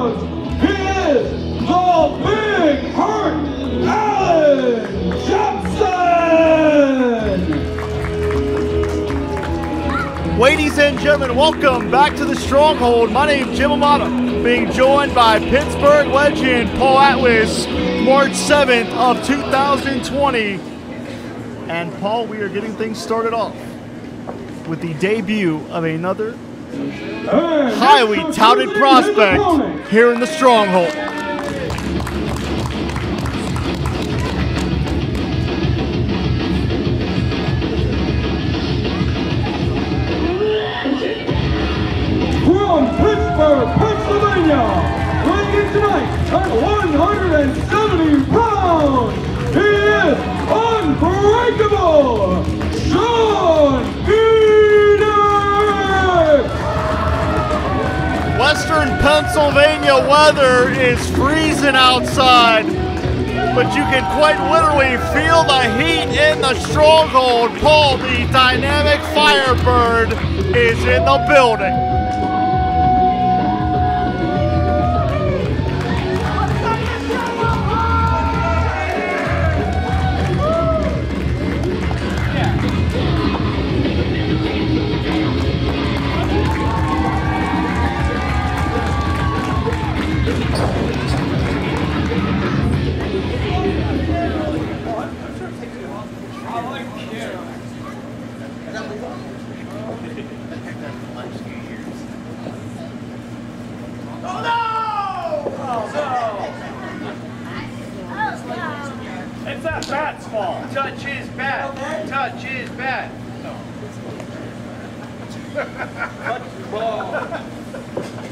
pounds, he is the Big Hurt Allan Jepsen! Ladies and gentlemen, welcome back to the Stronghold. My name is Jim Amata, being joined by Pittsburgh legend Paul Atlas, March 7th of 2020. And Paul, we are getting things started off with the debut of another highly touted prospect here in the Stronghold. From Pittsburgh, Pennsylvania, weighing in tonight at 170 pounds, he is unbreakable, Shawn! Western Pennsylvania weather is freezing outside, but you can quite literally feel the heat in the Stronghold. Paul, the dynamic Firebird, is in the building. Touch his bat. Touch his bat.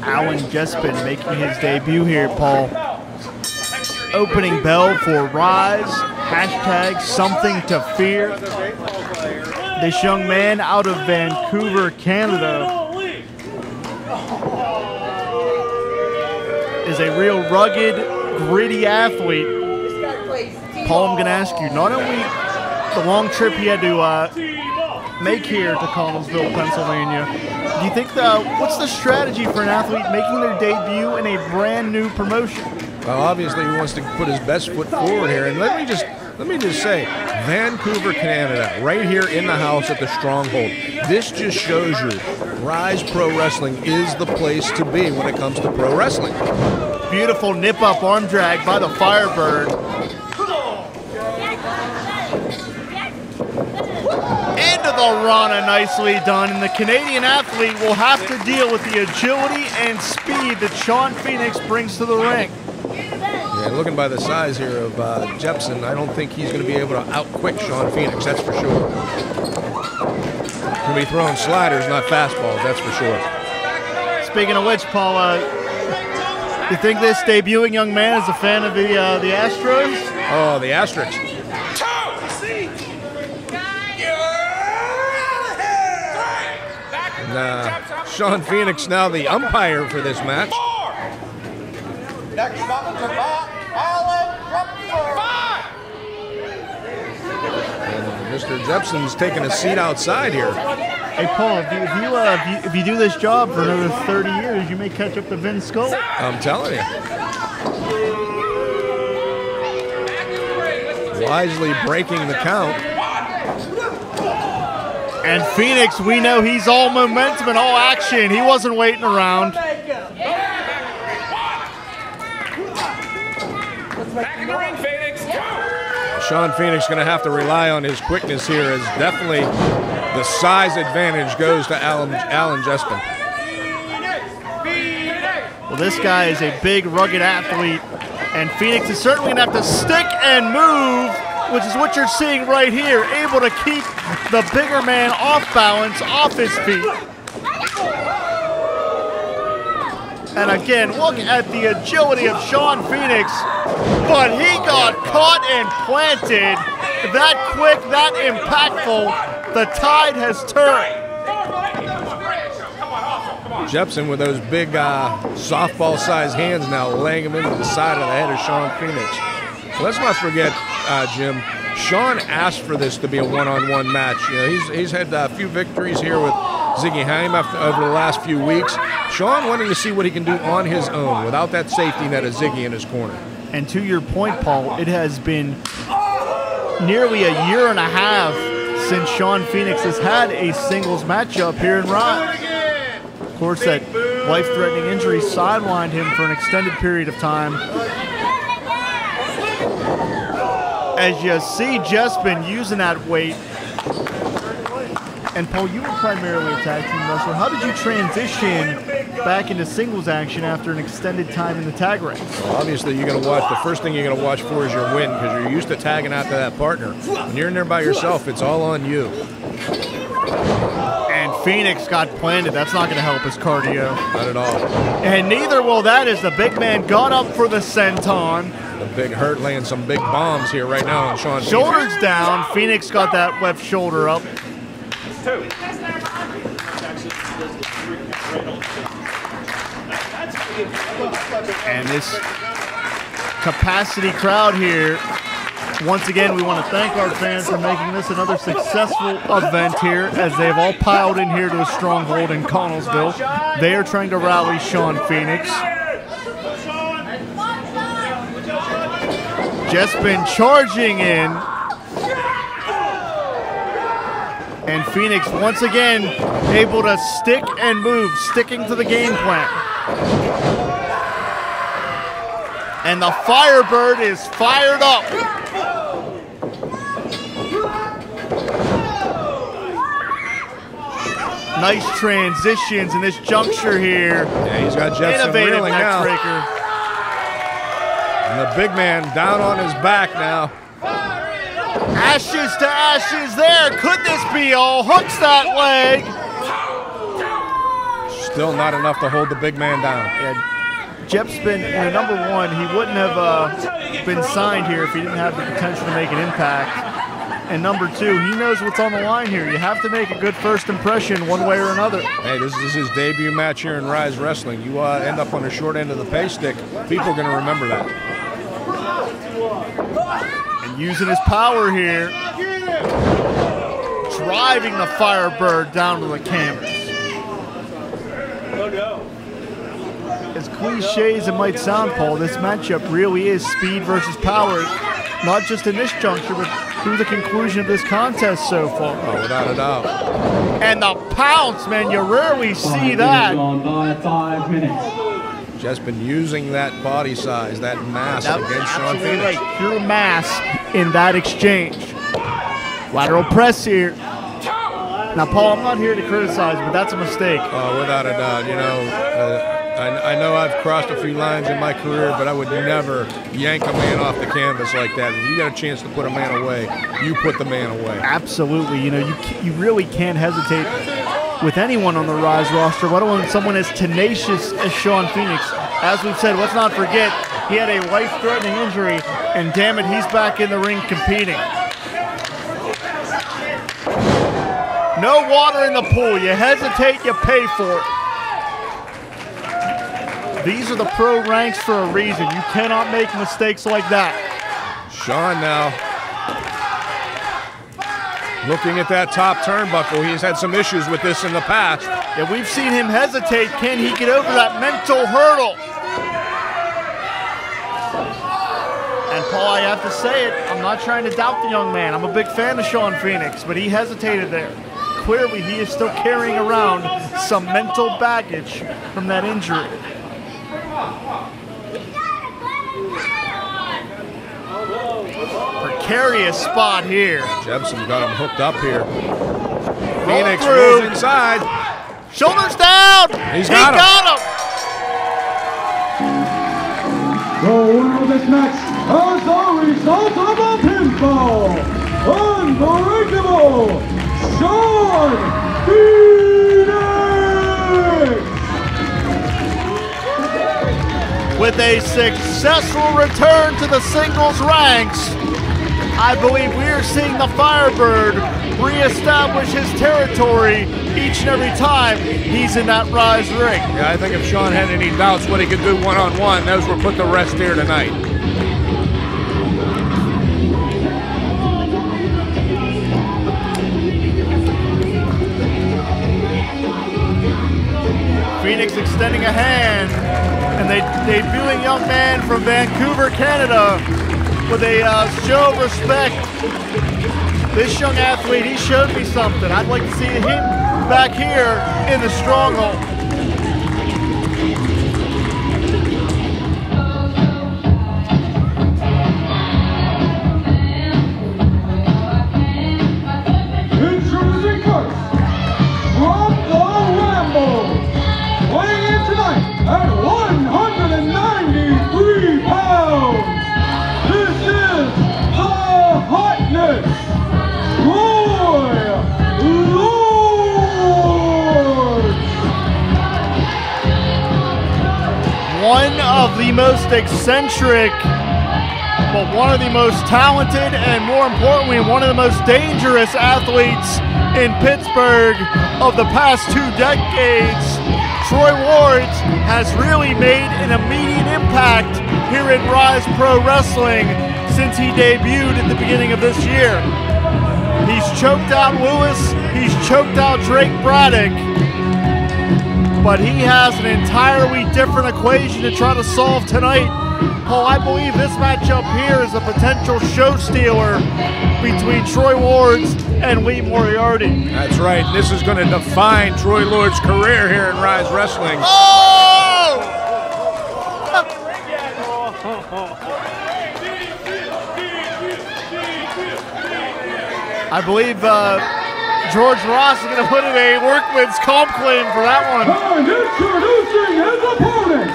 Allan Jepsen making his debut here, Paul. Opening bell for Ryse. Hashtag something to fear. This young man out of Vancouver, Canada, is a real rugged, gritty athlete. Paul, I'm going to ask you, not only the long trip he had to make here to Connellsville, Pennsylvania, do you think what's the strategy for an athlete making their debut in a brand new promotion? Well, obviously he wants to put his best foot forward here, and let me just say, Vancouver, Canada, right here in the house at the Stronghold. This just shows you Ryse Pro Wrestling is the place to be when it comes to pro wrestling. Beautiful nip-up arm drag by the Firebird. Into the Rana, nicely done, and the Canadian athlete will have to deal with the agility and speed that Shawn Phoenix brings to the ring. Yeah, looking by the size here of Jepsen, I don't think he's going to be able to out-quick Shawn Phoenix, that's for sure. He's going to be throwing sliders, not fastballs, that's for sure. Speaking of which, Paul, you think this debuting young man is a fan of the Astros? Oh, the Asterix. Shawn Phoenix now the umpire for this match. Next up to Allan And Mr. Jepsen's taking a seat outside here. Hey, Paul, if you do this job for another 30 years, you may catch up to Vince Scully. I'm telling you. Wisely breaking the count. And Phoenix, we know he's all momentum and all action. He wasn't waiting around. Back in the ring, Phoenix. Shawn Phoenix going to have to rely on his quickness here, as definitely the size advantage goes to Allan Jepsen. Well, this guy is a big, rugged athlete, and Phoenix is certainly going to have to stick and move, which is what you're seeing right here, able to keep the bigger man off balance, off his feet. And again, look at the agility of Shawn Phoenix, but he got caught and planted. That quick, that impactful, the tide has turned. Jepsen with those big softball-sized hands now laying him into the side of the head of Shawn Phoenix. Let's not forget, Jim, Shawn asked for this to be a one-on-one match. You know, he's had a few victories here with Ziggy Haim over the last few weeks. Shawn wanting to see what he can do on his own without that safety net of Ziggy in his corner. And to your point, Paul, it has been nearly a year and a half since Shawn Phoenix has had a singles matchup here in Ryse. Of course, that life-threatening injury sidelined him for an extended period of time. As you see Jepsen using that weight. And Paul, you were primarily a tag team wrestler. How did you transition back into singles action after an extended time in the tag ranks? Well, obviously, you're going to watch. The first thing you're going to watch for is your win, because you're used to tagging after that partner. When you're in there by yourself, it's all on you. And Phoenix got planted. That's not going to help his cardio. Not at all. And neither will that, as the big man got up for the senton. The big hurt laying some big bombs here right now on Shawn. Shoulders down. Phoenix got that left shoulder up. And this capacity crowd here, once again, we want to thank our fans for making this another successful event here, as they've all piled in here to a stronghold in Connellsville. They are trying to rally Shawn Phoenix. Jepsen charging in. And Phoenix once again able to stick and move, sticking to the game plan. And the Firebird is fired up. Nice transitions in this juncture here. Yeah, he's got Jepsen reeling now. And the big man down on his back now. Ashes to ashes there. Could this be all? Hooks that leg. Still not enough to hold the big man down. And Jepsen, number one, he wouldn't have been signed here if he didn't have the potential to make an impact. And number two, he knows what's on the line here. You have to make a good first impression one way or another. Hey, this is his debut match here in Ryse Wrestling. You end up on the short end of the pay stick, people are going to remember that. And using his power here, driving the Firebird down to the canvas. As cliche as it might sound, Paul, this matchup really is speed versus power, not just in this juncture, but through the conclusion of this contest so far. Oh, without a doubt. And the pounce, man, you rarely see that. Just been using that body size, that mass against Shawn Phoenix. Right. Pure mass in that exchange. Lateral press here. Now, Paul, I'm not here to criticize, but that's a mistake. Oh, without a doubt. You know, I know I've crossed a few lines in my career, but I would never yank a man off the canvas like that. If you got a chance to put a man away, you put the man away. Absolutely. You know, you really can't hesitate with anyone on the Ryse roster, let alone someone as tenacious as Shawn Phoenix. As we've said, let's not forget, he had a life-threatening injury, and damn it, he's back in the ring competing. No water in the pool. You hesitate, you pay for it. These are the pro ranks for a reason. You cannot make mistakes like that. Shawn now looking at that top turnbuckle. He's had some issues with this in the past. Yeah, we've seen him hesitate. Can he get over that mental hurdle? And Paul, I have to say it, I'm not trying to doubt the young man. I'm a big fan of Shawn Phoenix, but he hesitated there. Clearly, he is still carrying around some mental baggage from that injury. Precarious spot here. Jepsen got him hooked up here. Phoenix goes inside. Shoulders down. He got him. The winner of this match as a result of a pinfall, unbreakable, Shawn Phoenix! With a successful return to the singles ranks, I believe we are seeing the Firebird reestablish his territory each and every time he's in that Ryse ring. Yeah, I think if Shawn had any doubts what he could do one-on-one, those were put to rest here tonight. Phoenix extending a hand, and they debuting young man from Vancouver, Canada, with a show of respect. This young athlete, he showed me something. I'd like to see him back here in the Stronghold. Introducing first, from the Ramble, weighing in tonight at 193 pounds, this is the Hotness, Troy Lord. One of the most eccentric, but one of the most talented, and more importantly, one of the most dangerous athletes in Pittsburgh of the past 2 decades. Troy Ward has really made an immediate impact here in Ryse Pro Wrestling since he debuted at the beginning of this year. He's choked out Lewis, he's choked out Drake Braddock, but he has an entirely different equation to try to solve tonight. Paul, I believe this matchup here is a potential show stealer between Troy Lords and Lee Moriarty. That's right. This is going to define Troy Lord's career here in Ryse Wrestling. Oh! I believe George Ross is going to put in a workman's comp claim for that one. And introducing his opponent,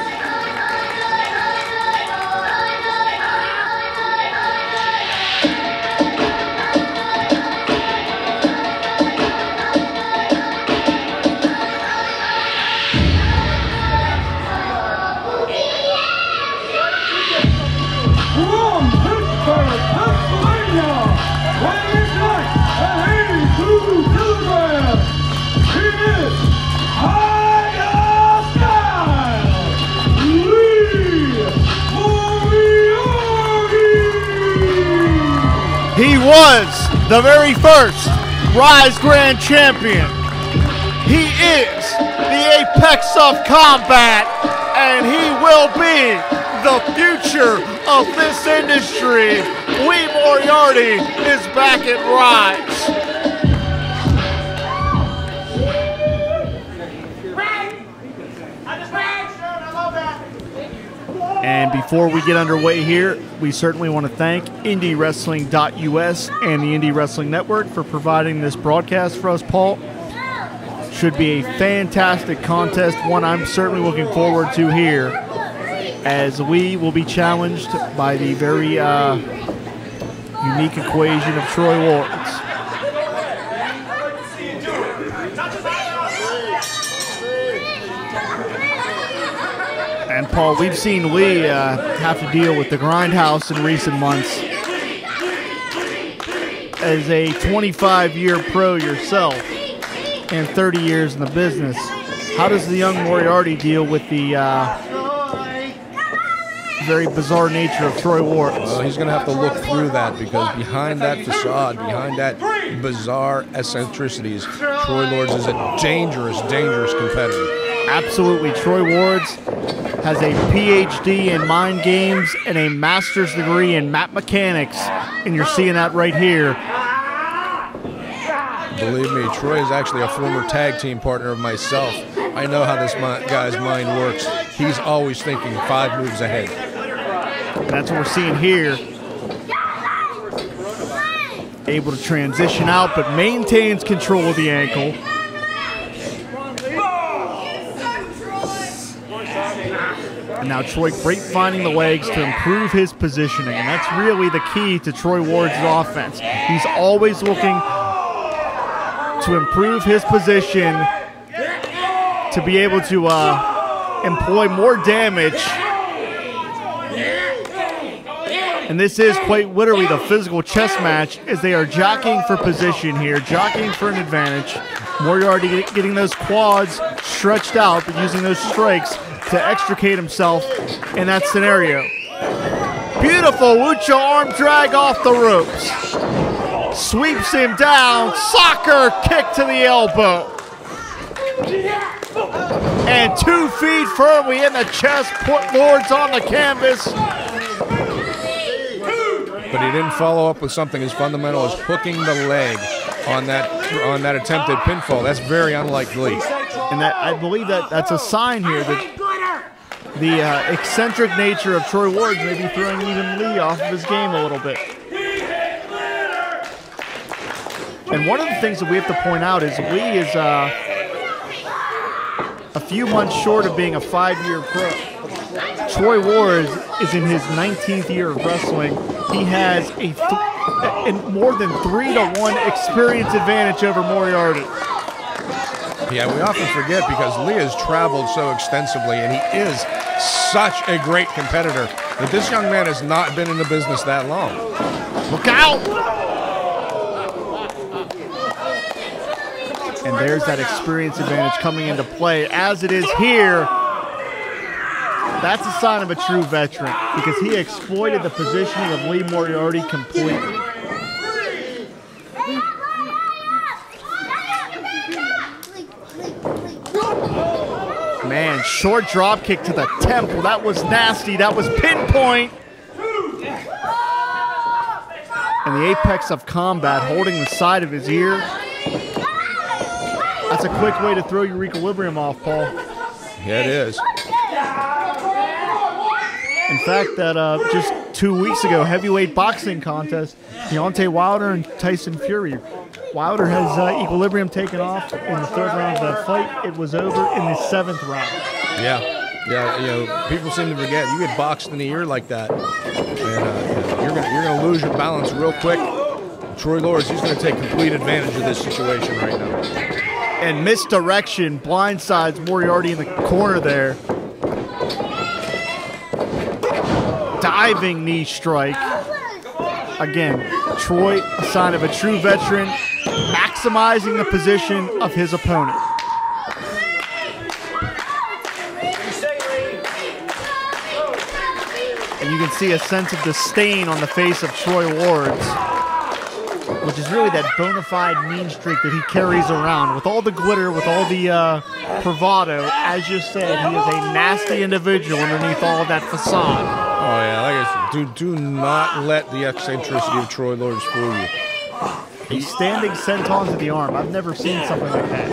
from Pittsburgh, Pennsylvania, weighing in tonight at 82 kilograms, he is High Style, Lee Moriarty. He was the very first Ryse Grand Champion. He is the apex of combat, and he will be the future of this industry. Lee Moriarty is back at Ryse. And before we get underway here, we certainly want to thank IndyWrestling.us and the Indie Wrestling Network for providing this broadcast for us, Paul. Should be a fantastic contest, one I'm certainly looking forward to here, as we will be challenged by the very unique equation of Troy Lords. And Paul, we've seen Lee have to deal with the Grindhouse in recent months. As a 25-year pro yourself and 30 years in the business, how does the young Moriarty deal with the very bizarre nature of Troy Ward? Well, he's going to have to look through that, because behind that facade, behind that bizarre eccentricities, Troy Lords is a dangerous, dangerous competitor. Absolutely. Troy Wards has a PhD in mind games and a master's degree in map mechanics, and you're seeing that right here. Believe me, Troy is actually a former tag team partner of myself. I know how this guy's mind works. He's always thinking 5 moves ahead. That's what we're seeing here. Able to transition out, but maintains control of the ankle. And now Troy finding the legs to improve his positioning, and that's really the key to Troy Ward's offense. He's always looking to improve his position to be able to employ more damage. And this is quite literally the physical chess match, as they are jockeying for position here, jockeying for an advantage. Moriarty getting those quads stretched out, but using those strikes to extricate himself in that scenario. Beautiful lucha arm drag off the ropes. Sweeps him down, soccer kick to the elbow. And 2 feet firmly in the chest, put Lords on the canvas. But he didn't follow up with something as fundamental as hooking the leg on that attempted pinfall. That's very unlike Lee. And that, I believe that's a sign here that the eccentric nature of Troy Ward may be throwing even Lee off of his game a little bit. And one of the things that we have to point out is Lee is a few months short of being a 5-year pro. Troy Ward is in his 19th year of wrestling. He has a more than 3-to-1 experience advantage over Moriarty. Yeah, we often forget because Lee has traveled so extensively, and he is such a great competitor that this young man has not been in the business that long. Look out! And there's that experience advantage coming into play. As it is here, that's a sign of a true veteran because he exploited the positioning of Lee Moriarty completely. Man, short drop kick to the temple. That was nasty. That was pinpoint. And the apex of combat, holding the side of his ear. That's a quick way to throw your equilibrium off, Paul. Yeah, it is. In fact, that just 2 weeks ago, heavyweight boxing contest, Deontay Wilder and Tyson Fury. Wilder has equilibrium taken off in the 3rd round of that fight. It was over in the 7th round. Yeah, you know, people seem to forget you get boxed in the ear like that, and you're gonna lose your balance real quick. Troy Lords, he's gonna take complete advantage of this situation right now. And misdirection blindsides Moriarty in the corner there. Diving knee strike. Again, Troy, a sign of a true veteran, maximizing the position of his opponent. And you can see a sense of disdain on the face of Troy Wards, which is really that bona fide mean streak that he carries around. With all the glitter, with all the bravado, as you said, he is a nasty individual underneath all of that facade. Oh yeah, like I said, do not let the eccentricity of Troy Lords fool you. He's standing senton to the arm. I've never seen something like that.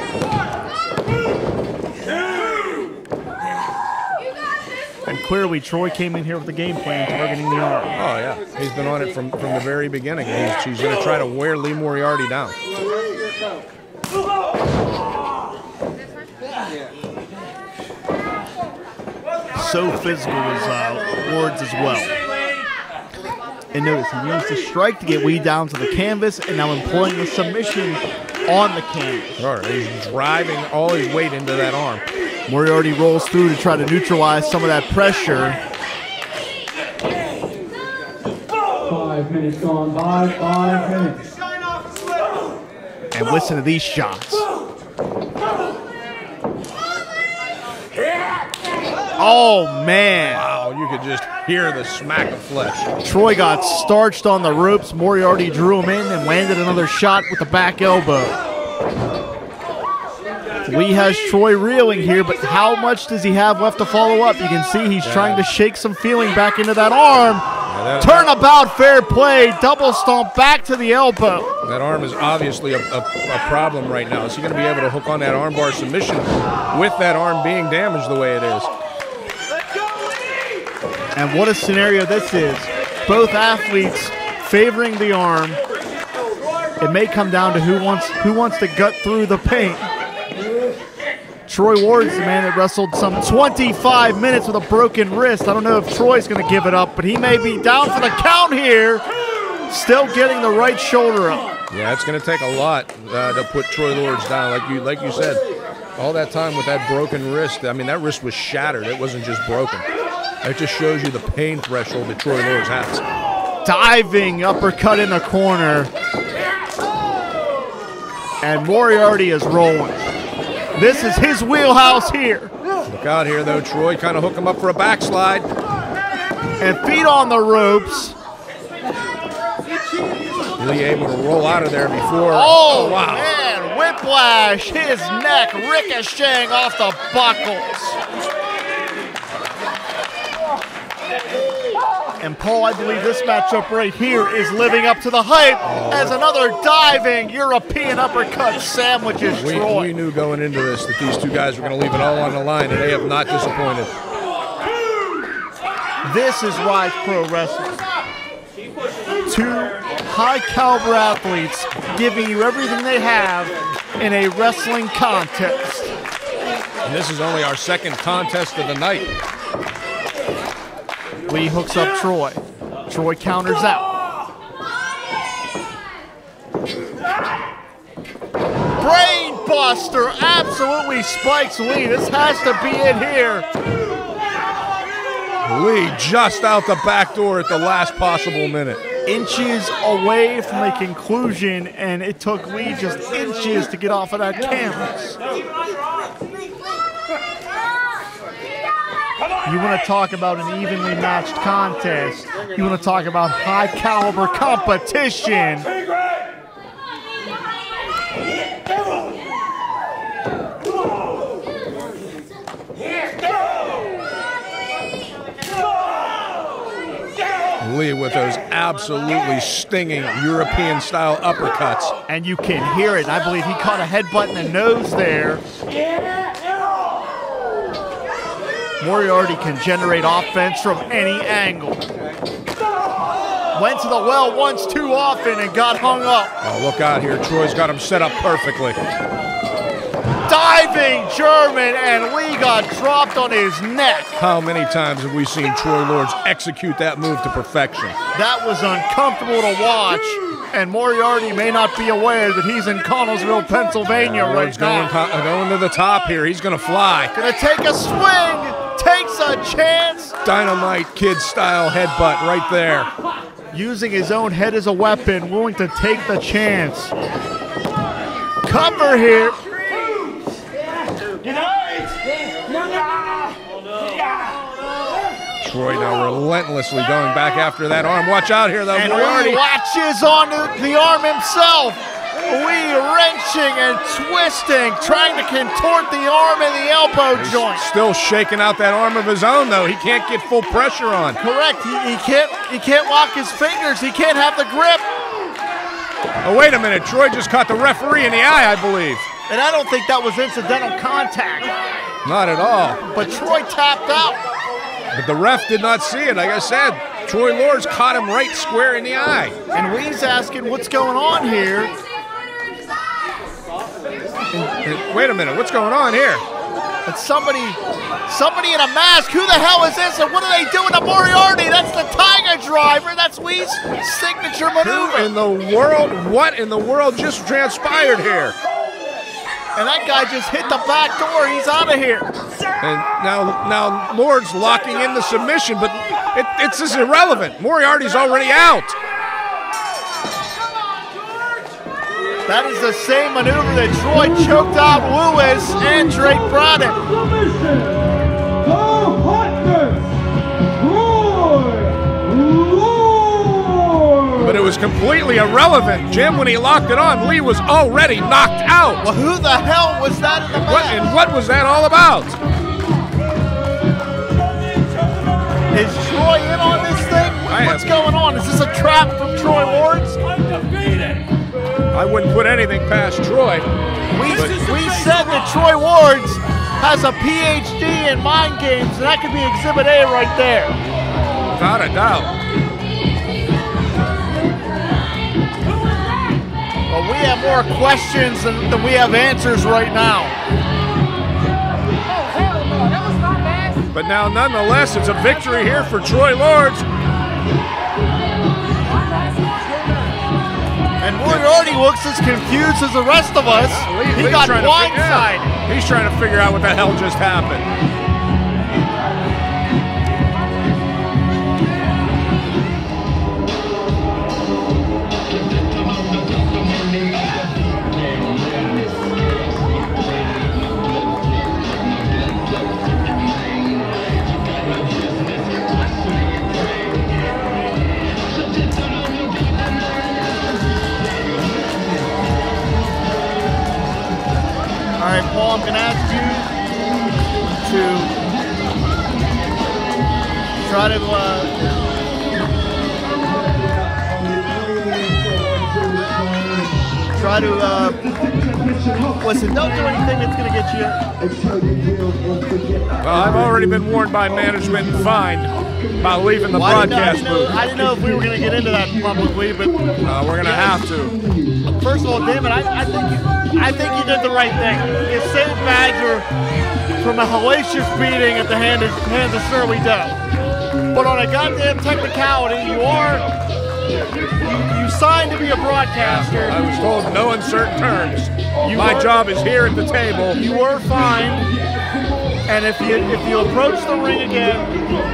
And clearly, Troy came in here with a game plan targeting the arm. Oh yeah, he's been on it from the very beginning. He's going to try to wear Lee Moriarty down. So physical as Wards as well. And notice he used the strike to get Lee down to the canvas and now employing the submission on the canvas. All right, he's driving all his weight into that arm. Moriarty rolls through to try to neutralize some of that pressure. 5 minutes gone by, 5 minutes. And listen to these shots. Oh, man. Wow, you could just hear the smack of flesh. Troy got starched on the ropes. Moriarty drew him in and landed another shot with the back elbow. Lee has Troy reeling here, but how much does he have left to follow up? You can see he's trying to shake some feeling back into that arm. Turnabout, fair play, double stomp back to the elbow. That arm is obviously a problem right now. Is he going to be able to hook on that armbar submission with that arm being damaged the way it is? And what a scenario this is. Both athletes favoring the arm. It may come down to who wants to gut through the paint. Troy Ward's the man that wrestled some 25 minutes with a broken wrist. I don't know if Troy's going to give it up, but he may be down for the count here. Still getting the right shoulder up. Yeah, it's going to take a lot to put Troy Lords down. Like you said, all that time with that broken wrist. I mean, that wrist was shattered. It wasn't just broken. It just shows you the pain threshold that Troy Lords has. Diving uppercut in the corner. And Moriarty is rolling. This is his wheelhouse here. Look out here, though, Troy. Kind of hook him up for a backslide. And feet on the ropes. Really able to roll out of there before. Oh, wow. Man, whiplash, his neck ricocheting off the buckles. And Paul, I believe this matchup right here is living up to the hype as another diving European uppercut sandwiches Troy. We knew going into this that these two guys were going to leave it all on the line, and they have not disappointed. This is Ryse Pro Wrestling. Two high-caliber athletes giving you everything they have in a wrestling contest. And this is only our second contest of the night. Lee hooks up Troy. Troy counters out. Brain buster absolutely spikes Lee. This has to be it here. Lee just out the back door at the last possible minute. Inches away from a conclusion, and it took Lee just inches to get off of that canvas. You want to talk about an evenly matched contest. You want to talk about high caliber competition. Lee with those absolutely stinging European-style uppercuts. And you can hear it. I believe he caught a headbutt in the nose there. Moriarty can generate offense from any angle. Went to the well once too often and got hung up. Oh, look out here. Troy's got him set up perfectly. Diving German, and Lee got dropped on his neck. How many times have we seen Troy Lords execute that move to perfection? That was uncomfortable to watch, and Moriarty may not be aware that he's in Connellsville, Pennsylvania right now. Going to the top here. He's going to fly. Gonna take a swing. Takes a chance. Dynamite Kid style headbutt right there. Using his own head as a weapon, willing to take the chance. Cover here. Troy now relentlessly going back after that arm. Watch out here, though. And Moriarty Lee latches onto the arm himself. Lee wrenching and twisting, trying to contort the arm and the elbow joint. Still shaking out that arm of his own, though. He can't get full pressure on. Correct. He can't lock his fingers. He can't have the grip. Oh, wait a minute. Troy just caught the referee in the eye, I believe. And I don't think that was incidental contact. Not at all. But Troy tapped out. But the ref did not see it. Like I said, Troy Lords caught him right square in the eye. And Lee's asking what's going on here. Wait a minute, what's going on here? It's somebody in a mask. Who the hell is this? And what are they doing to Moriarty? That's the Tiger Driver. That's Lee's signature maneuver. Who in the world? What in the world just transpired here? And that guy just hit the back door. He's out of here. And now Lords locking in the submission, but it's just irrelevant. Moriarty's already out. That is the same maneuver that Troy choked out Lewis and Drake Braddock. Submission. The hotness. Troy. But it was completely irrelevant, Jim. When he locked it on, Lee was already knocked out. Well, who the hell was that in the match? And what was that all about? Is Troy in on this thing? What's going on? Is this a trap from Troy Lords? I wouldn't put anything past Troy. We said that Troy Lords has a PhD in mind games, and that could be Exhibit A right there. Without a doubt. But we have more questions than we have answers right now. But now, nonetheless, it's a victory here for Troy Lords. And Moriarty looks as confused as the rest of us. He got blindsided. He's trying to figure out what the hell just happened. I'm going to ask you to try to listen, don't do anything that's going to get you. Well, I've already been warned by management and fined about leaving the broadcast booth. I didn't know if we were going to get into that publicly, but we're going to have to. First of all, damn it, I think you did the right thing. You saved Badger from a hellacious beating at the hands of Shirley Doe. But on a goddamn technicality, you signed to be a broadcaster. I was told no uncertain terms. My job is here at the table. You were fined, and if you approach the ring again,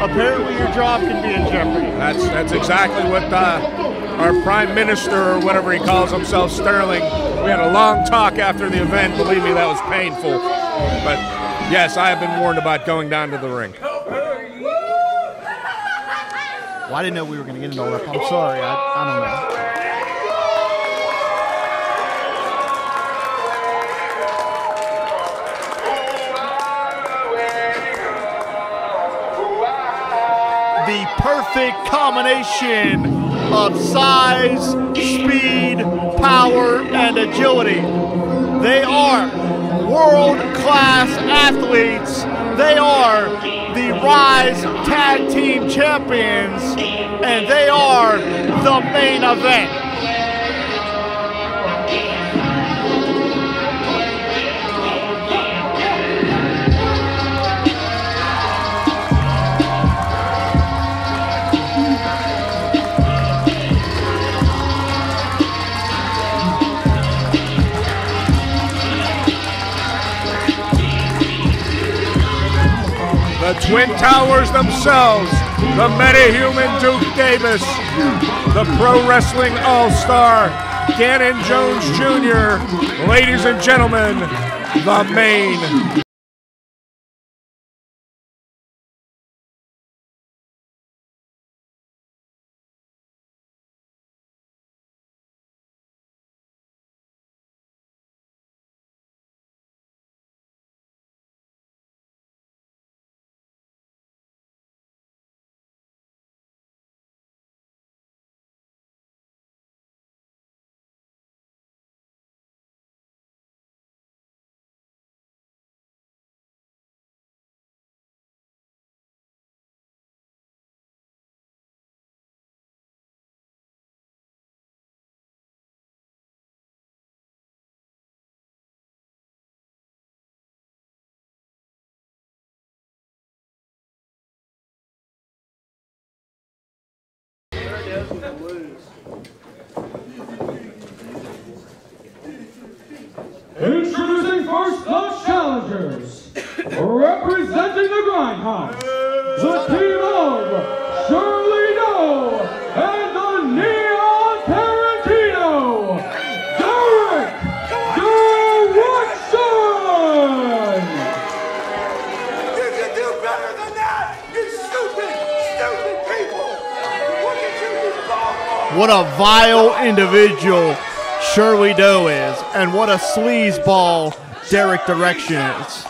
apparently your job can be in jeopardy. That's exactly what our Prime Minister, or whatever he calls himself, Sterling. We had a long talk after the event. Believe me, that was painful. But yes, I have been warned about going down to the ring. Well, I didn't know we were going to get into all that. I'm sorry. I don't know. The perfect combination of size, speed, power, and agility. They are world-class athletes. They are the Ryse Tag Team Champions, and they are the main event. The Twin Towers themselves, the metahuman Duke Davis, the Pro Wrestling All-Star, Ganon Jones Jr., ladies and gentlemen, the main. Introducing first the challengers, representing the Grindhouse, the team of Shirley Doe and the Neon Tarantino, Derek Direction! You can do better than that, you stupid, stupid people! Look at you, you bum! What a vile individual Shirley Doe is, and what a sleazeball Derek Direction is.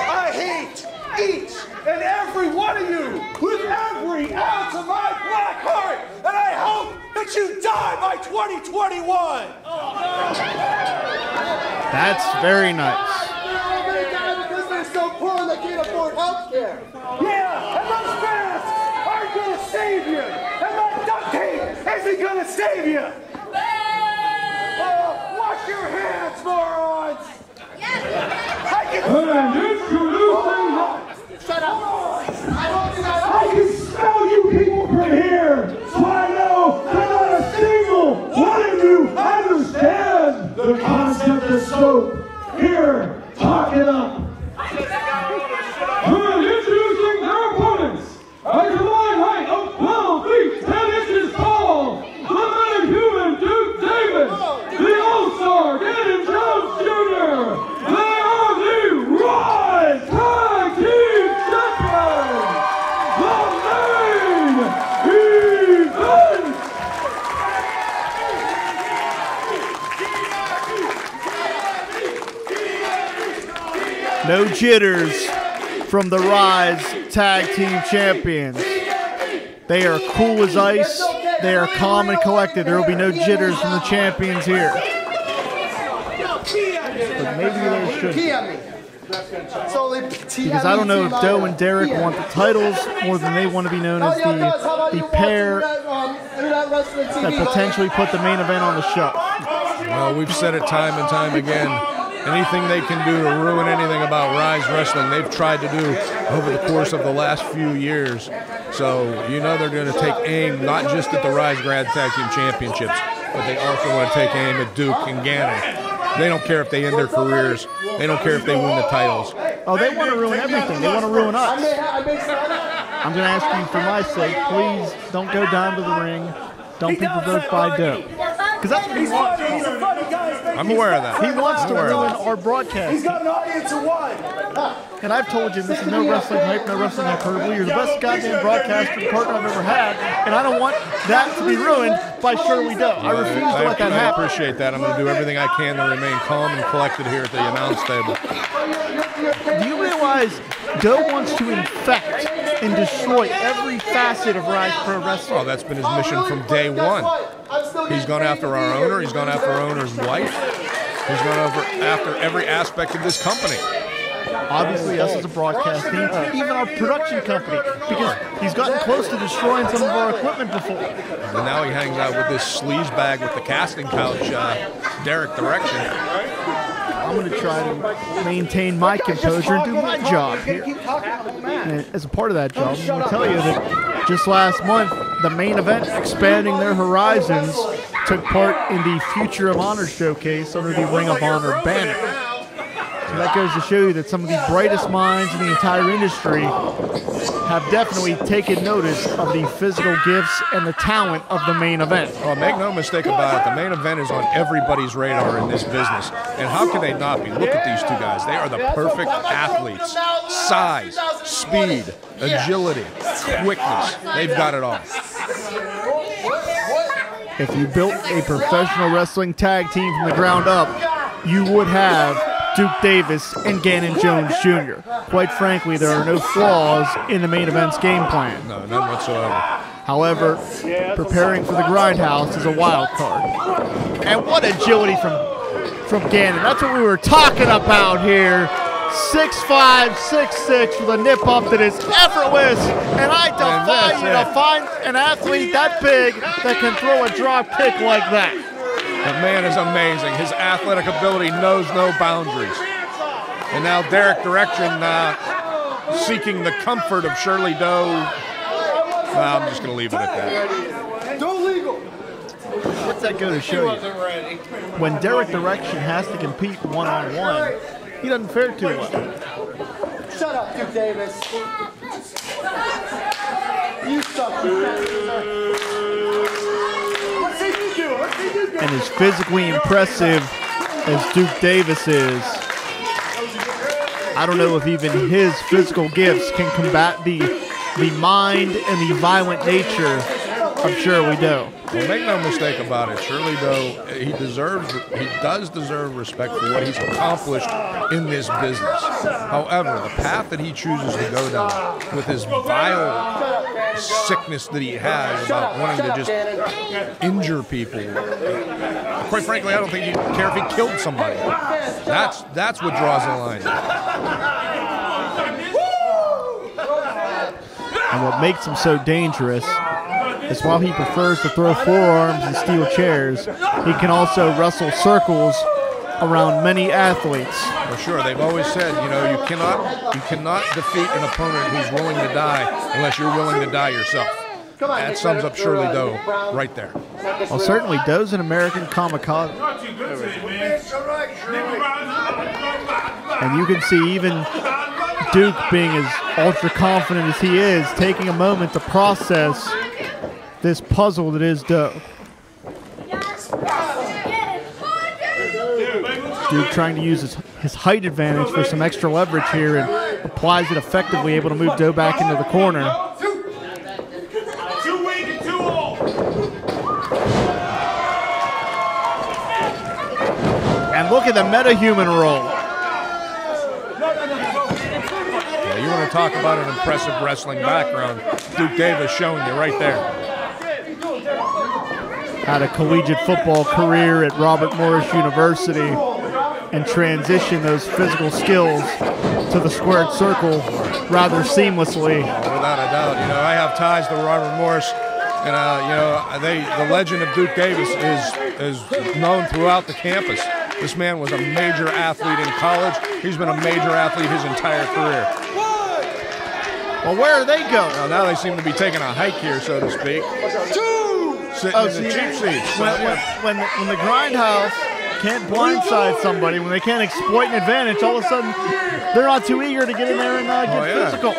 I hate each and every one of you with every ounce of my black heart, and I hope that you die by 2021! That's very nice. Because they're so poor they can't afford health care. Yeah, and those masks aren't gonna save you, and that duct tape isn't gonna save you. Wash your hands, morons! And introducing Shut up! I can smell you people from here, so I know that not a single one of you understand the concept of soap. Here, talk it up. And introducing their opponents, a combined height of 12 feet 10 inches tall, the metahuman Duke Davis, the All-Star Ganon Jones Jr. They are the Ryse Tag Team Champions! No jitters from the Ryse Tag Team Champions. They are cool as ice. They are calm and collected. There will be no jitters from the champions here. But maybe there shouldn't. Because I don't know if Doe and Derek want the titles more than they want to be known as the pair that potentially put the main event on the shelf. Well, we've said it time and time again. Anything they can do to ruin anything about Ryse Wrestling, they've tried to do over the course of the last few years. So you know they're going to take aim not just at the Ryse Grand Tag Team Championships, but they also want to take aim at Duke and Ganon. They don't care if they end their careers. They don't care if they win the titles. Oh, they want to ruin everything. They want to ruin us. I'm going to ask you for my sake, please don't go down to the ring. Don't be provoked by Doe. Because that's what he wants. I'm aware of that. He wants to ruin our broadcast. He's got an audience of one. And I've told you this is no wrestling hype, no wrestling hyperbole. You're the best goddamn broadcaster partner I've ever had, and I don't want that to be ruined by Shirley Doe. I refuse to let that happen. I appreciate that. I'm going to do everything I can to remain calm and collected here at the announce table. Do you realize Doe wants to infect and destroy every facet of Ryse Pro Wrestling? Oh, that's been his mission from day one. He's gone after our owner. He's gone after our owner's wife. He's gone after every aspect of this company. Obviously, us as a broadcast team, even our production company, because he's gotten close to destroying some of our equipment before. And now he hangs out with this sleaze bag with the casting couch, Derek Direction. I'm going to try to maintain my composure and do my job here. And as a part of that job, I'm going to tell you that just last month, the main event, expanding their horizons, took part in the Future of Honor showcase under the Ring of Honor banner. So that goes to show you that some of the brightest minds in the entire industry have definitely taken notice of the physical gifts and the talent of the main event. Oh, make no mistake about it, the main event is on everybody's radar in this business. And how can they not be? Look at these two guys. They are the perfect athletes. Size, speed, agility, quickness. They've got it all. If you built a professional wrestling tag team from the ground up, you would have Duke Davis and Ganon Jones Jr. Quite frankly, there are no flaws in the main event's game plan. No, none whatsoever. However, preparing for the Grindhouse is a wild card. And what agility from Ganon. That's what we were talking about here. 6'5", 6'6", with a nip up that is effortless. And I defy you to find an athlete that big that can throw a drop kick like that. The man is amazing. His athletic ability knows no boundaries. And now Derek Direction seeking the comfort of Shirley Doe. Well, I'm just going to leave it at that. What's that go to show you? When Derek Direction has to compete one-on-one, he doesn't fare too well. Shut up, Duke Davis. You suck. And as physically impressive as Duke Davis is, I don't know if even his physical gifts can combat the mind and the violent nature of Shirley Doe. Well, make no mistake about it, Shirley Doe, he does deserve respect for what he's accomplished in this business. However, the path that he chooses to go down with his vile sickness that he has about wanting to just injure people, quite frankly, I don't think he'd care if he killed somebody. That's what draws the line. And what makes him so dangerous is while he prefers to throw forearms and steel chairs, he can also wrestle circles around many athletes. For sure, they've always said, you know, you cannot defeat an opponent who's willing to die unless you're willing to die yourself. That sums up Shirley Doe right there. Well, certainly Doe's an American kamikaze. And you can see even Duke, being as ultra confident as he is, taking a moment to process this puzzle that is Doe. Duke trying to use his height advantage for some extra leverage here and applies it effectively, able to move Doe back into the corner. And look at the metahuman roll. to talk about an impressive wrestling background. Duke Davis showing you right there. Had a collegiate football career at Robert Morris University and transitioned those physical skills to the squared circle rather seamlessly. Without a doubt. You know, I have ties to Robert Morris, and you know, the legend of Duke Davis is known throughout the campus. This man was a major athlete in college. He's been a major athlete his entire career. Well, where are they going? Well, now they seem to be taking a hike here, so to speak. Sitting in the cheap seats. When the Grindhouse can't blindside somebody, when they can't exploit an advantage, all of a sudden they're not too eager to get in there and get physical.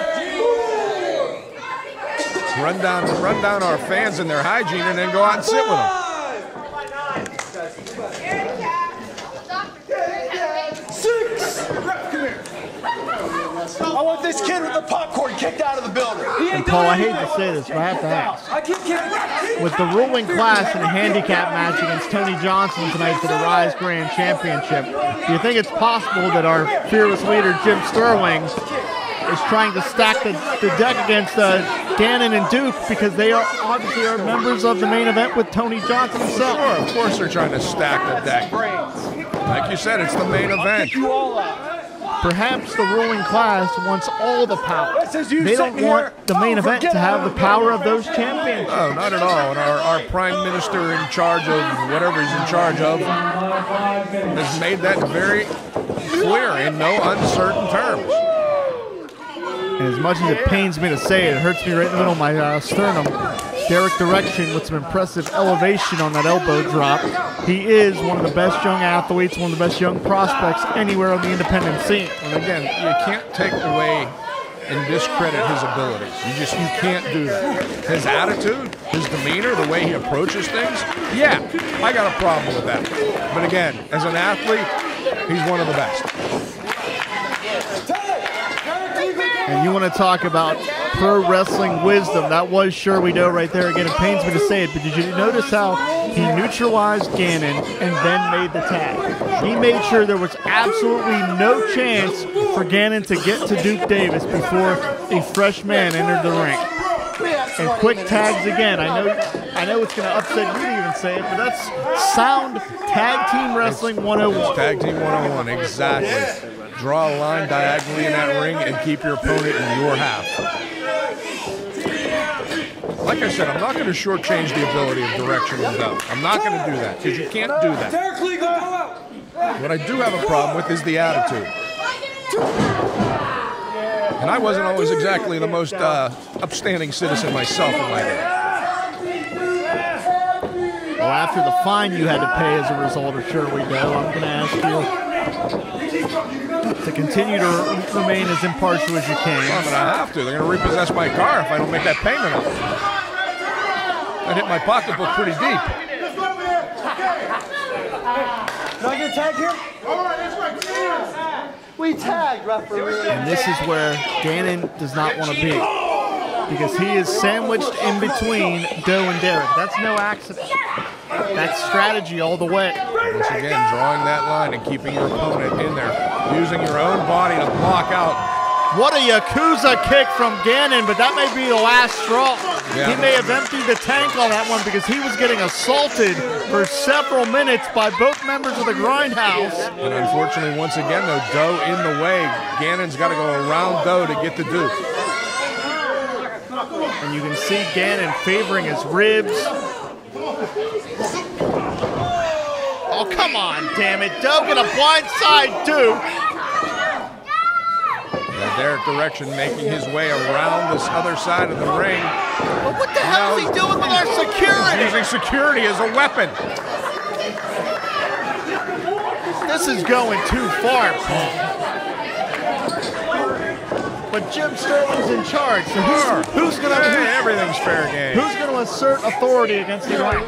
Run down our fans and their hygiene, and then go out and sit with them. I want this kid with the popcorn kicked out of the building. And Paul, I hate to say this, but I have to ask. With the ruling class in a handicap match against Tony Johnson tonight for the Ryse Grand Championship, do you think it's possible that our fearless leader, Jim Sterling, is trying to stack the deck against Ganon and Duke because they are obviously members of the main event with Tony Johnson himself? Sure, of course they're trying to stack the deck. Like you said, it's the main event. Perhaps the ruling class wants all the power. They don't want the main event to have the power of those championships. No, not at all. And our prime minister in charge of whatever he's in charge of has made that very clear in no uncertain terms. And as much as it pains me to say it, it hurts me right in the middle of my sternum. Derek Direction with some impressive elevation on that elbow drop. He is one of the best young athletes, one of the best young prospects anywhere on the independent scene. And again, you can't take away and discredit his abilities. You can't do that. His attitude, his demeanor, the way he approaches things, yeah, I got a problem with that. But again, as an athlete, he's one of the best. And you want to talk about pro wrestling wisdom. That was Shirley right there. Again, it pains me to say it, but did you notice how he neutralized Ganon and then made the tag? He made sure there was absolutely no chance for Ganon to get to Duke Davis before a fresh man entered the ring. And quick tags again. I know it's going to upset you to even say it, but that's sound tag team wrestling 101. It's tag team 101, exactly. Draw a line diagonally in that ring and keep your opponent in your half. Like I said, I'm not going to shortchange the ability of Direction and Doug. I'm not going to do that because you can't do that. What I do have a problem with is the attitude. And I wasn't always exactly the most upstanding citizen myself in my day. Well, after the fine you had to pay as a result of Shirley Doe, I'm going to ask you to continue to remain as impartial as you can. Well, but I have to. They're going to repossess my car if I don't make that payment up. That hit my pocketbook pretty deep. Can I get a tag here? All right, that's right. We tagged, referee. And this is where Ganon does not want to be, because he is sandwiched in between Doe and Derek. That's no accident. That's strategy all the way. Once again, drawing that line and keeping your opponent in there, using your own body to block out. What a Yakuza kick from Ganon, but that may be the last straw. Yeah. He may have emptied the tank on that one because he was getting assaulted for several minutes by both members of the Grindhouse. And unfortunately, once again, though, Doe in the way. Ganon's got to go around Doe to get the Duke. And you can see Ganon favoring his ribs. Oh, come on, damn it. Doe get a blindside Duke. Yeah, Derek Direction making his way around this other side of the ring. But what the hell is he doing with our security? He's using security as a weapon. This is going too far, Paul. But Jim Sterling's in charge, so who's going to... everything's fair game. Who's going to assert authority against the ring?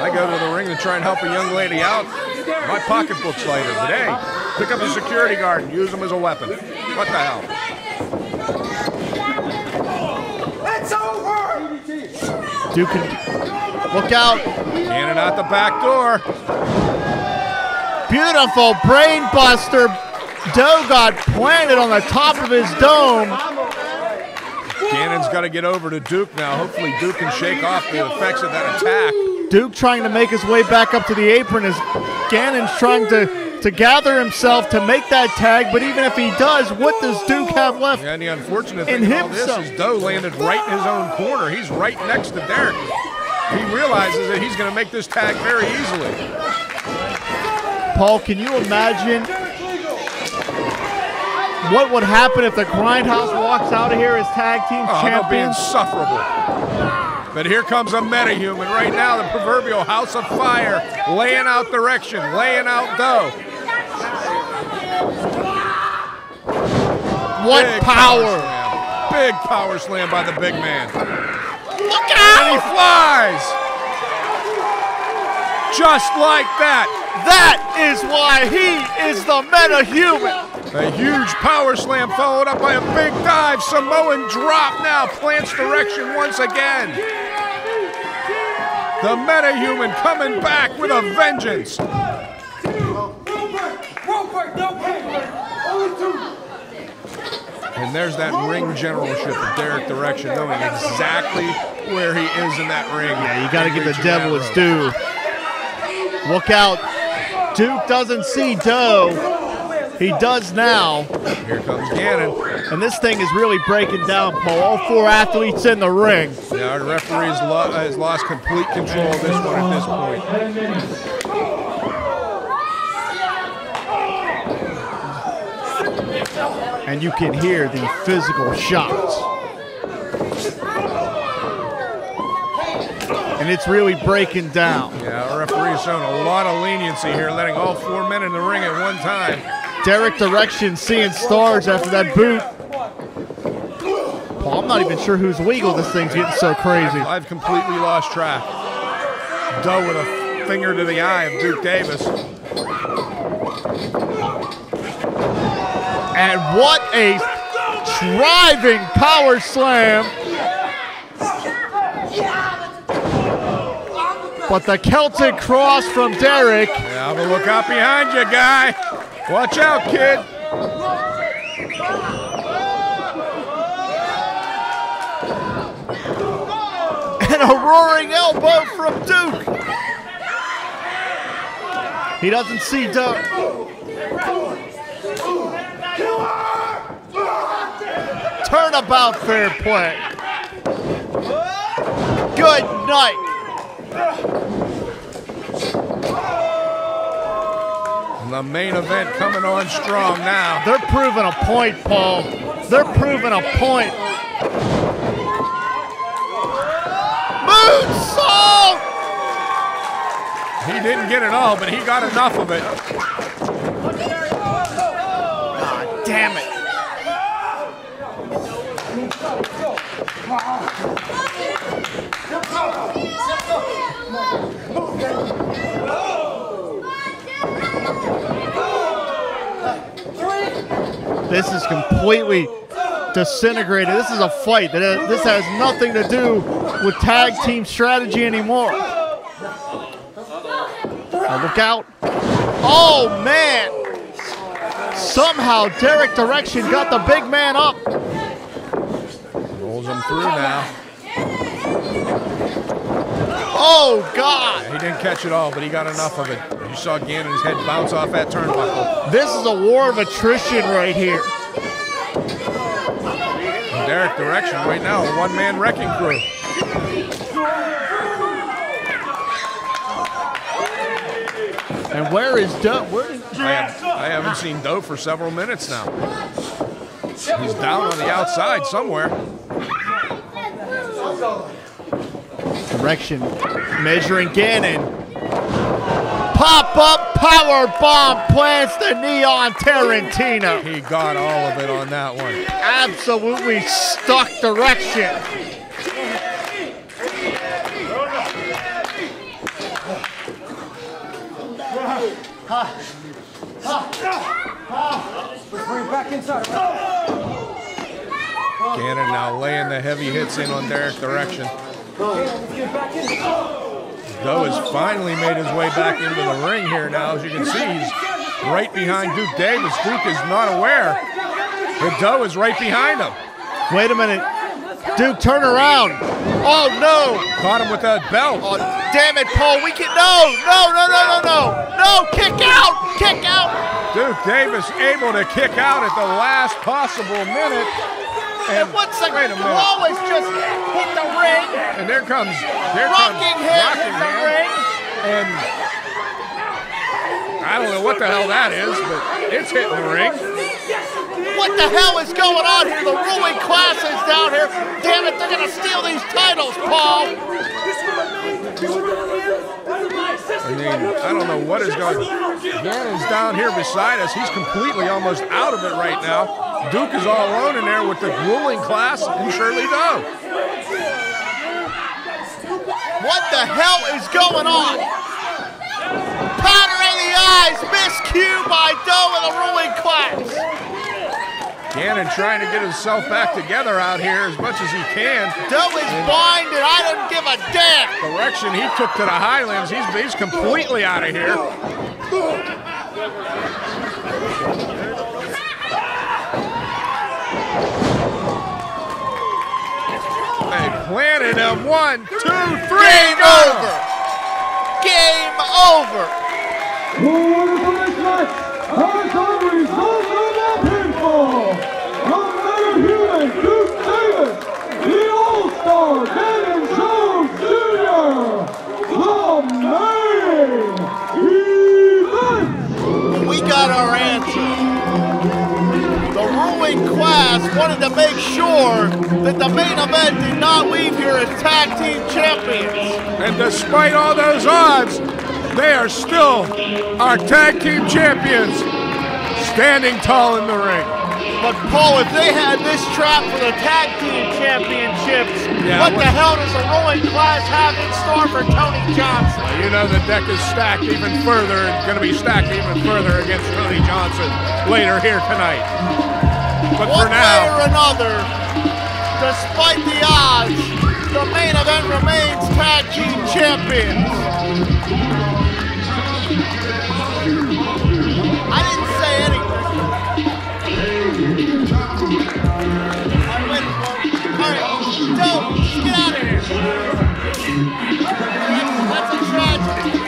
I go to the ring to try and help a young lady out. My pocketbook's lighter, but hey, pick up a security guard and use him as a weapon. What the hell? It's over! Duke, look out. Ganon out the back door. Beautiful brain buster. Doe got planted on the top of his dome. Ganon's got to get over to Duke now. Hopefully Duke can shake off the effects of that attack. Duke trying to make his way back up to the apron as Ganon's trying to gather himself to make that tag, but even if he does, what does Duke have left? And the unfortunate thing about this is Doe landed right in his own corner. He's right next to Derek. He realizes that he's going to make this tag very easily. Paul, can you imagine what would happen if the Grindhouse walks out of here as tag team champions? They'll be insufferable. But here comes a metahuman right now, the proverbial House of Fire, laying out direction, laying out Doe. What big power! Big power slam by the big man. Look out! And he flies! Just like that. That is why he is the metahuman. A huge power slam followed up by a big dive. Samoan drop now, plants direction once again. The metahuman coming back with a vengeance. And there's that ring generalship of Derek Direction, knowing exactly where he is in that ring. Yeah, you got to give the devil his due. Look out. Duke doesn't see Doe. He does now. Here comes Ganon. And this thing is really breaking down, Paul. All four athletes in the ring. Yeah, our referee has lost complete control of this one at this point. And you can hear the physical shots. And it's really breaking down. Yeah, our referee's showing a lot of leniency here, letting all four men in the ring at one time. Derek Direction seeing stars after that boot. Paul, I'm not even sure who's legal. This thing's getting so crazy. I've completely lost track. Doe with a finger to the eye of Duke Davis. And what a driving power slam. But the Celtic cross from Derek. Yeah, but look out behind you, guy. Watch out, kid. And a roaring elbow from Duke. He doesn't see Doe. Turnabout fair play. Good night. The main event coming on strong now. They're proving a point, Paul. They're proving a point. Moonsault! He didn't get it all, but he got enough of it. Ah, damn it. This is completely disintegrated. This is a fight. This has nothing to do with tag team strategy anymore. Oh, look out. Oh, man. Somehow Derek Direction got the big man up. Rolls him through now. Oh, God. He didn't catch it all, but he got enough of it. You saw Ganon's head bounce off that turnbuckle. This is a war of attrition right here. And Derek Direction right now, a one-man wrecking crew. And where is Doe? I haven't seen Doe for several minutes now. He's down on the outside somewhere. Direction measuring Ganon. Pop-up power bomb plants the knee on Tarantino. He got all of it on that one. Absolutely stuck Direction. Let's bring it back inside. Ganon now laying the heavy hits in on Derek Direction. Doe has finally made his way back into the ring here now. As you can see, he's right behind Duke Davis. Duke is not aware that Doe is right behind him. Wait a minute. Duke, turn around. Oh, no. Caught him with that belt. Oh, damn it, Paul. We can, no, kick out, kick out. Duke Davis able to kick out at the last possible minute. And what's the, Lawless just hit the ring. And there comes Rockingham hit the ring. And I don't know what the hell that is, but it's hitting the ring. What the hell is going on here? The ruling class is down here. Damn it, they're going to steal these titles, Paul. I mean, I don't know what is going on. Ganon's down here beside us. He's completely almost out of it right now. Duke is all alone in there with the ruling class and Shirley Doe. What the hell is going on? Powder in the eyes, miscue by Doe in the ruling class. Ganon trying to get himself back together out here as much as he can. Doe is blind and I don't give a damn. Direction he took to the Highlands, he's completely out of here. They planted him. 1, 2, 3. Game over. Game over. The All-Star Ganon Jones Jr. The main event. We got our answer. The ruling class wanted to make sure that the main event did not leave here as tag team champions. And despite all those odds, they are still our tag team champions, standing tall in the ring. But Paul, if they had this trap for the tag team championships, what the hell does the ruling class have in store for Tony Johnson? Well, you know the deck is stacked even further and going to be stacked even further against Tony Johnson later here tonight. But One for now, way or another, despite the odds, the main event remains tag team champions. I didn't say anything. Don't get out of here. That's a tragedy.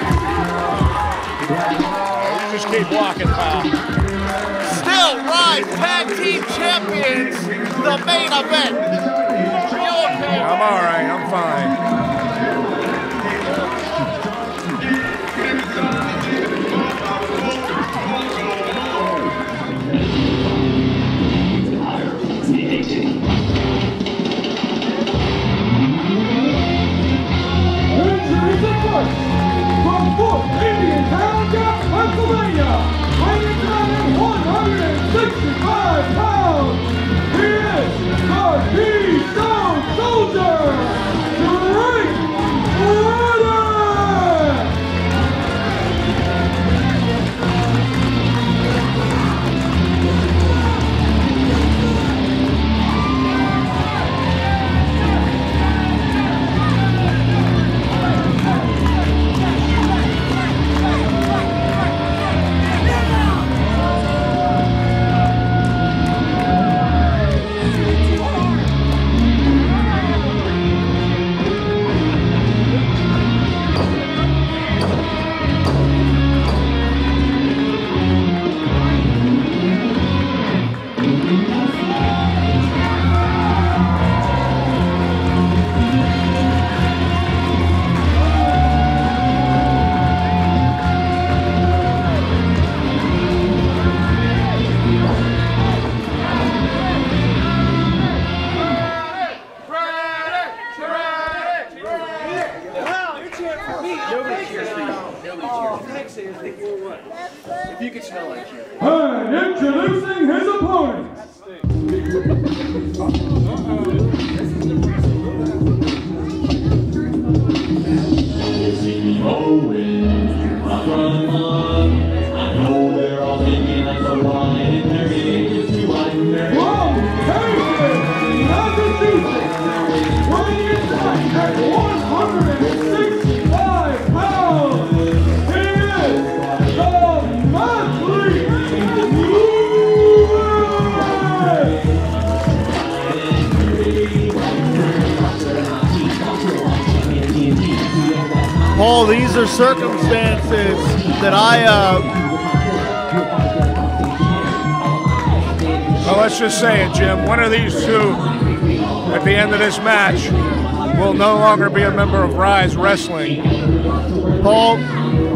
you just keep walking, pal. Still, Ryse tag team champions, the main event. You okay? I'm all right. I'm fine. From Fort Indian Handicap, Pennsylvania, weighing in at 165 pounds, he is the Keystone Soldier, Braddock! And introducing his opponents. I know they're all thinking I'm so blind and their age is too under. From Texas, Massachusetts, weighing in at 165 pounds, he is the monthly Paul, these are circumstances that Well, let's just say it, Jim. One of these two, at the end of this match, will no longer be a member of Ryse Wrestling. Paul,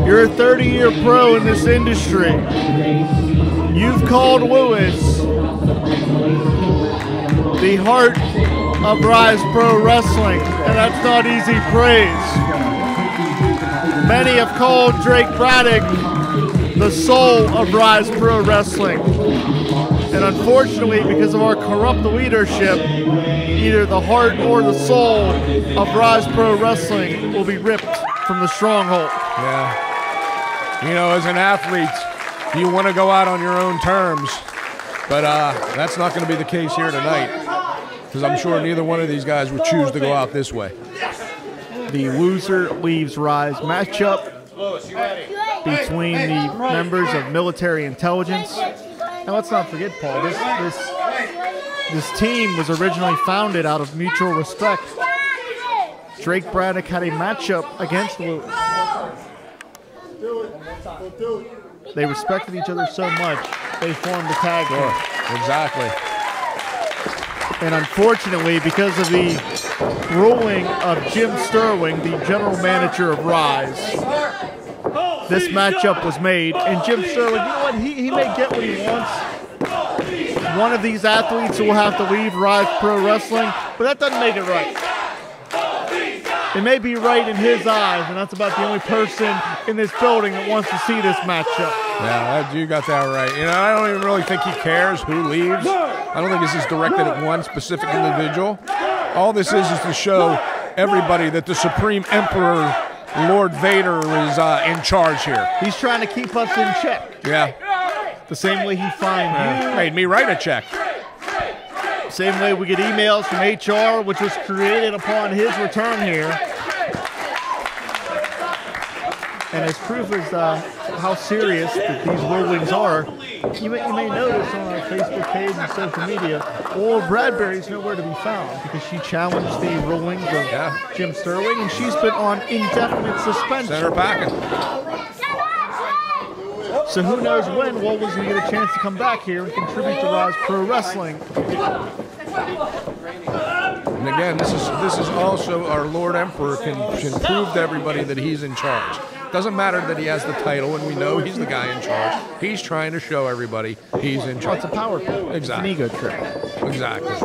you're a 30-year pro in this industry. You've called Lewis the heart of Ryse Pro Wrestling, and that's not easy praise. Many have called Drake Braddock the soul of Ryse Pro Wrestling. And unfortunately, because of our corrupt leadership, either the heart or the soul of Ryse Pro Wrestling will be ripped from the stronghold. Yeah. You know, as an athlete, you want to go out on your own terms, but that's not going to be the case here tonight, because I'm sure neither one of these guys would choose to go out this way. The loser leaves Ryse matchup between the members of military intelligence. And let's not forget, Paul, this team was originally founded out of mutual respect. Drake Braddock had a matchup against Lewis. They respected each other so much, they formed a tag team. Exactly. And unfortunately, because of the ruling of Jim Sterling, the general manager of Ryse, this matchup was made. And Jim Sterling, you know what? He may get what he wants. One of these athletes will have to leave Ryse Pro Wrestling, but that doesn't make it right. It may be right in his eyes, and that's about the only person in this building that wants to see this matchup. Yeah, you got that right. You know, I don't even really think he cares who leaves. I don't think this is directed at one specific individual. All this is to show everybody that the Supreme Emperor, Lord Vader, is in charge here. He's trying to keep us in check. Yeah. The same way he fined you. Made me write a check. Same way we get emails from HR, which was created upon his return here. And as proof as how serious that these rulings are, you may notice on our Facebook page and social media, Old Bradbury's nowhere to be found because she challenged the rulings of Jim Sterling, and she's been on indefinite suspension. Send her packing. So who knows when Walden's going to get a chance to come back here and contribute to Ryse Pro Wrestling. And again, this is also our Lord Emperor can prove to everybody that he's in charge. Doesn't matter that he has the title, and we know he's the guy in charge. He's trying to show everybody he's in charge. It's a power play. Exactly. It's an ego trip. Exactly.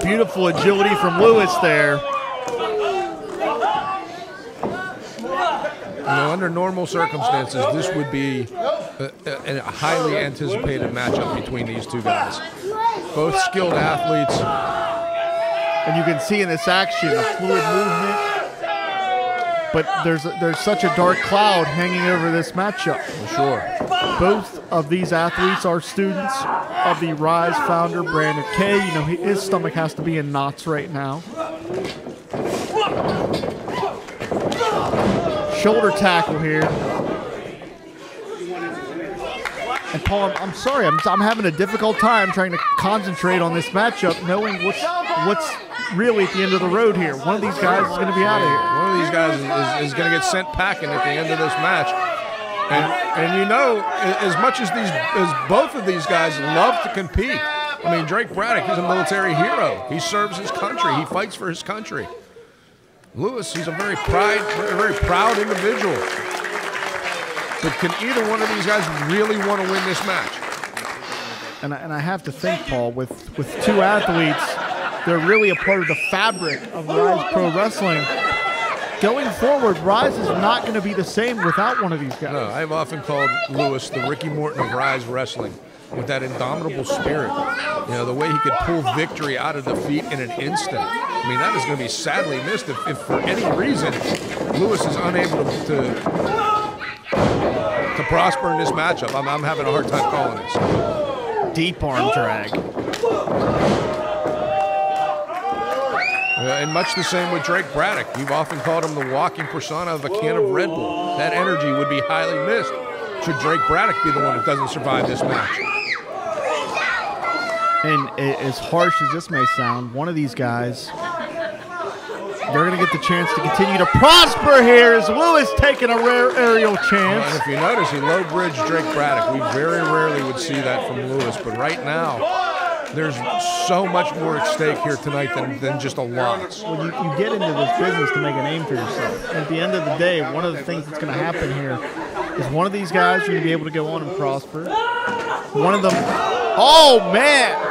Beautiful agility from Lewis there. You know, under normal circumstances, this would be a highly anticipated matchup between these two guys. Both skilled athletes. And you can see in this action a fluid movement. But there's such a dark cloud hanging over this matchup. For sure. Both of these athletes are students of the Ryse founder, Brandon Kay. You know, his stomach has to be in knots right now. Shoulder tackle here. And Paul, I'm sorry, I'm having a difficult time trying to concentrate on this matchup, knowing what's really at the end of the road here. One of these guys is going to be out of here. One of these guys is going to get sent packing at the end of this match. And you know, as much as both of these guys love to compete. I mean, Drake Braddock, he's a military hero. He serves his country. He fights for his country. Lewis, he's a very proud individual. But can either one of these guys really want to win this match? And I have to think, Paul, with two athletes, they're really a part of the fabric of Ryse Pro Wrestling. Going forward, Ryse is not going to be the same without one of these guys. No, I've often called Lewis the Ricky Morton of Ryse Wrestling, with that indomitable spirit. You know, the way he could pull victory out of defeat in an instant. I mean, that is going to be sadly missed if for any reason Lewis is unable to prosper in this matchup. I'm having a hard time calling this. Deep arm drag. And much the same with Drake Braddock. You've often called him the walking persona of a can of Red Bull. That energy would be highly missed should Drake Braddock be the one that doesn't survive this match. And as harsh as this may sound, one of these guys They're going to get the chance to continue to prosper here as Lewis taking a rare aerial chance. And if you notice, he low bridged Drake Braddock. We very rarely would see that from Lewis, but right now, there's so much more at stake here tonight than just a loss. Well, you get into this business to make a name for yourself. And at the end of the day, one of the things that's going to happen here is one of these guys are going to be able to go on and prosper. One of them, oh man!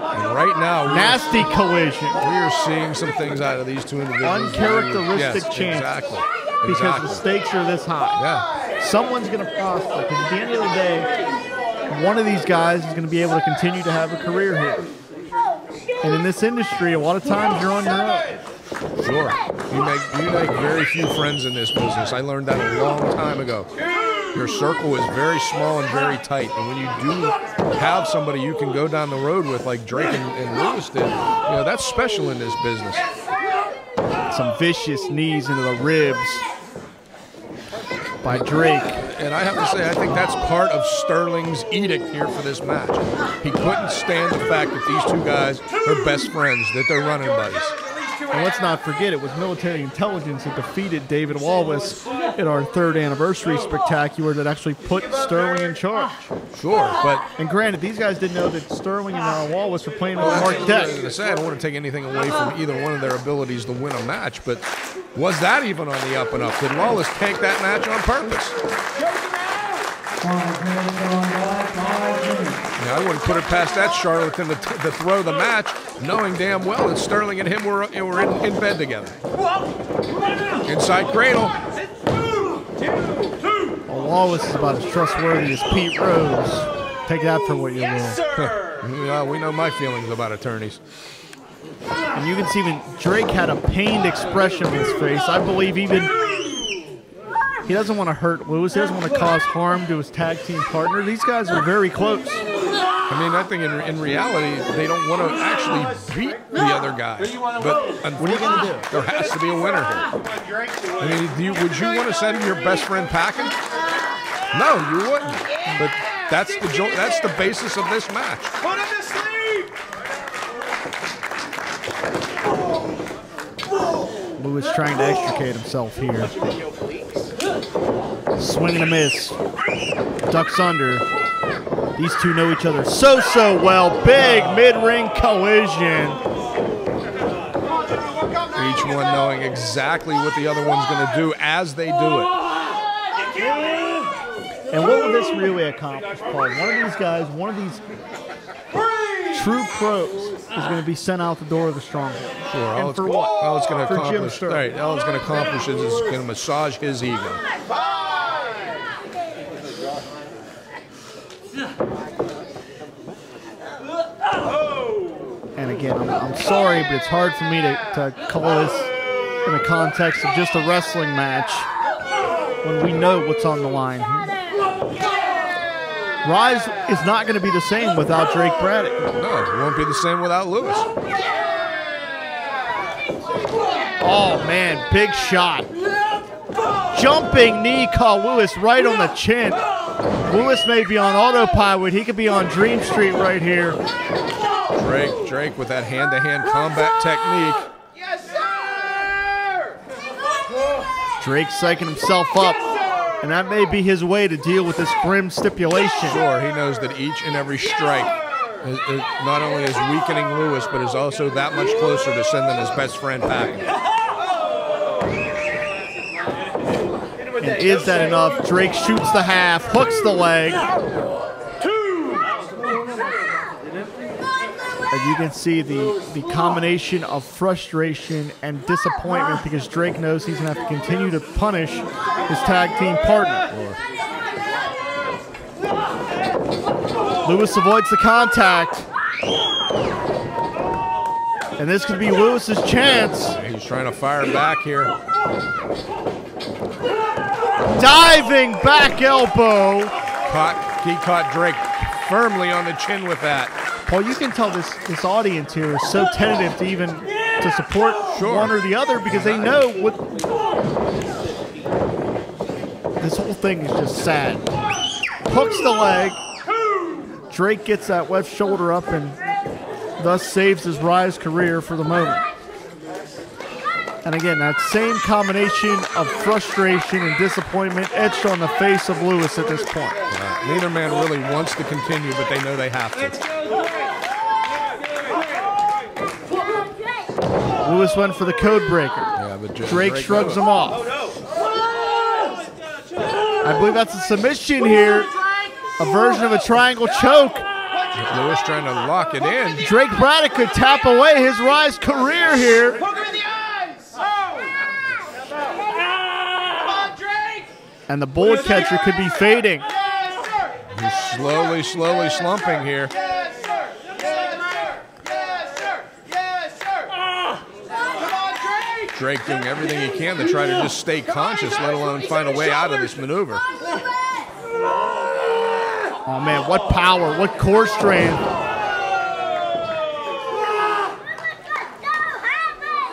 And right now, nasty collision. We are seeing some things out of these two individuals. Uncharacteristic chances. Exactly. Because the stakes are this high. Yeah. Someone's going to prosper. Because at the end of the day, one of these guys is going to be able to continue to have a career here. And in this industry, a lot of times you're on your own. Sure. You make very few friends in this business. I learned that a long time ago. Your circle is very small and very tight. And when you do have somebody you can go down the road with like Drake and Lewis did, that's special in this business. Some vicious knees into the ribs by Drake. And I have to say, I think that's part of Sterling's edict here for this match. He couldn't stand the fact that these two guys are best friends, that they're running buddies. And let's not forget, it was military intelligence that defeated David Lawless in our 3rd anniversary spectacular that actually put Sterling in charge. Sure, but... And granted, these guys didn't know that Sterling and Lawless were playing with a marked deck. I don't want to take anything away from either one of their abilities to win a match, but was that even on the up and up? Did Lawless tank that match on purpose? I wouldn't put it past that charlatan to throw the match, knowing damn well that Sterling and him were in bed together. Inside cradle. Well, Lawless is about as trustworthy as Pete Rose. Take that for what you will. Yeah, we know my feelings about attorneys. And you can see even Drake had a pained expression on his face. I believe even he doesn't want to hurt Lewis. He doesn't want to cause harm to his tag team partner. These guys are very close. I mean, I think in reality, they don't want to actually beat the other guy. But what are you going to do? There has to be a winner here. I mean, would you want to send your best friend packing? No, you wouldn't. But that's the basis of this match. Put him to sleep! Lewis trying to extricate himself here. Swing and a miss. Ducks under. These two know each other so well. Big mid-ring collision. Each one knowing exactly what the other one's going to do as they do it. And what will this really accomplish, Paul? One of these guys, one of these true pros is going to be sent out the door of the Stronghold. Sure. And for what? All it's going to For Jim accomplish, Sterling. right, all it's going to accomplish is it's going to massage his ego. And again, I'm sorry, but it's hard for me to call this in the context of just a wrestling match when we know what's on the line here. Ryse is not going to be the same without Drake Braddock. No, it won't be the same without Lewis. Oh, man, big shot. Jumping knee caught Lewis right on the chin. Lewis may be on autopilot. He could be on Dream Street right here. Drake with that hand-to-hand combat technique. Yes, sir! Drake psyching himself up, and that may be his way to deal with this grim stipulation. Sure, he knows that each and every strike not only is weakening Lewis, but is also that much closer to sending his best friend packing. And is that enough? Drake shoots the half, hooks the leg. And you can see the combination of frustration and disappointment because Drake knows he's going to have to continue to punish his tag team partner. Lewis avoids the contact. And this could be Lewis's chance. He's trying to fire back here. Diving back elbow. He caught Drake firmly on the chin with that. Paul, you can tell this audience here is so tentative to even to support one or the other because they know what this whole thing is just sad. Hooks the leg. Drake gets that left shoulder up and thus saves his Ryse career for the moment. And again, that same combination of frustration and disappointment etched on the face of Lewis at this point. Neither man really wants to continue, but they know they have to. Lewis went for the code breaker. Yeah, but Drake shrugs him off. I believe that's a submission here. A version of a triangle choke. Lewis trying to lock it in. Drake Braddock could tap away his Ryse career here. And the bullet catcher could be fading. He's slowly slumping here. Drake doing everything he can to try to just stay conscious, let alone find a way out of this maneuver. Oh man, what power, what core strength.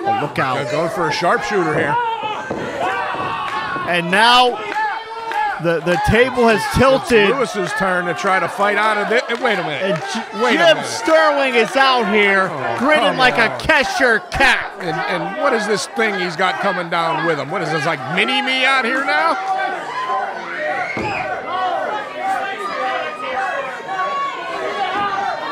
Oh, look out. Going for a sharpshooter here. And now the table has tilted. It's Lewis's turn to try to fight out of it. Wait a minute. Jim Sterling is out here grinning like a Cheshire cat. And what is this thing he's got coming down with him? What is this, like mini-me out here now?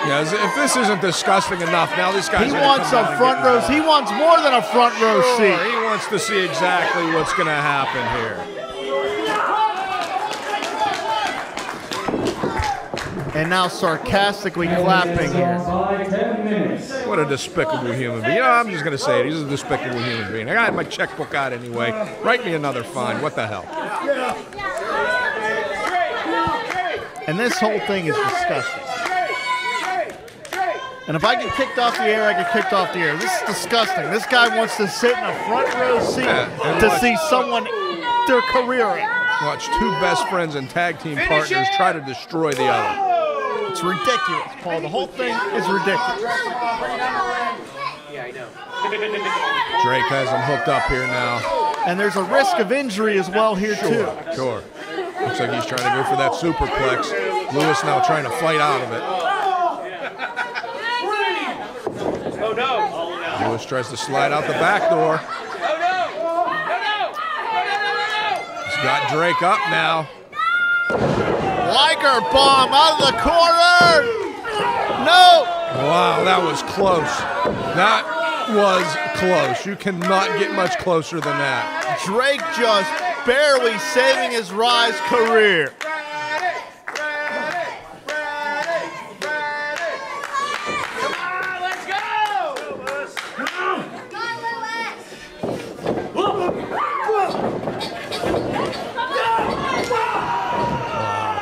Yeah, if this isn't disgusting enough, now this guy's He wants a front row. He wants more than a front row seat. He wants to see exactly what's going to happen here. And now sarcastically clapping here. What a despicable human being. You know, I'm just going to say it. He's a despicable human being. I got my checkbook out anyway. Write me another fine. What the hell? And this whole thing is disgusting. And if I get kicked off the air, I get kicked off the air. This is disgusting. This guy wants to sit in a front row seat to see someone their career in. Watch two best friends and tag team partners try to destroy the other. It's ridiculous, Paul. The whole thing is ridiculous. Yeah, I know. Drake has him hooked up here now. And there's a risk of injury as well here, too. Sure. Looks like he's trying to go for that superplex. Lewis now trying to fight out of it. Oh, no. Lewis tries to slide out the back door. He's got Drake up now. Liger bomb out of the corner. No. Wow, that was close. That was close. You cannot get much closer than that. Drake just barely saving his Ryse career.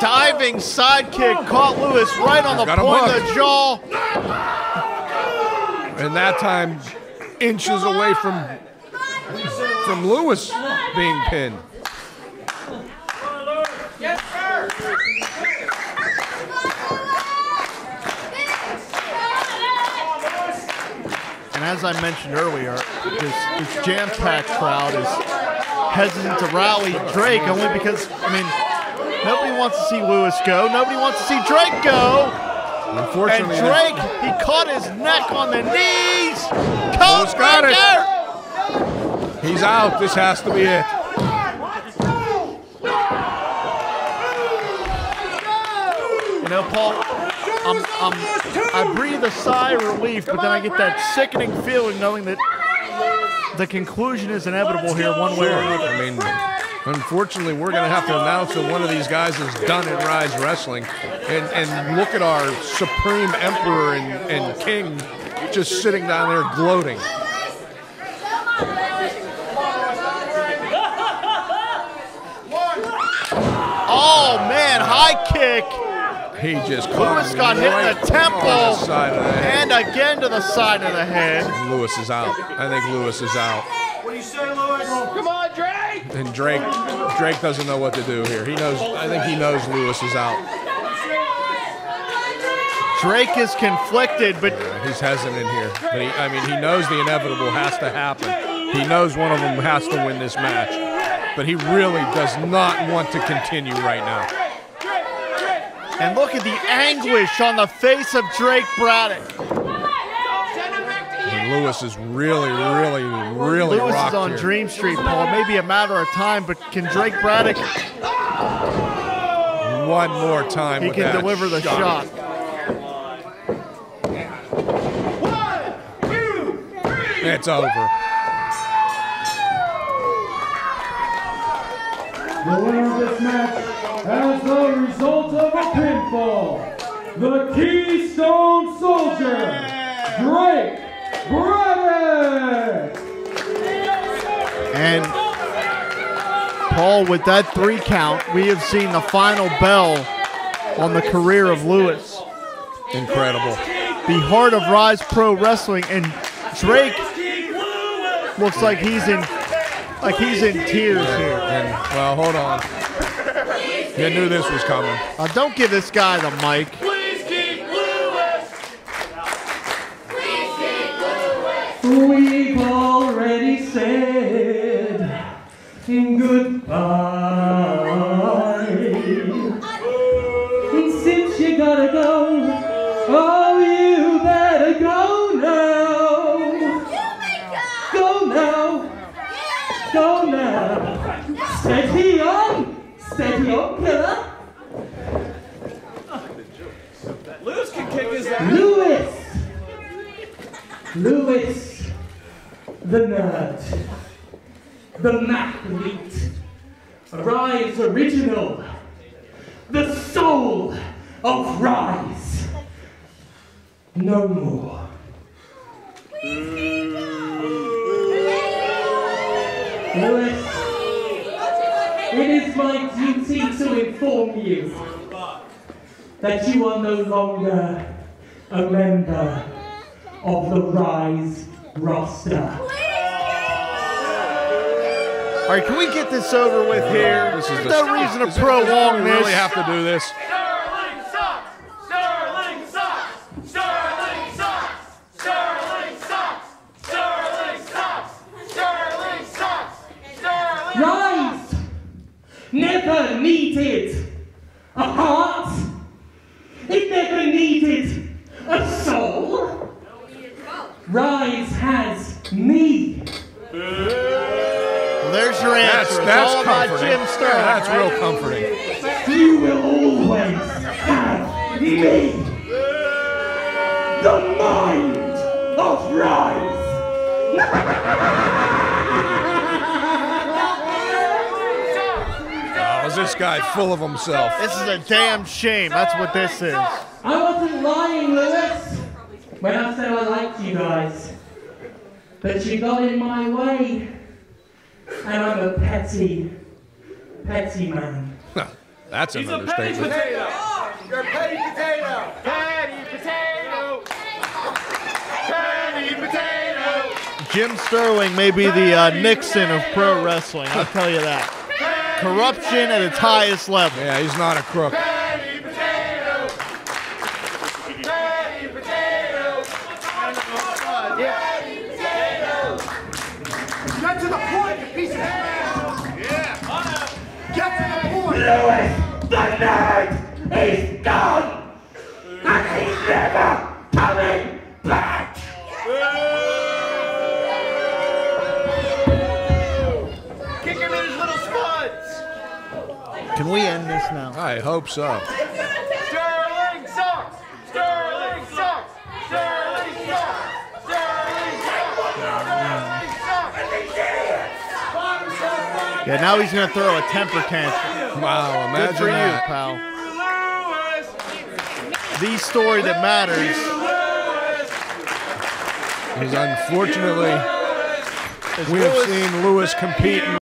Diving sidekick caught Lewis right on the point of the jaw. And that time, inches away from Lewis being pinned. Yes, sir. And as I mentioned earlier, this jam-packed crowd is hesitant to rally Drake only because, I mean, nobody wants to see Lewis go. Nobody wants to see Drake go. Unfortunately, and Drake, he caught his neck on the knees. Lewis got it. He's out. This has to be it. You know, Paul, I breathe a sigh of relief, but then I get that sickening feeling knowing that the conclusion is inevitable here one way or another. I mean, unfortunately, we're going to have to announce that one of these guys is done in Ryse Wrestling. And look at our Supreme Emperor and King just sitting down there gloating. Oh, man, high kick. He just caught Lewis got hit in the temple and again to the side of the head. Lewis is out. I think Lewis is out. What do you say, Lewis? Come on, Drake! And Drake doesn't know what to do here. He knows. I think he knows Lewis is out. Drake is conflicted, but he's hesitant here. But he knows the inevitable has to happen. He knows one of them has to win this match. But he really does not want to continue right now. And look at the anguish on the face of Drake Braddock. And Lewis is really Lewis rocked is on here. Dream Street, Paul. Maybe a matter of time, but can Drake Braddock? One more time. He with can that deliver the shot. 1, 2, 3. It's over. The winner of this match, as the result of a pinfall, the Keystone Soldier, Drake Braddock. And Paul, with that 3 count, we have seen the final bell on the career of Lewis. Incredible. The heart of Ryse Pro Wrestling, and Drake looks like he's in tears here. And, well, hold on. You knew this was coming. Don't give this guy the mic. We've already said goodbye. And since you gotta go, oh, you better go now. Go now. Go now. Steady on, killer. Lewis can kick his ass. Lewis, the nerd, the mathlete, Ryse original, the soul of Ryse. No more. Lewis, it is my duty to inform you that you are no longer a member of the Ryse roster. All right, can we get this over with here? This is There's no reason to prolong We this. really have to do this. Sterling sucks! Sterling sucks! Sterling sucks! Sterling sucks! Sterling sucks! Sterling sucks! Sterling Ryse never needed a heart. It never needed a soul. Ryse has me. Well, there's your answer. It's That's all about comforting. Jim Sterling. That's real comforting. You will always have me. The mind of Ryse. Oh, is this guy full of himself? This is a damn shame. That's what this is. I wasn't lying, Lewis, when I said I liked you guys. But you got in my way. And I'm a petty man. That's an understatement. Potato. You're a petty potato. Patty potato! Patty potato! Jim Sterling may be the Nixon of pro wrestling. I'll tell you that. Corruption at its highest level. Yeah, he's not a crook. Patty potato! Patty potato! Patty potato! Get to the point, you piece of ass. Yeah! Get to the point. Lewis, the nerd, is gone. And he's never coming back. Kick him in his little spuds! Can we end this now? I hope so. Sterling sucks! Sterling sucks! Sterling sucks! Sterling sucks! Sterling sucks! Yeah, now he's going to throw a temper tantrum. Wow, Good imagine for you, that. pal. Lewis! The story that matters He's unfortunately, is we have Lewis seen Lewis compete in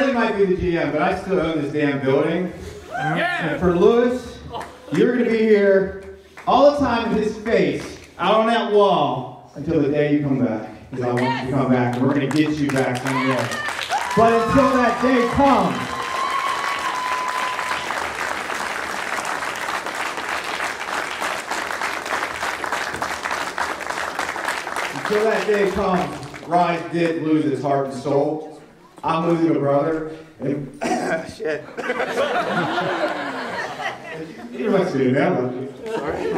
Shirley might be the GM, but I still own this damn building. And for Lewis, you're going to be here all the time with his face out on that wall until the day you come back. Because I want you to come back, and we're going to get you back someday. But until that day comes, Ryse did lose his heart and soul. I'm losing a brother. And shit. You must be now. Sorry.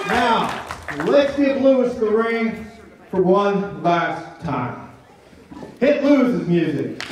Now, let's give Lewis the ring for one last time. Hit Lewis's music.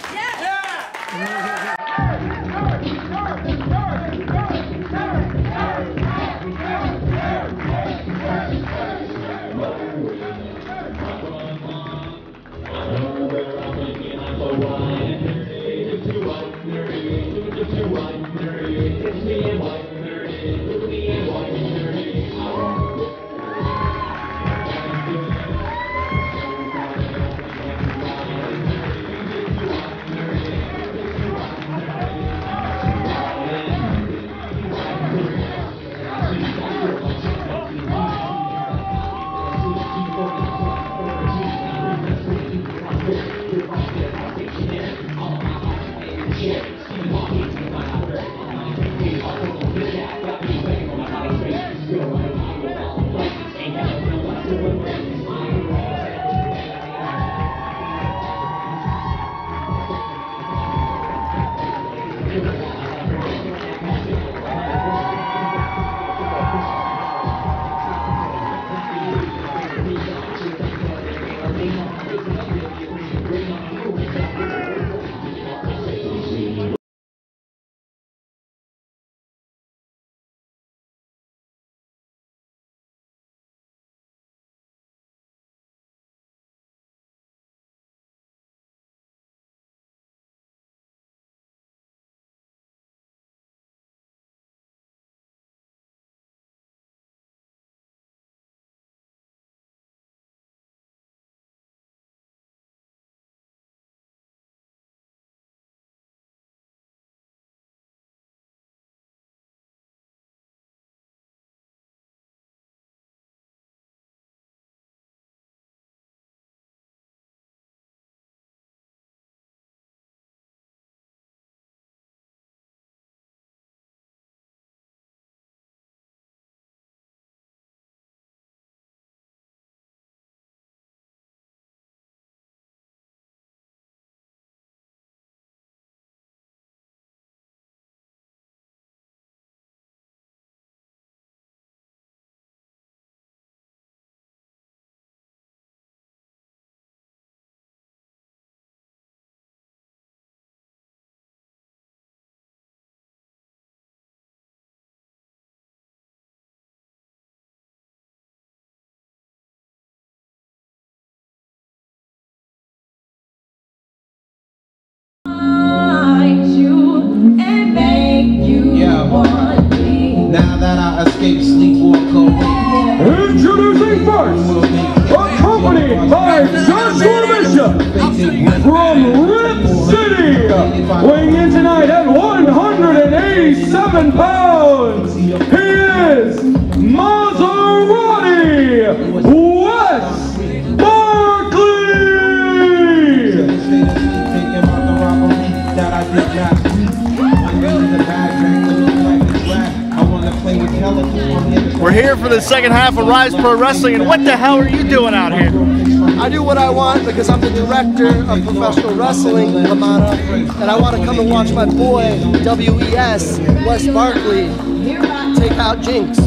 Now that I escaped sleepwalk away. Introducing first, accompanied by Joshua Bishop from Rip City, weighing in tonight at 187 pounds. He is Moriarty, Wes Barkley. We're here for the second half of Ryse Pro Wrestling, and what the hell are you doing out here? I do what I want because I'm the director of professional wrestling, Lamana, and I want to come and watch my boy, WES, Wes Barkley, take out Jinx,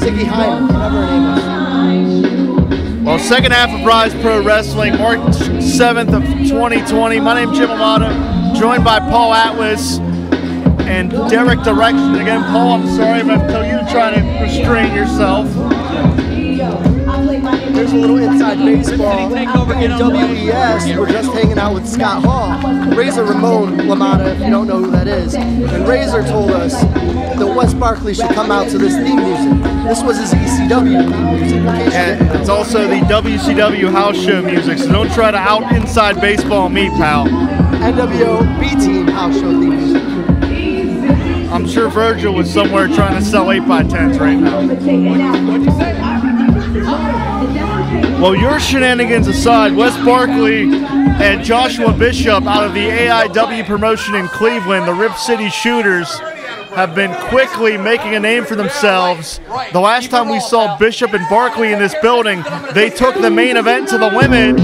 Ziggy Haim, whatever her name is. Well, second half of Ryse Pro Wrestling, March 7th of 2020. My name's Jim Amato, joined by Paul Atlas and Derek Direction. Again, Paul, I'm sorry, but I tell you to try to restrain yourself. here's a little inside baseball. In WES, we're just hanging out with Scott Hall. Razor Ramon Lamada, if you don't know who that is. And Razor told us that Wes Barkley should come out to this theme music. This was his ECW theme music. And it's also the WCW house show music, so don't try to out inside baseball me, pal. NWO B-Team house show theme music. I'm sure Virgil was somewhere trying to sell 8x10s right now. Well, your shenanigans aside, Wes Barkley and Joshua Bishop out of the AIW promotion in Cleveland, the Rip City Shooters, have been quickly making a name for themselves. The last time we saw Bishop and Barkley in this building, they took the main event to the women.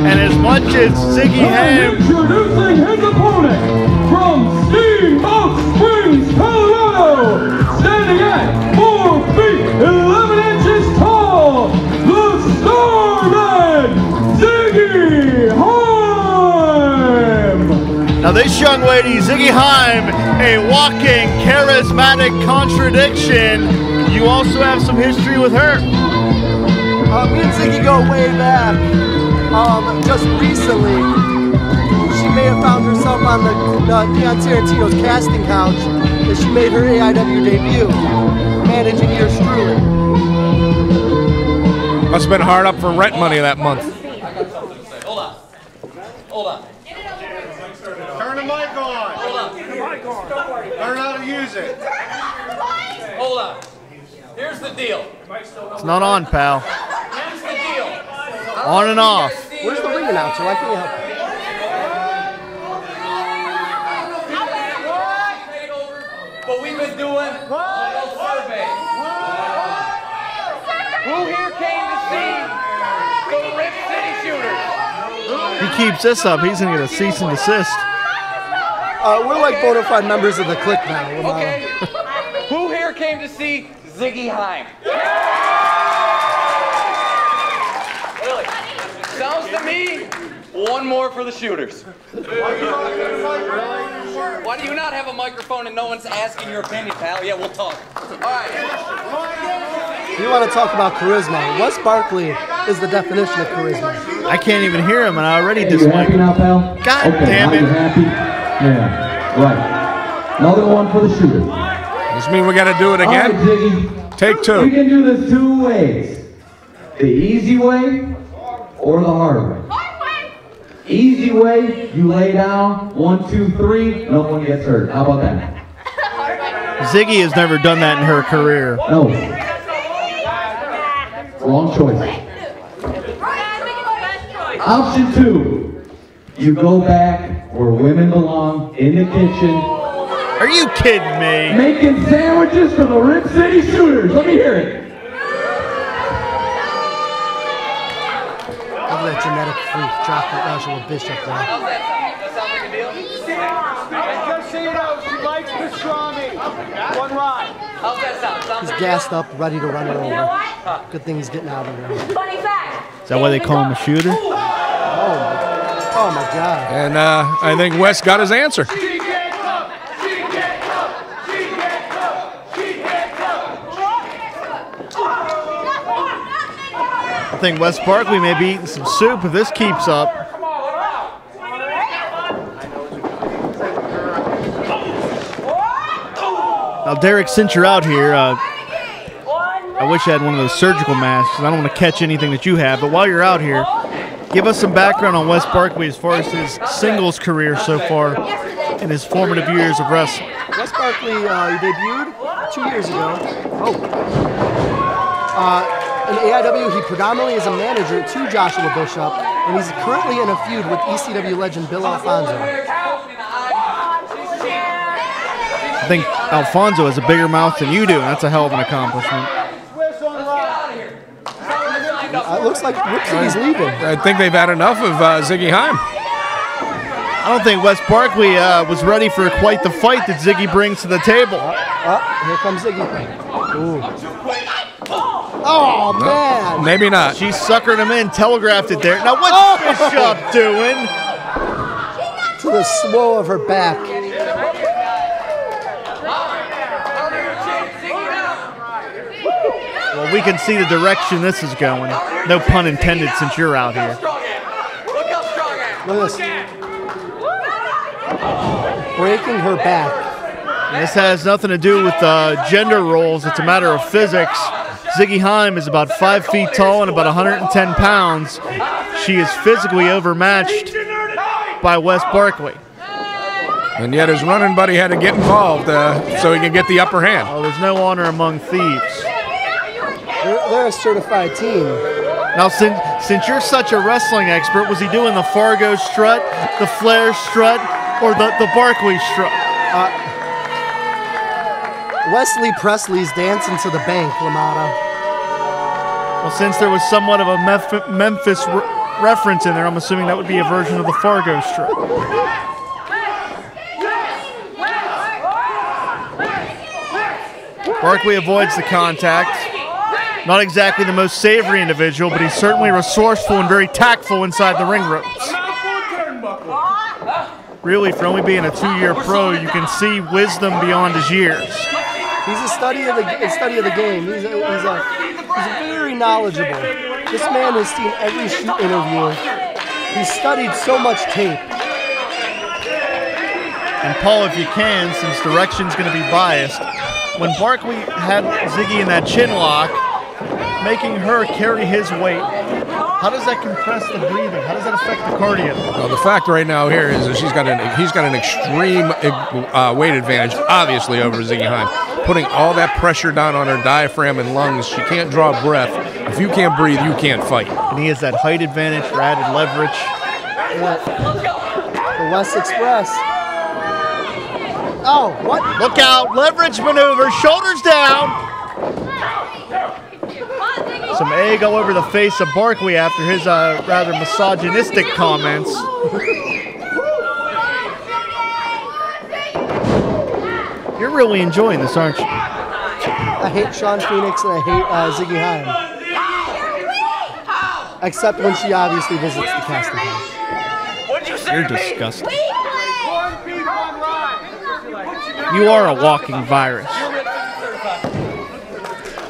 And as much as Ziggy Haim... Introducing his opponent from Steamboat Springs, Colorado, standing at 4 feet 11 inches tall, the Starman, Ziggy Haim! Now this young lady, Ziggy Haim, a walking charismatic contradiction. You also have some history with her. Me and Ziggy go way back. Just recently, she may have found herself on the Neon Tarantino's casting couch as she made her AIW debut, managing yours truly. Must have been hard up for rent money that month. Hold on. Hold on. Turn the mic on. Hold on. Learn how to use it. Hold on. Here's the deal. It's not on, pal. Here's the deal. On and off. Where's the ring announcer? Why can't you help me? But we've been doing a survey. Who here came to see the Rip City Shooters? He keeps this up, he's going to get a cease and desist. We're like bona fide members of the clique now. Okay. Who here came to see Ziggy Haim? Really? Sounds to me, one more for the Shooters. Why do you not have a microphone and no one's asking your opinion, pal? Yeah, we'll talk. All right. You want to talk about charisma. Wes Barkley is the definition of charisma. I can't even hear him, and I already You dislike happy him. now, pal? God Okay, damn now it. you're happy? Yeah, right. Another one for the shooter. Does this mean we got to do it All right, again? Ziggy. Take We two. can do this two ways. The easy way or the hard way. Easy way, you lay down, 1, 2, 3, no one gets hurt. How about that? Ziggy has never done that in her career. No. Wrong choice. Option 2, you go back where women belong, in the kitchen. Are you kidding me? Making sandwiches for the Rip City Shooters. Let me hear it. Look at that genetic freak, Joshua Bishop there. How's that sound? That sounds like a deal? Just so you know, she likes pastrami. One ride. How's that sound? Sounds He's like gassed up, ready to run it over. Good thing he's getting out of there. Funny fact. Is that why they call him a shooter? Oh my God. And I think Wes got his answer. I think Wes Barkley may be eating some soup if this keeps up. Now, Derek, since you're out here, I wish I had one of those surgical masks because I don't want to catch anything that you have. But while you're out here, give us some background on Wes Barkley as far as his singles career so far in his formative years of wrestling. Wes Barkley, he debuted 2 years ago. In AIW, he predominantly is a manager to Joshua Bishop, and he's currently in a feud with ECW legend Bill Alfonso. I think Alfonso has a bigger mouth than you do, and that's a hell of an accomplishment. It looks like Rip City's leaving. I think they've had enough of Ziggy Haim. I don't think Wes Barkley was ready for quite the fight that Ziggy brings to the table. Here comes Ziggy. Ooh. Oh, man. Maybe not. She suckered him in, telegraphed it there. Now, what's Bishop doing? To the swole of her back. Well, we can see the direction this is going. No pun intended since you're out here. Look at this. Breaking her back. And this has nothing to do with gender roles. It's a matter of physics. Ziggy Haim is about 5 feet tall and about 110 pounds. She is physically overmatched by Wes Barkley. And yet his running buddy had to get involved so he can get the upper hand. Oh, there's no honor among thieves. They're a certified team. Now, since you're such a wrestling expert, was he doing the Fargo strut, the Flair strut, or the Barkley strut? Wesley Presley's dancing to the bank, LaMotta. Well, since there was somewhat of a Memphis reference in there, I'm assuming that would be a version of the Fargo strut. Barkley avoids the contact. Not exactly the most savory individual, but he's certainly resourceful and very tactful inside the ring ropes. Really, for only being a 2-year pro, you can see wisdom beyond his years. He's a study of the game. He's very knowledgeable. This man has seen every shoot interview. He's studied so much tape. And Paul, if you can, since direction's going to be biased, when Barkley had Ziggy in that chin lock, making her carry his weight, how does that compress the breathing? How does that affect the cardio? Well, the fact right now here is that he's got an extreme weight advantage, obviously, over Ziggy Haim. Putting all that pressure down on her diaphragm and lungs. She can't draw breath. If you can't breathe, you can't fight. And he has that height advantage for added leverage. The West Express. Oh, what? Look out, leverage maneuver, shoulders down. Some egg all over the face of Barkley after his rather misogynistic comments. You're really enjoying this, aren't you? I hate Shawn Phoenix and I hate Ziggy Haim. Except when she obviously visits the casting couch. You're disgusting. You are a walking virus.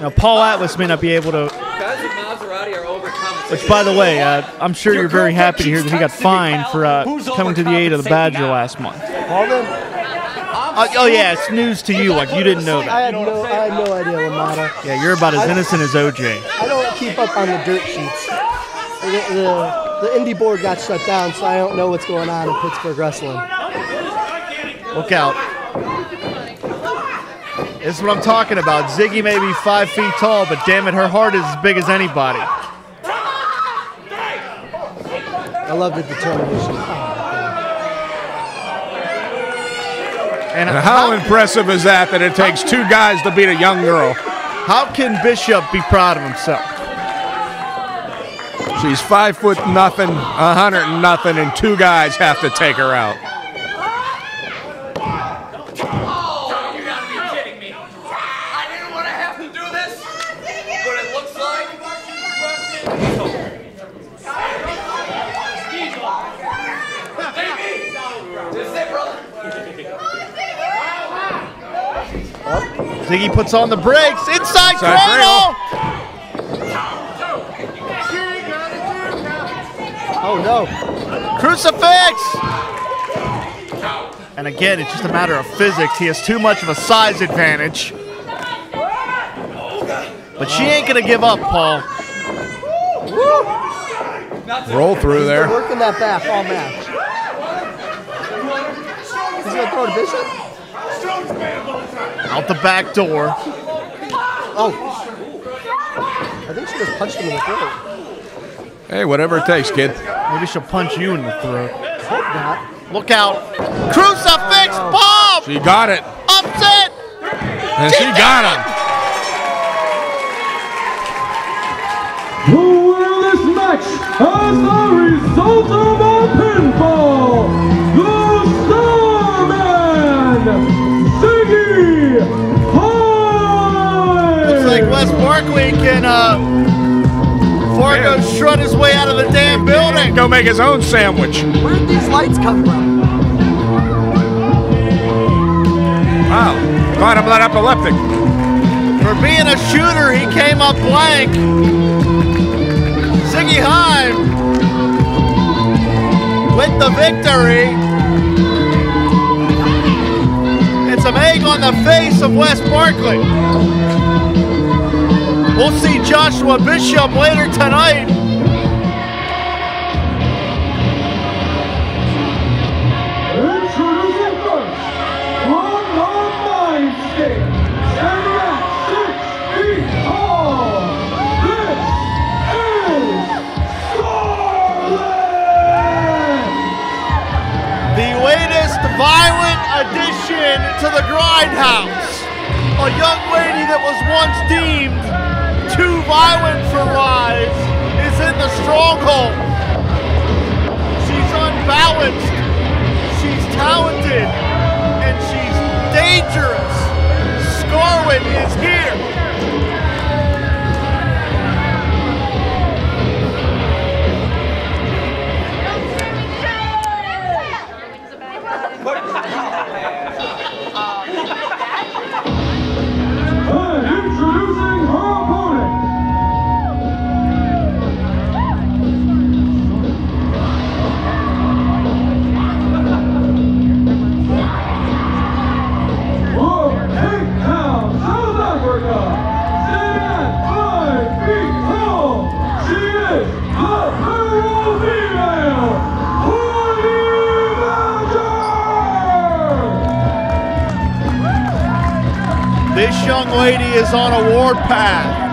Now, Paul Atlas may not be able to... Which, by the way, I'm sure you're very happy to hear that he got fined for coming to the aid of the Badger last month. Oh, yeah, it's news to you, like you didn't know that. I had no idea, LaMotta. Yeah, you're about as innocent as OJ. I don't keep up on the dirt sheets. The indie board got shut down, so I don't know what's going on in Pittsburgh wrestling. Look out. This is what I'm talking about. Ziggy may be 5 feet tall, but damn it, her heart is as big as anybody. I love the determination. And how impressive is that it takes 2 guys to beat a young girl? How can Bishop be proud of himself? She's 5 foot nothing, 100 nothing, and 2 guys have to take her out. Ziggy puts on the brakes. Inside cradle. Oh, no. Crucifix. And again, it's just a matter of physics. He has too much of a size advantage. But she ain't going to give up, Paul. Roll through there. He's been working that back all match. He's going to throw to Bishop? Out the back door. Oh. I think she just punched him in the throat. Hey, whatever it takes, kid. Maybe she'll punch you in the throat. Hope not. Look out. Crucifix bomb. She got it. Upset. And she got him. Who will this match as the result of a pinfall? The Starman, Ziggy Haim! Looks like Wes Barkley can Fargo strut his way out of the damn building. Go make his own sandwich. Where'd these lights come from? Wow. Glad I'm not epileptic. For being a shooter, he came up blank. Ziggy Haim with the victory. And some egg on the face of Wes Barkley. We'll see Joshua Bishop later tonight. Introducing first, on the main stage, standing at 6 feet tall, this is Scarlett! The latest violent addition to the Grindhouse. A young lady that was once deemed too violent for Ryse is in the stronghold. She's unbalanced, she's talented, and she's dangerous. Scarlett is here. And introducing her opponent. Rockingham, South Africa, standing at 5 feet tall, she is the female This young lady is on a warpath.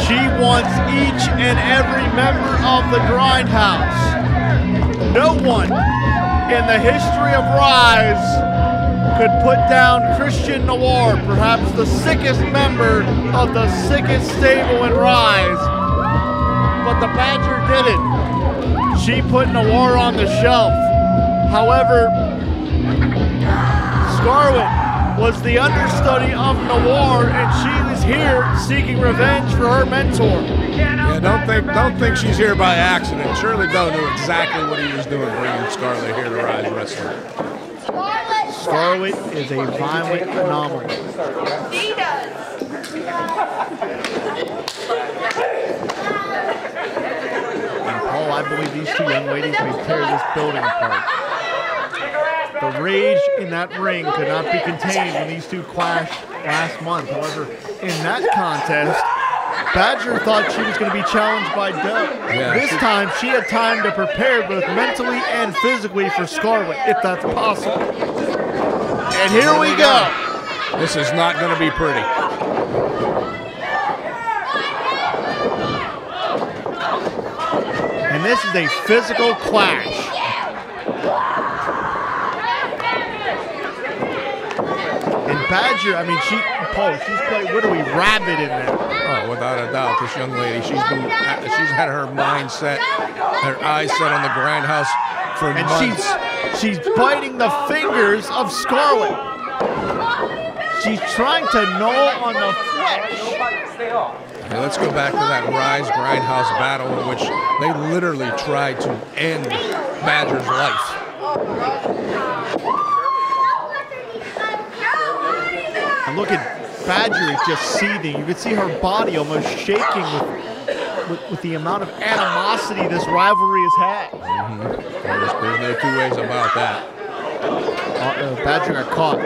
She wants each and every member of the Grindhouse. No one in the history of Ryse could put down Christian Noir, perhaps the sickest member of the sickest stable in Ryse. But the Badger did it. She put Noir on the shelf. However, Scarlett was the understudy of Noir, and she was here seeking revenge for her mentor. Yeah, don't think she's here by accident. Shirley Doe knew exactly what he was doing bringing Scarlett here to Ryse Wrestling. Scarlett is a violent anomaly. She does. And Paul, I believe these two young ladies may tear this building apart. The rage in that ring could not be contained when these two clashed last month. However, in that contest, Badger thought she was going to be challenged by Doe. Yeah, this time, she had time to prepare both mentally and physically for Scarlett, if that's possible. And here we go. This is not going to be pretty. And this is a physical clash. And Badger, I mean, she's played literally rabid in there. Oh, without a doubt, this young lady, she's had her mind set, her eyes set on the Grindhouse for months. And she's biting the fingers of Scarlett. She's trying to gnaw on the flesh. Now let's go back to that Ryse Grindhouse battle in which they literally tried to end Badger's life. And look at Badger is just seething. You can see her body almost shaking with the amount of animosity this rivalry has had. There's no two ways about that. Badger got caught.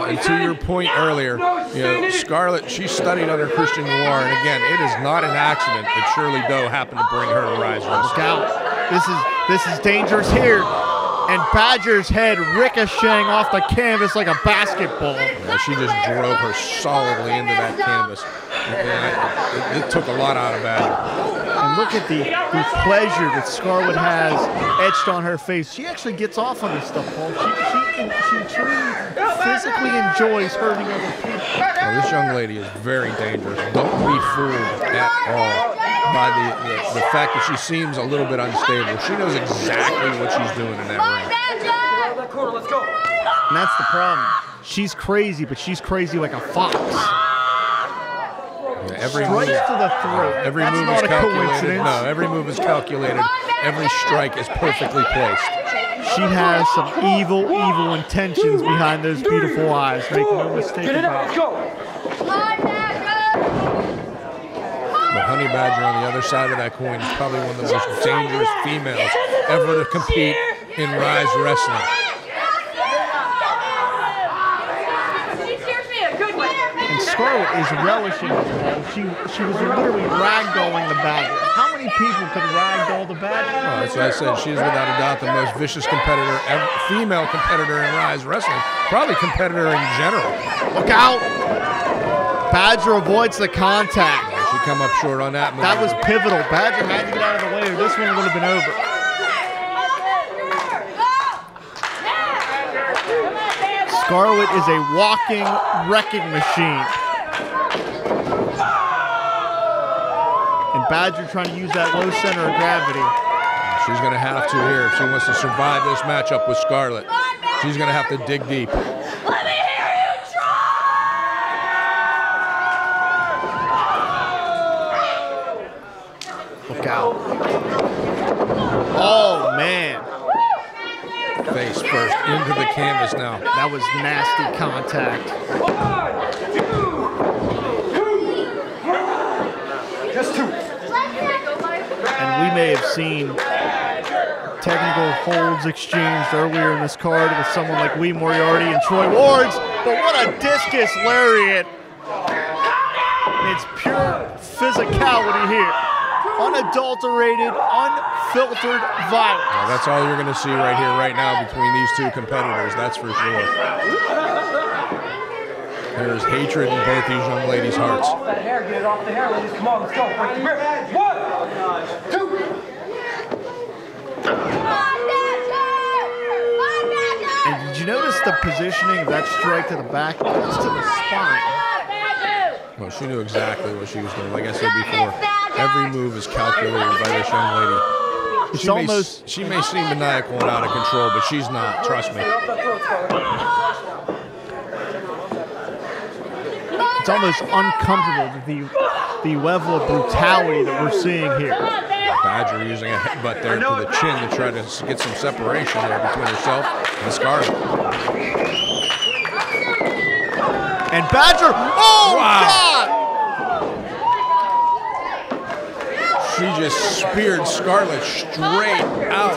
And to your point earlier, you know, Scarlett, she studied under Christian Noir, and again, it is not an accident that Shirley Doe happened to bring her to Ryse Wrestling. Look out. This is dangerous here. And Badger's head ricocheting off the canvas like a basketball. Yeah, she just drove her solidly into that canvas. It took a lot out of Badger. And look at the pleasure that Scarlett has etched on her face. She actually gets off on this stuff, Paul. She truly physically enjoys hurting other people. Well, this young lady is very dangerous. Don't be fooled at all by the fact that she seems a little bit unstable. She knows exactly what she's doing in that ring. And that's the problem. She's crazy, but she's crazy like a fox. Yeah, every Straight move, to the throat. Every That's move not is a calculated. coincidence. No, every move is calculated. Every strike is perfectly placed. she has some evil intentions behind those beautiful eyes. Make no mistake about it. But Honey Badger on the other side of that coin is probably one of the most dangerous females ever to compete in Ryse wrestling. And Scarlett is relishing it. She was literally ragdolling the Badger. How many people could ragdoll the Badger? Well, that's what I said. She is without a doubt the most vicious competitor, female competitor in Ryse wrestling. Probably competitor in general. Look out! Badger avoids the contact. Yeah, she come up short on that move. That was pivotal. Badger had to get out of the way or this one would have been over. Scarlett is a walking wrecking machine. And Badger trying to use that low center of gravity. She's going to have to here if she wants to survive this matchup with Scarlett. She's going to have to dig deep. Let me hear you try! Look out. Oh, man. Face first into the canvas now. That was nasty contact. Just two. And we may have seen technical holds exchanged earlier in this card with someone like Moriarty and Troy Ward's, but what a discus lariat. It's pure physicality here. Unadulterated, unfiltered violence. Well, that's all you're going to see right here, right now, between these two competitors, that's for sure. There's hatred in both these young ladies' hearts. Off that hair, get it off the hair, ladies. Come on, let's go. Break the grip. 1, 2. And did you notice the positioning of that strike to the back? It's to the spine. Well, she knew exactly what she was doing. Like I said before, every move is calculated by this young lady. She may seem maniacal and out of control, but she's not. Trust me. It's almost uncomfortable, the level of brutality that we're seeing here. Badger using a headbutt there to the chin to try to get some separation there between herself and Scarlett. And Badger, oh wow. God! She just speared Scarlett straight out.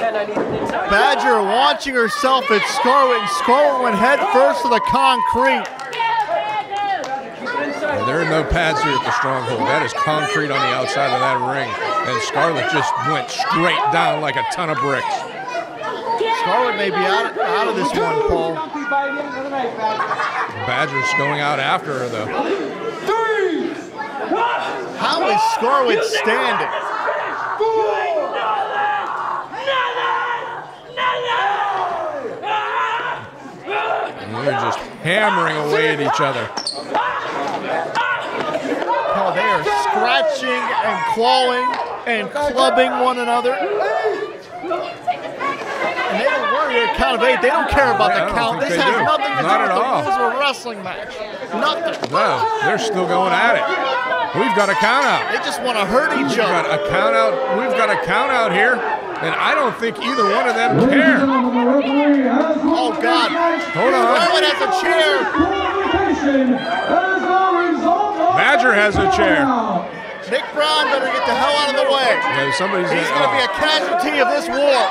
Badger launching herself at Scarlett, and Scarlett went head first to the concrete. Well, there are no pads here at the Stronghold. That is concrete on the outside of that ring. And Scarlett just went straight down like a ton of bricks. Scarlett may be out of this one, Paul. Badger's going out after her, though. 3, 1. How is Scarlett standing? And they're just hammering away at each other. Paul, they are scratching and clawing and clubbing one another. And they don't worry at count of 8. They don't care about the count. This has nothing to do with the rules of a wrestling match. Nothing. No, they're still going at it. We've got a count out. They just want to hurt each other. We've got a count out here, and I don't think either one of them care. Oh, God. Hold on. Scarlett has a chair. Badger has a chair. Nick Brown better get the hell out of the way. Yeah, He's going to be a casualty of this war.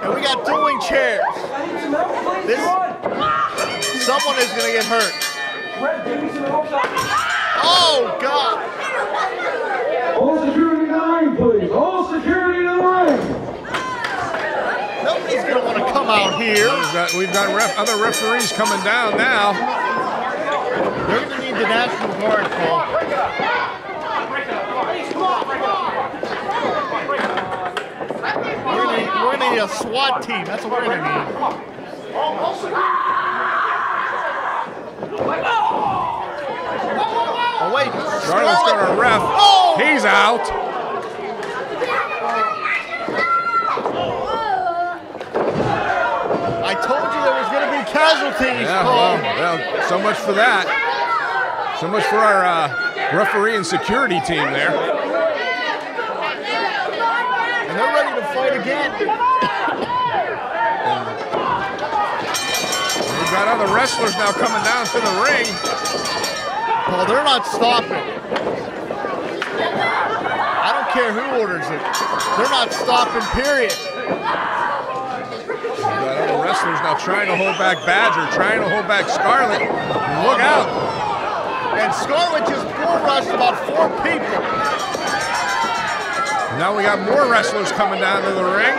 And we got dueling chairs. Someone is going to get hurt. Oh, God. All security in the ring, please. All security in the ring. Nobody's going to want to come out here. We've got other referees coming down now. They're going to need the National Guard, Paul. We're going to need a SWAT team. That's what we're going to need. Oh, wait. Scarlett's got a ref. Oh! He's out. I told you there was going to be casualties, Yeah, Paul. well, so much for that. So much for our referee and security team there. And they're ready to fight again. We've got other wrestlers now coming down to the ring. Paul, they're not stopping. I don't care who orders it. They're not stopping, period. We've got other wrestlers now trying to hold back Badger, trying to hold back Scarlett. Look out. And Scarlett just bull rushed about 4 people. Now we got more wrestlers coming down to the ring.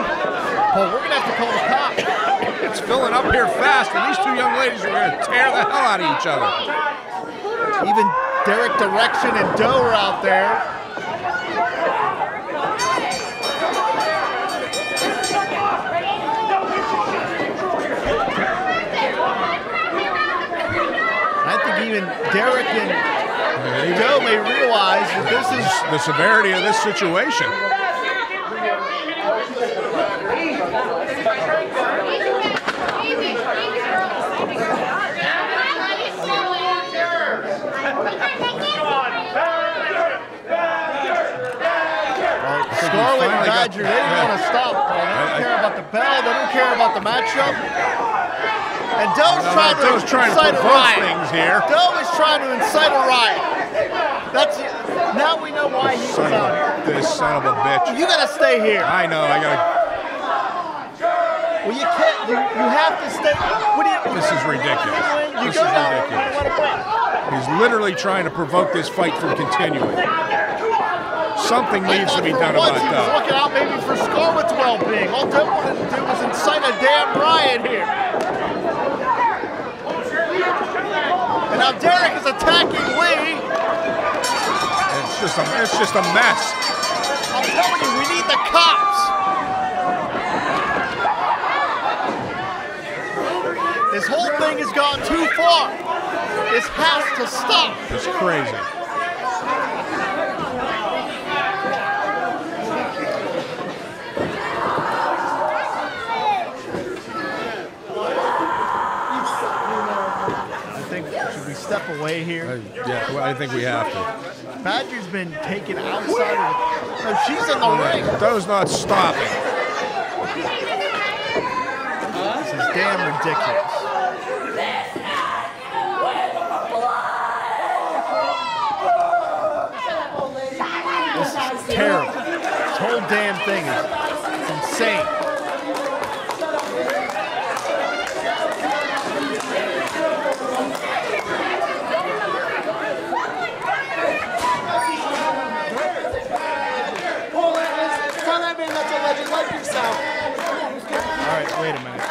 Paul, we're going to have to call the cops. It's filling up here fast, and these 2 young ladies are going to tear the hell out of each other. Even Derek Direction and Doe are out there. I think even Derek and Doe may realize that this is the severity of this situation. Scarlett and Badger, they don't want to stop. They don't care about the bell. They don't care about the matchup. And Doe's trying to incite a riot. Here. Doe is trying to incite a riot. That's it. Now we know why he was out here. This son of a bitch. You got to stay here. I know. I got to. Well, you can't. You have to stay. This is ridiculous. This is ridiculous. He's literally trying to provoke this fight from continuing. Something needs to be done about that. He was looking out maybe for Scarlett's well-being. All Doe wanted to do was incite a damn riot here. And now Derek is attacking Lee. It's just a mess. I'm telling you, we need the cops. This whole thing has gone too far. This has to stop. It's crazy. Should we step away here? Yeah, well, I think we have to. Badger's been taken outside of the... No, she's in the ring. Doe's not stopping. This is damn ridiculous. This is terrible. This whole damn thing is insane. All right, wait a minute.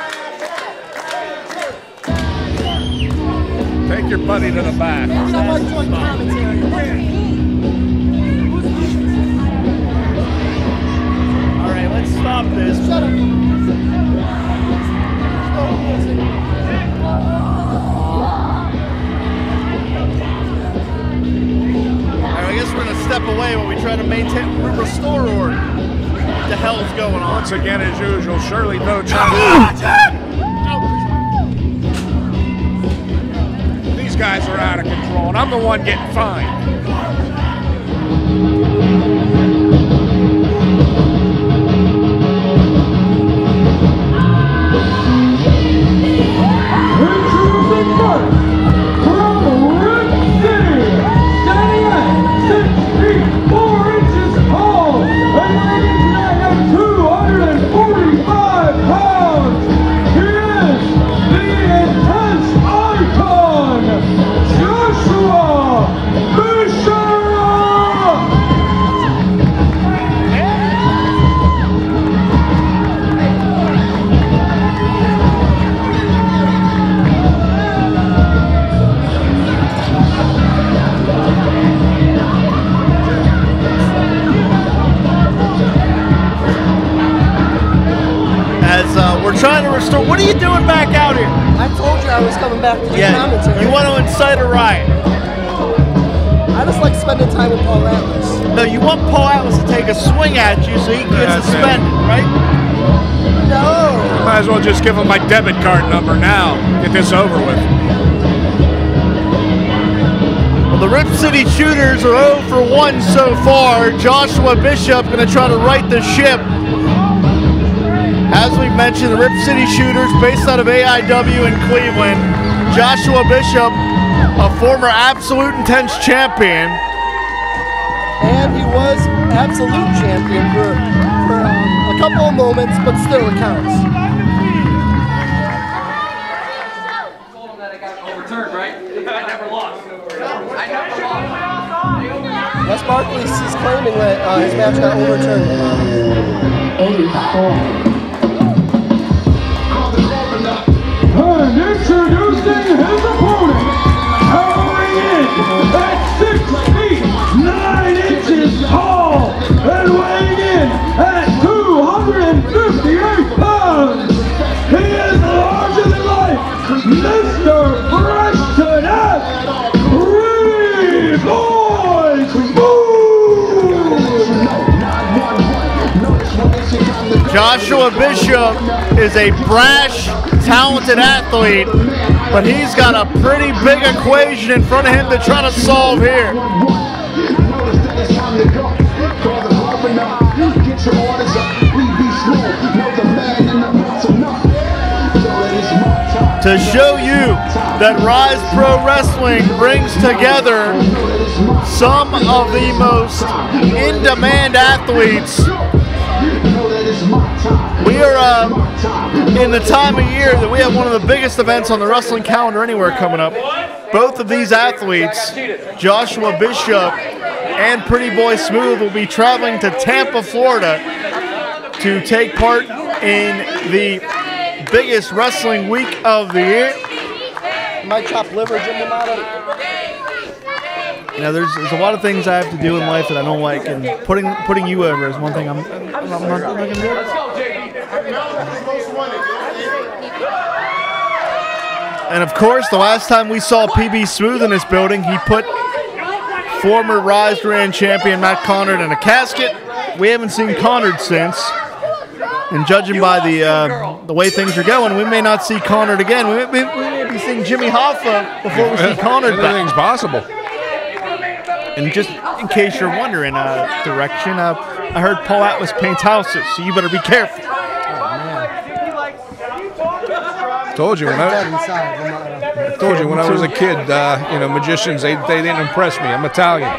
Take your buddy to the back. All right, let's stop this. Shut up. All right, I guess we're gonna step away while we try to restore order. What the hell is going on? Once again, as usual, Shirley Doe trying to... These guys are out of control, and I'm the one getting fined. Trying to restore. What are you doing back out here? I told you I was coming back to do commentary. You want to incite a riot. I just like spending time with Paul Atlas. No, you want Paul Atlas to take a swing at you so he can get suspended, right? No. Might as well just give him my debit card number now. Get this over with. Well, the Rip City Shooters are 0 for 1 so far. Joshua Bishop going to try to right the ship. As we mentioned, the Rip City Shooters, based out of AIW in Cleveland. Joshua Bishop, a former Absolute Intense champion. And he was Absolute champion for a couple of moments, but still it counts. Told him that I got overturned, right? I never lost. I never lost. Wes Barkley is claiming that his match got overturned. 84. And introducing his opponent, towering in at 6 feet 9 inches tall and weighing in at 258 pounds. He is larger than life, Mr. Fresh to Death, Boys Joshua Bishop is a brash, talented athlete, but he's got a pretty big equation in front of him to try to solve here. To show you that Ryse Pro Wrestling brings together some of the most in-demand athletes. We are in the time of year that we have one of the biggest events on the wrestling calendar anywhere coming up. Both of these athletes, Joshua Bishop and Pretty Boy Smooth, will be traveling to Tampa, Florida to take part in the biggest wrestling week of the year. My chopped liver, Jim D'Amato. You know, there's a lot of things I have to do in life that I don't like, and putting you over is one thing I'm not going to do. And of course, the last time we saw PB Smooth in this building, he put former Ryse Grand champion Matt Conard in a casket. We haven't seen Conard since. And judging by the way things are going, we may not see Conard again. We may be seeing Jimmy Hoffa before we see Conard back. Anything's possible. And just in case you're wondering, direction, I heard Paul Atlas paints houses, so you better be careful. Told you when I was a kid, you know, magicians, they didn't impress me. I'm Italian.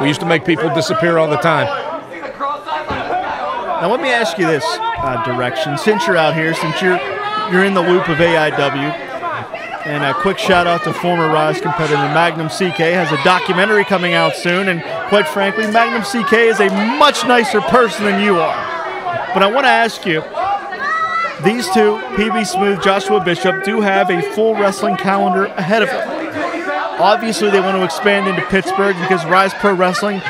We used to make people disappear all the time. Now let me ask you this, direction. Since you're out here, since you're in the loop of AIW, and a quick shout out to former Ryse competitor Magnum CK, has a documentary coming out soon, and quite frankly, Magnum CK is a much nicer person than you are. But I want to ask you, these two, PB Smooth, Joshua Bishop, do have a full wrestling calendar ahead of them. Obviously, they want to expand into Pittsburgh because Ryse Pro Wrestling,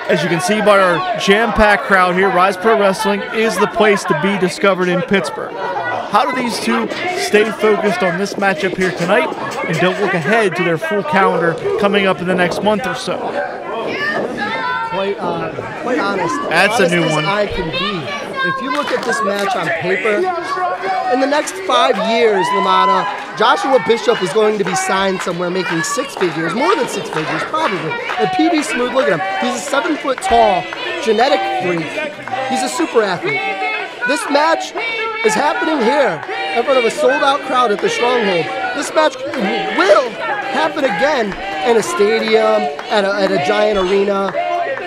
as you can see by our jam-packed crowd here, Ryse Pro Wrestling is the place to be discovered in Pittsburgh. How do these two stay focused on this matchup here tonight and don't look ahead to their full calendar coming up in the next month or so? Quite honest. That's a new one. I can be. If you look at this match on paper, in the next 5 years, Lamada, Joshua Bishop is going to be signed somewhere making 6 figures, more than 6 figures, probably. And PB Smooth, look at him. He's a 7-foot tall, genetic freak. He's a super athlete. This match is happening here in front of a sold-out crowd at the Stronghold. This match will happen again in a stadium, at a giant arena.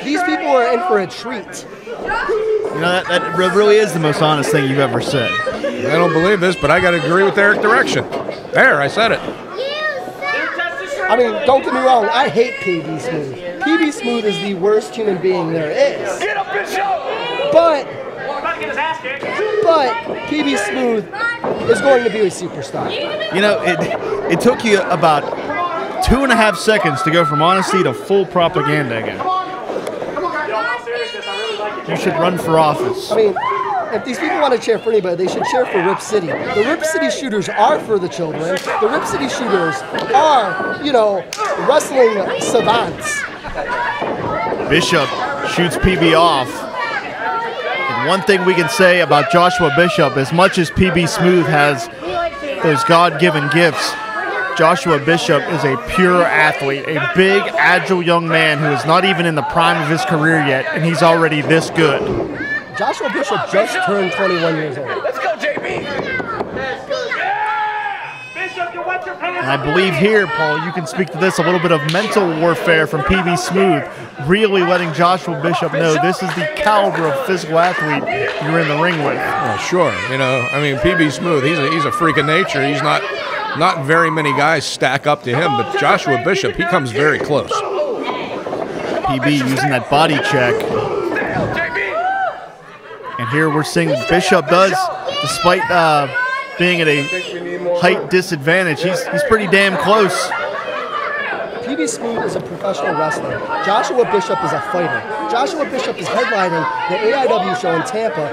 These people are in for a treat. You know, that really is the most honest thing you've ever said. I don't believe this, but I got to agree with Eric Direction. There, I said it. I mean, don't get me wrong, I hate PB Smooth. PB Smooth is the worst human being there is. But PB Smooth is going to be a superstar. You know, it took you about 2.5 seconds to go from honesty to full propaganda again. You should run for office. I mean, if these people want to cheer for anybody, they should cheer for Rip City. The Rip City Shooters are for the children. The Rip City Shooters are, you know, wrestling savants. Bishop shoots PB off. And one thing we can say about Joshua Bishop, as much as PB Smooth has those God-given gifts, Joshua Bishop is a pure athlete, a big, agile young man who is not even in the prime of his career yet, and he's already this good. Joshua Bishop just turned 21 years old. Let's go, JB. And I believe here, Paul, you can speak to this, a little bit of mental warfare from PB Smooth, really letting Joshua Bishop know this is the caliber of physical athlete you're in the ring with. Oh, sure. You know, I mean, PB Smooth, he's a freak of nature. He's not very many guys stack up to him, but Joshua Bishop, he comes very close. PB using that body check. And here we're seeing Bishop does, despite being at a height disadvantage, he's pretty damn close. PB Smooth is a professional wrestler. Joshua Bishop is a fighter. Joshua Bishop is headlining the AIW show in Tampa,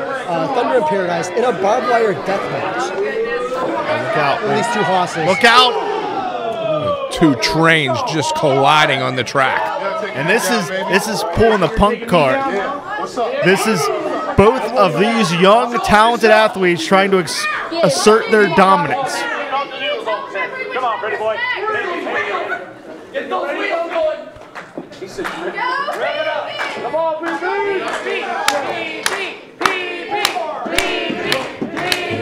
Thunder in Paradise, in a barbed wire death match. Look out. With these two horses. Look out. Two trains just colliding on the track. And this is pulling the Punk card. This is both of these young, talented athletes trying to assert their dominance. Come on, pretty boy. Get those wheels going. Come on,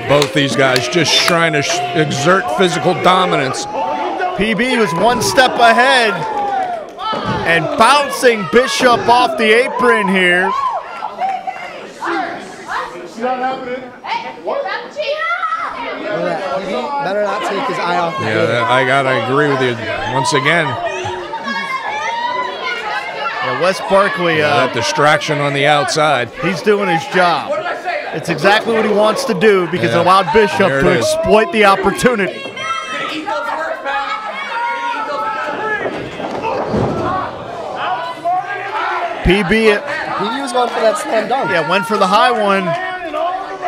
Both these guys just trying to exert physical dominance. PB was one step ahead and bouncing Bishop off the apron here. He better not take his eye off the game. Yeah, I gotta agree with you once again. Yeah, Wes Barkley, that distraction on the outside. He's doing his job. It's exactly what he wants to do because it allowed Bishop to exploit the opportunity. PB was going for that slam dunk. Yeah, went for the high one.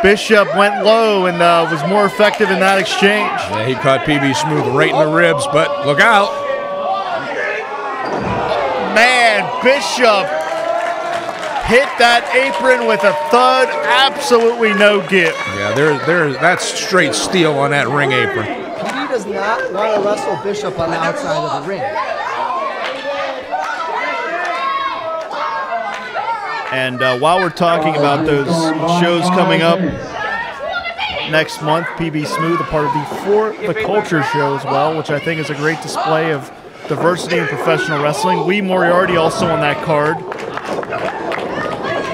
Bishop went low and was more effective in that exchange. Yeah, he caught PB Smooth right in the ribs, but look out. Man, Bishop hit that apron with a thud, absolutely no give. Yeah, that's straight steel on that ring apron. PB does not want to wrestle Bishop on the outside of the ring. And while we're talking about those shows coming up next month, PB Smooth, a part of the For the Culture show as well, which I think is a great display of diversity in professional wrestling. Moriarty also on that card.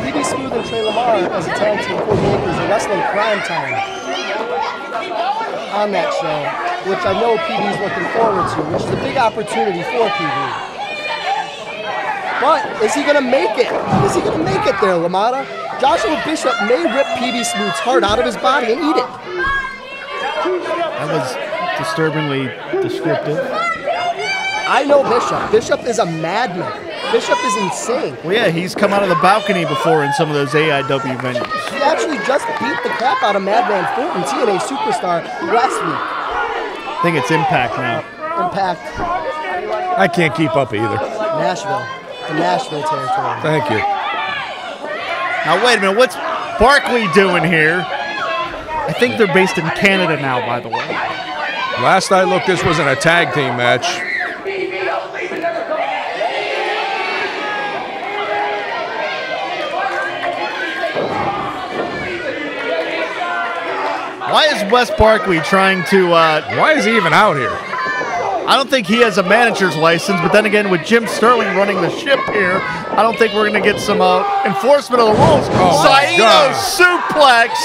PB Smooth and Trey Lamar as a tag team coordinators are wrestling Prime Time on that show, which I know PB's looking forward to, which is a big opportunity for PB. But is he going to make it? Is he going to make it there, Lamada? Joshua Bishop may rip PB Smooth's heart out of his body and eat it. That was disturbingly descriptive. I know Bishop. Bishop is a madman. Bishop is insane. Well, yeah, he's come out of the balcony before in some of those AIW venues. He actually just beat the crap out of Madman Fulton, TNA Superstar, last week. I think it's Impact now. Impact. I can't keep up either. Nashville. The Nashville territory. Thank you. Now, wait a minute. What's Barkley doing here? I think they're based in Canada now, by the way. Last I looked, this wasn't a tag team match. Why is Wes Barkley trying to... why is he even out here? I don't think he has a manager's license, but then again, with Jim Sterling running the ship here, I don't think we're going to get some enforcement of the rules. Oh, Saito suplex.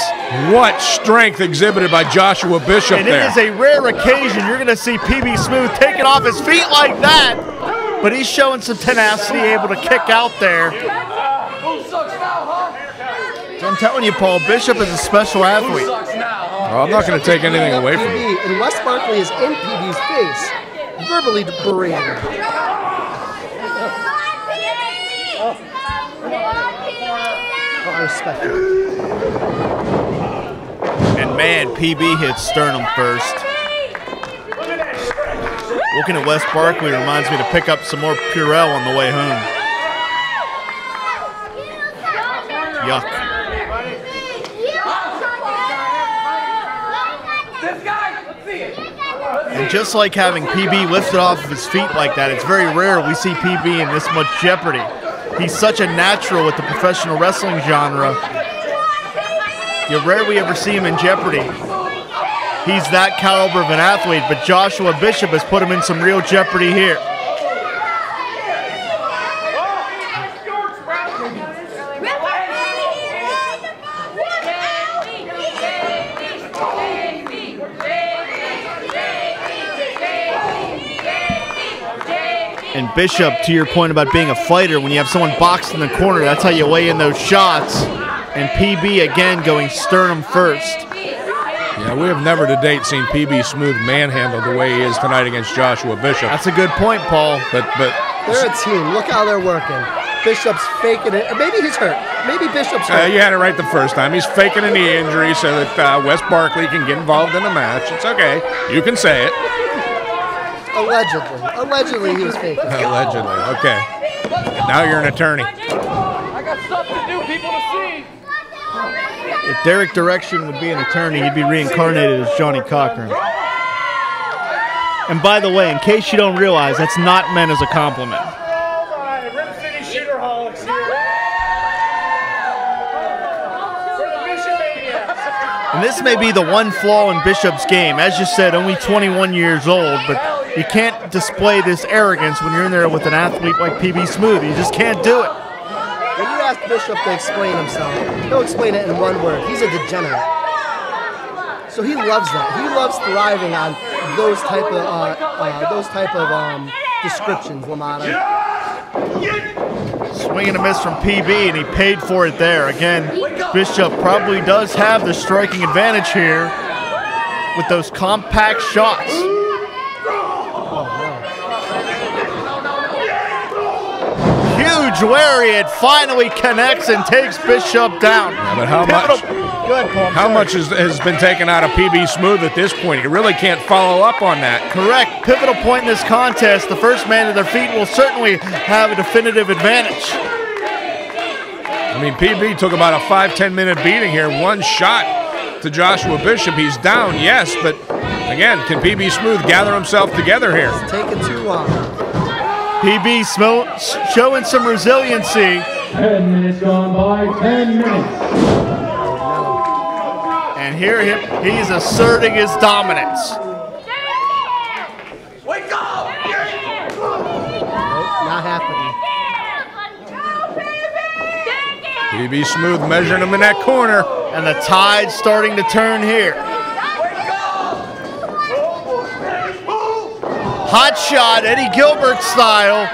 What strength exhibited by Joshua Bishop and there. And it is a rare occasion. You're going to see PB Smooth taking off his feet like that, but he's showing some tenacity, able to kick out there. So I'm telling you, Paul, Bishop is a special athlete. Well, I'm not going to take anything away from him. And Wes Barkley is in PB's face, verbally berating. I respect it. And man, PB hits sternum first. Looking at Wes Barkley reminds me to pick up some more Purell on the way home. Yuck. And just like having PB lifted off of his feet like that, it's very rare we see PB in this much jeopardy. He's such a natural with the professional wrestling genre You rarely ever see him in jeopardy. He's that caliber of an athlete, but Joshua Bishop has put him in some real jeopardy here. And Bishop, to your point about being a fighter, when you have someone boxed in the corner, that's how you weigh in those shots. And PB, again, going sternum first. Yeah, we have never to date seen PB Smooth manhandled the way he is tonight against Joshua Bishop. That's a good point, Paul. They're a team. Look how they're working. Bishop's faking it. Or maybe he's hurt. Maybe Bishop's hurt. You had it right the first time. He's faking a knee injury so that Wes Barkley can get involved in the match. It's okay. You can say it. Allegedly. Allegedly he was faking. Allegedly. Okay. Now you're an attorney. I got stuff to do, people to see. If Derek Direction would be an attorney, he'd be reincarnated as Johnny Cochran. And by the way, in case you don't realize, that's not meant as a compliment. And this may be the one flaw in Bishop's game. As you said, only 21 years old, but you can't display this arrogance when you're in there with an athlete like PB Smooth. You just can't do it. When you ask Bishop to explain himself, he'll explain it in one word. He's a degenerate. So he loves that. He loves thriving on those type of descriptions, LaMotta. Swing and a miss from PB, and he paid for it there. Again, Bishop probably does have the striking advantage here with those compact shots. Huge lariat finally connects and takes Bishop down. Yeah, but how much has been taken out of PB Smooth at this point? He really can't follow up on that. Correct. Pivotal point in this contest. The first man to their feet will certainly have a definitive advantage. I mean, PB took about a 5-10 minute beating here. One shot to Joshua Bishop. He's down, yes, but again, can PB Smooth gather himself together here? It's taking too long. PB showing some resiliency. 10 minutes gone by, 10 minutes. And here he's asserting his dominance. Wake up! Nope, not happening. PB Smooth measuring him in that corner. And the tide's starting to turn here. Hot shot, Eddie Gilbert style.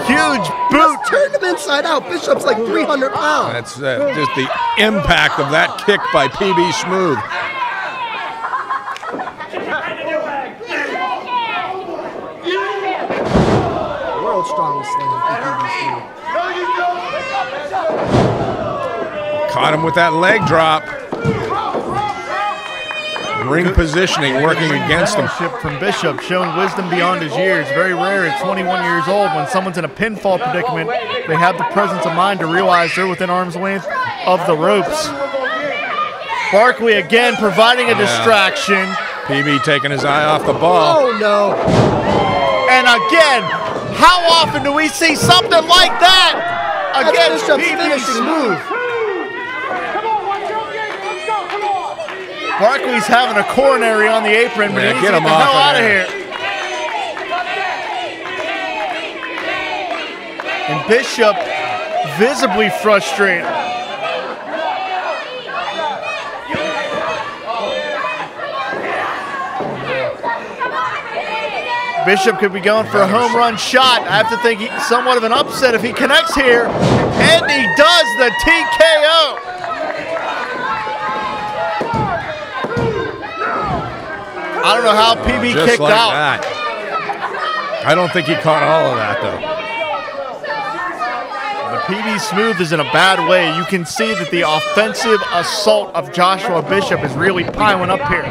Huge boot. Turned him inside out. Bishop's like 300 pounds. That's just the impact of that kick by PB Smooth. World's strongest slam from PB Smooth. Caught him with that leg drop. Ring positioning working against him. From Bishop, showing wisdom beyond his years. Very rare at 21 years old when someone's in a pinfall predicament, they have the presence of mind to realize they're within arm's length of the ropes. Barkley again providing a distraction. PB taking his eye off the ball. Oh no. And again, how often do we see something like that? Again, Bishop's finishing move. Barkley's having a coronary on the apron, but he needs to get the hell out of here. And Bishop visibly frustrated. Bishop could be going for a home run shot. I have to think somewhat of an upset if he connects here. And he does the TKO. I don't know how PB just kicked like out. That. I don't think he caught all of that, though. The PB Smooth is in a bad way. You can see that the offensive assault of Joshua Bishop is really piling up here.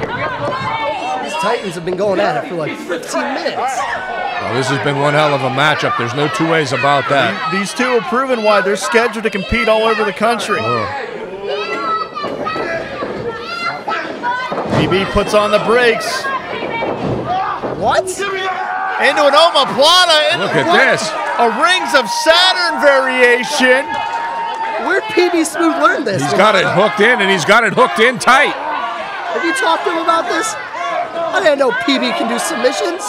These Titans have been going at it for like 15 minutes. Well, this has been one hell of a matchup. There's no two ways about that. These two have proven why they're scheduled to compete all over the country. PB puts on the brakes. What? Into an omoplata. Look at this. A Rings of Saturn variation. Where'd PB Smooth learn this? He's got it hooked in, and he's got it hooked in tight. Have you talked to him about this? I didn't know PB can do submissions.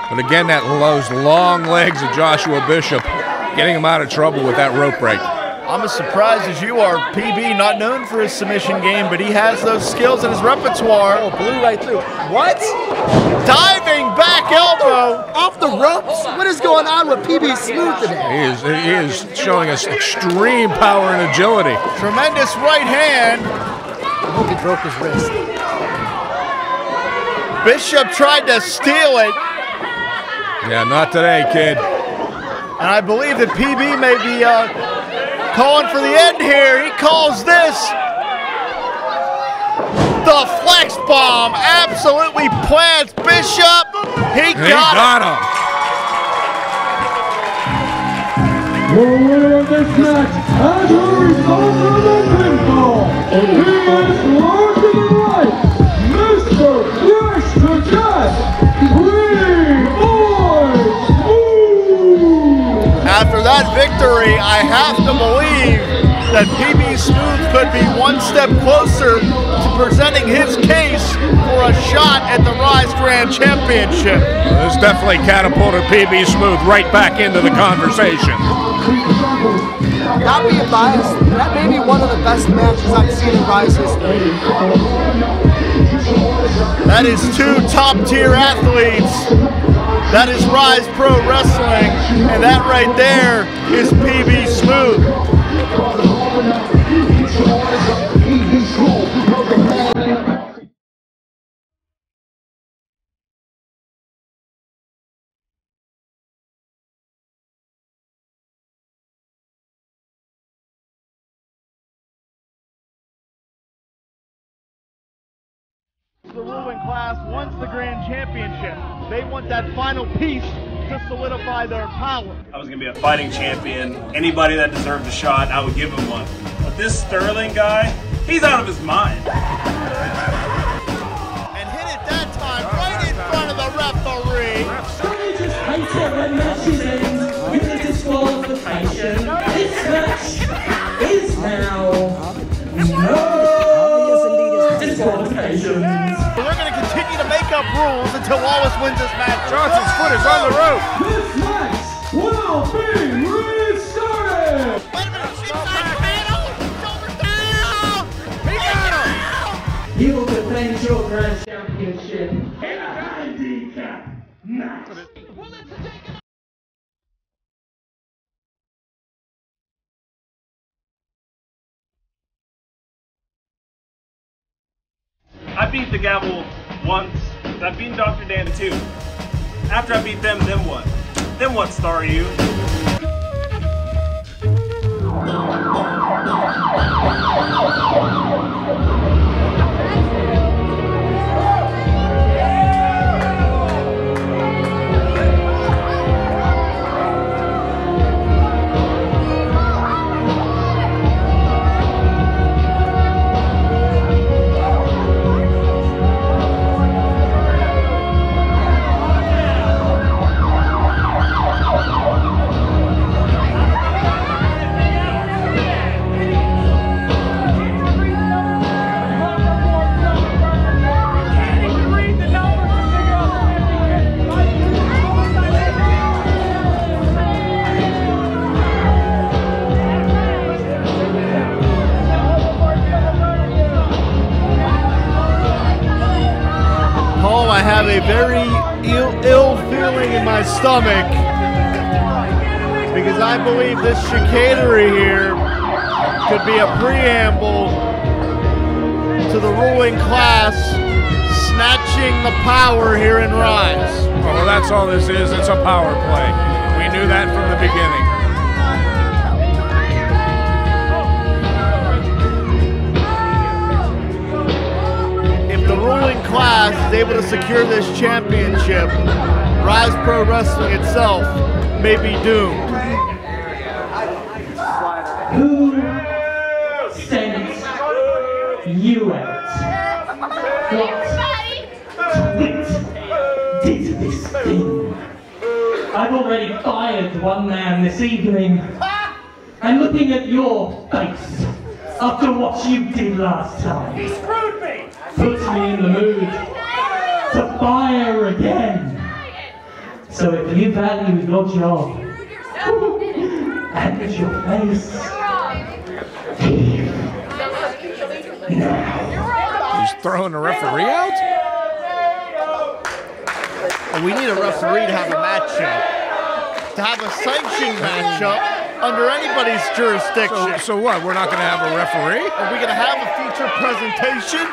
But again, those long legs of Joshua Bishop getting him out of trouble with that rope break. I'm as surprised as you are. PB, not known for his submission game, but he has those skills in his repertoire. Oh, blew right through. What? Diving back elbow. Off the ropes? What is going on with PB Smooth today? He is showing us extreme power and agility. Tremendous right hand. I hope he broke his wrist. Bishop tried to steal it. Yeah, not today, kid. And I believe that PB may be calling for the end here. He calls this the flex bomb. Absolutely plants Bishop. He got him. The winner of this match, as a result of the pinfall, he is brought to the right, Mr. Fresh to Death, After that victory, I have to believe that PB Smooth could be one step closer to presenting his case for a shot at the Ryse Grand Championship. This definitely catapulted PB Smooth right back into the conversation. Not being biased, that may be one of the best matches I've seen in Ryse history. That is two top-tier athletes. That is Ryse Pro Wrestling, and that right there is PB Smooth. The ruling class wants the grand championship. They want that final piece to solidify their power. I was going to be a fighting champion. Anybody that deserved a shot, I would give him one. But this Sterling guy, he's out of his mind. And hit it that time right in front of the referee. Somebody just hates it when matches end with a disqualification. This match is now no disqualifications. We're going to continue to make up rules until Lawless wins this match. Johnson's foot is on the rope. This match will be restarted. Wait a minute, inside panel. Shoulder down. He got him. You will defend your grand championship. Handicap match. I beat the Gavel once. I've beaten Dr. Dan too. After I beat them, then what? Then what star are you? I have a very ill feeling in my stomach because I believe this chicanery here could be a preamble to the ruling class snatching the power here in Ryse. Well, that's all this is. It's a power play. We knew that from the beginning. The ruling class is able to secure this championship, Ryse Pro Wrestling itself may be doomed. Who sent you out? What did this thing? I've already fired one man this evening. And looking at your face after what you did last time, He screwed me! puts me in the mood to fire again. So if you value your job and your face, He's throwing the referee out? We need a referee to have a matchup. To have a sanctioned matchup under anybody's jurisdiction. So what? We're not going to have a referee? Are we going to have a feature presentation?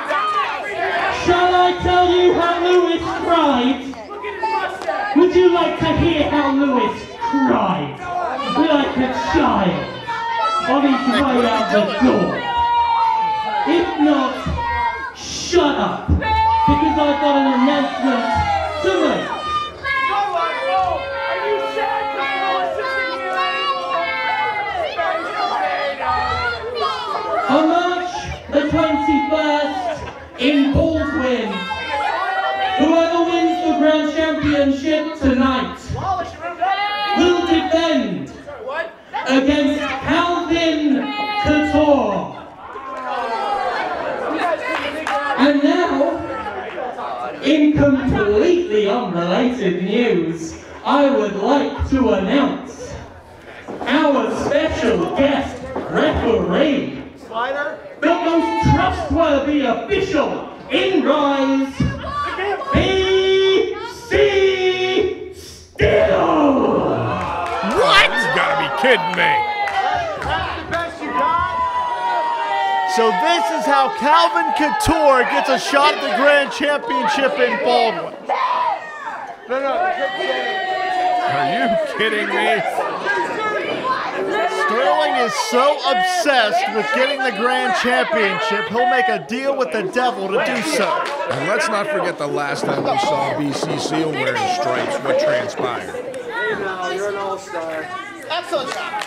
shall I tell you how Lewis cried? Would you like to hear how Lewis cried? Like a child on his way out the door. If not, shut up, because I've got an announcement to make. On March the 21st in Baldwin, whoever wins the Grand Championship tonight will defend against Calvin Couture. And now, in completely unrelated news, I would like to announce our special guest referee, the most trustworthy official in Ryse, B.C. Steele! What? You gotta be kidding me. So this is how Calvin Couture gets a shot at the Grand Championship in Baldwin. Are you kidding me? Sterling is so obsessed with getting the Grand Championship, he'll make a deal with the devil to do so. And let's not forget the last time we saw BC Seal wearing stripes, what transpired. You're an all-star. Excellent shot.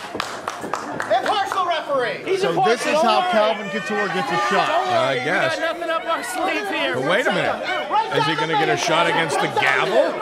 Impartial referee. So this is how Calvin Couture gets a shot. I guess. We got nothing up our sleeve here. But wait a minute. Is he going to get a shot against the gavel?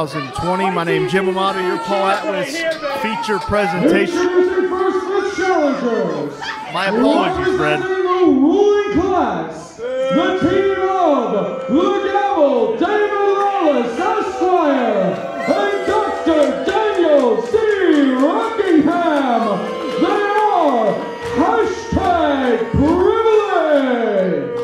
My name's Jim Amato, your Paul Atlas feature presentation. My apologies, Fred. Ruling class, the team of the Devil, David Lawless, Esquire, and Dr. Daniel C. Rockingham. They are #privilege.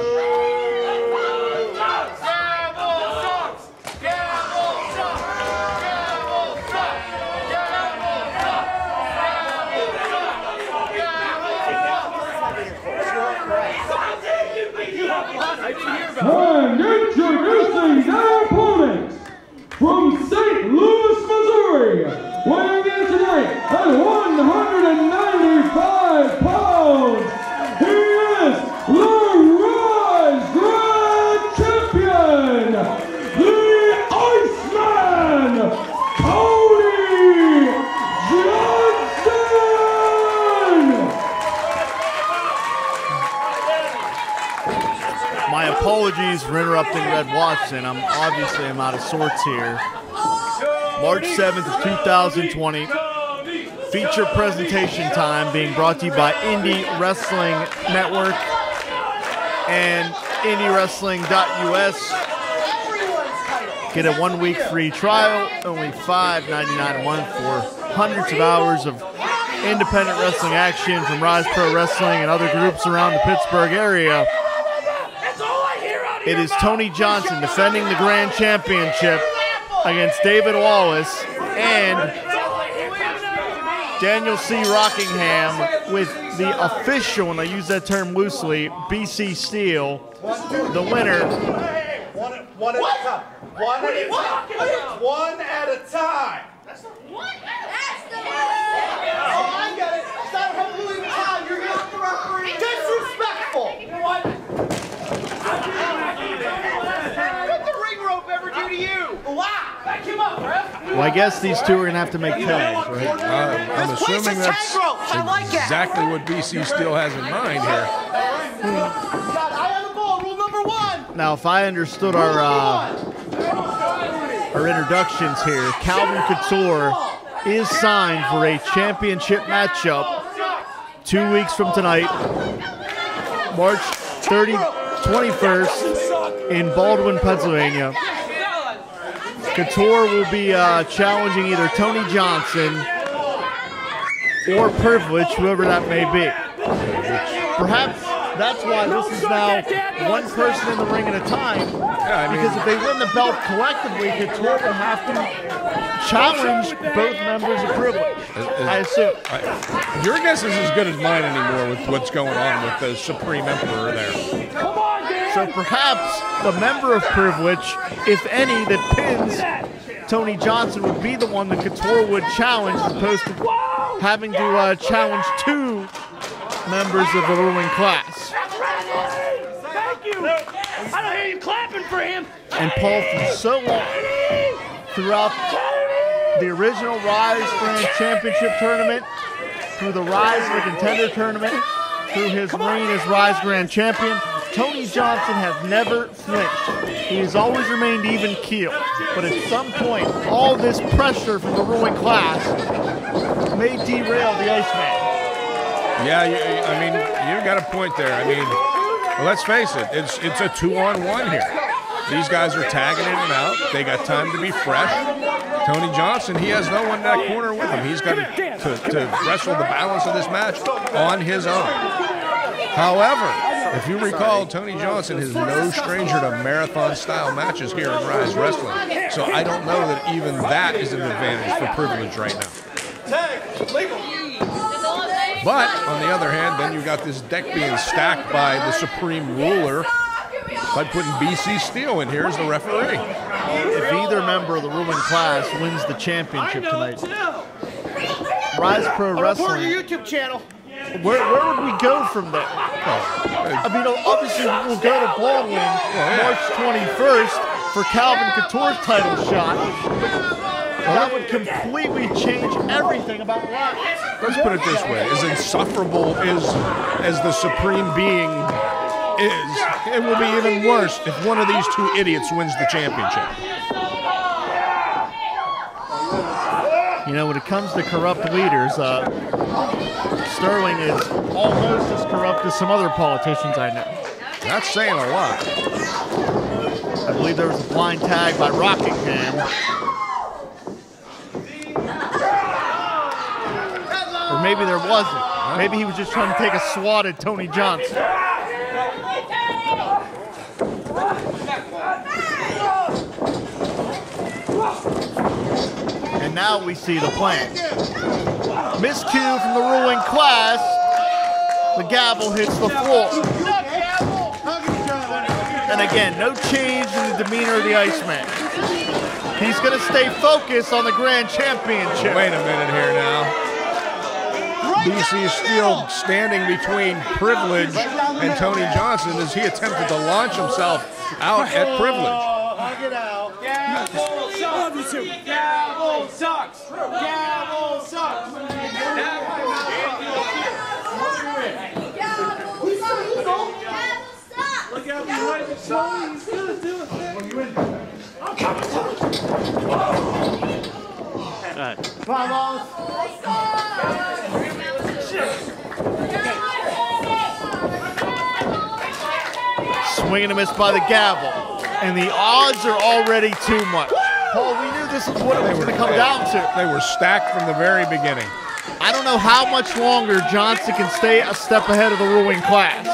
And introducing their opponents, from St. Louis, Missouri, weighing in tonight at 195 pounds, he is the Ryse Grand Champion, the Iceman, Cody Johnson! apologies for interrupting Red Watson. I'm out of sorts here. March 7th of 2020. Feature presentation time being brought to you by Indie Wrestling Network and IndyWrestling.us. Get a 1-week free trial, only $5.99 a month for hundreds of hours of independent wrestling action from Ryse Pro Wrestling and other groups around the Pittsburgh area. It is Tony Johnson defending the Grand Championship against David Lawless and Daniel C. Rockingham with the official, and I use that term loosely, BC Steel, the winner. One at a time. That's the one. That's the one. Oh, I got it. Stop holding the time. You're not the referee. Disrespectful. You know what? What did the ring rope ever do to you? Wow. Back him up, ref. Well, I guess these two are going to have to make tags, right? I'm assuming that's exactly what BC Steel has in mind here. Now, if I understood our introductions here, Calvin Couture is signed for a championship matchup 2 weeks from tonight, March 21st in Baldwin, Pennsylvania. Couture will be challenging either Tony Johnson or Privilege, whoever that may be. Perhaps that's why this is now one person in the ring at a time. Because if they win the belt collectively, Couture would have to challenge both members of Privilege, I assume. Your guess is as good as mine anymore with what's going on with the Supreme Emperor there. So perhaps the member of Privilege, if any, that pins Tony Johnson would be the one that Couture would challenge, as opposed to having to challenge two members of the ruling class. Thank you. I don't hear you clapping for him. And Paul, for so long, throughout the original Ryse Grand Championship Tournament, through the Ryse the Contender Tournament, through his reign as Ryse Grand Champion, Tony Johnson has never flinched. He has always remained even keel. But at some point, all this pressure from the ruling class may derail the Iceman. Yeah, I mean, you got a point there. I mean, well, let's face it, it's a 2-on-1 here. These guys are tagging in and out. They got time to be fresh. Tony Johnson, he has no one in that corner with him. He's got to wrestle the balance of this match on his own. However, if you recall, Tony Johnson is no stranger to marathon-style matches here in Ryse Wrestling. So I don't know that even that is an advantage for Privilege right now. But, on the other hand, then you've got this deck being stacked by the Supreme Ruler by putting BC Steel in here as the referee. If either member of the ruling class wins the championship tonight, Ryse Pro Wrestling, your YouTube channel. Where would we go from there? I mean, obviously we'll go to Baldwin March 21st for Calvin Couture's title shot. That would completely change everything about Ryse. Let's put it this way: as insufferable as the Supreme Being is, it will be even worse if one of these two idiots wins the championship. You know, when it comes to corrupt leaders, Sterling is almost as corrupt as some other politicians I know. That's saying a lot. I believe there was a blind tag by Rockingham. Or maybe there wasn't. Maybe he was just trying to take a swat at Tony Johnson. And now we see the plan. Miscue from the ruling class. The gavel hits the floor. And again, no change in the demeanor of the Iceman. He's going to stay focused on the Grand Championship. Wait a minute here now. BC Steel standing between Privilege and Tony Johnson as he attempted to launch himself out at Privilege. Hug it out. Gavel sucks. Gavel sucks. Gavel sucks. Look out behind you, slowly. He's gonna do it. I'm coming. All right. Come on, Lawless. Swing and a miss by the gavel. And the odds are already too much. Paul, we knew this is what it was going to come down to. They were stacked from the very beginning. I don't know how much longer Johnson can stay a step ahead of the ruling class.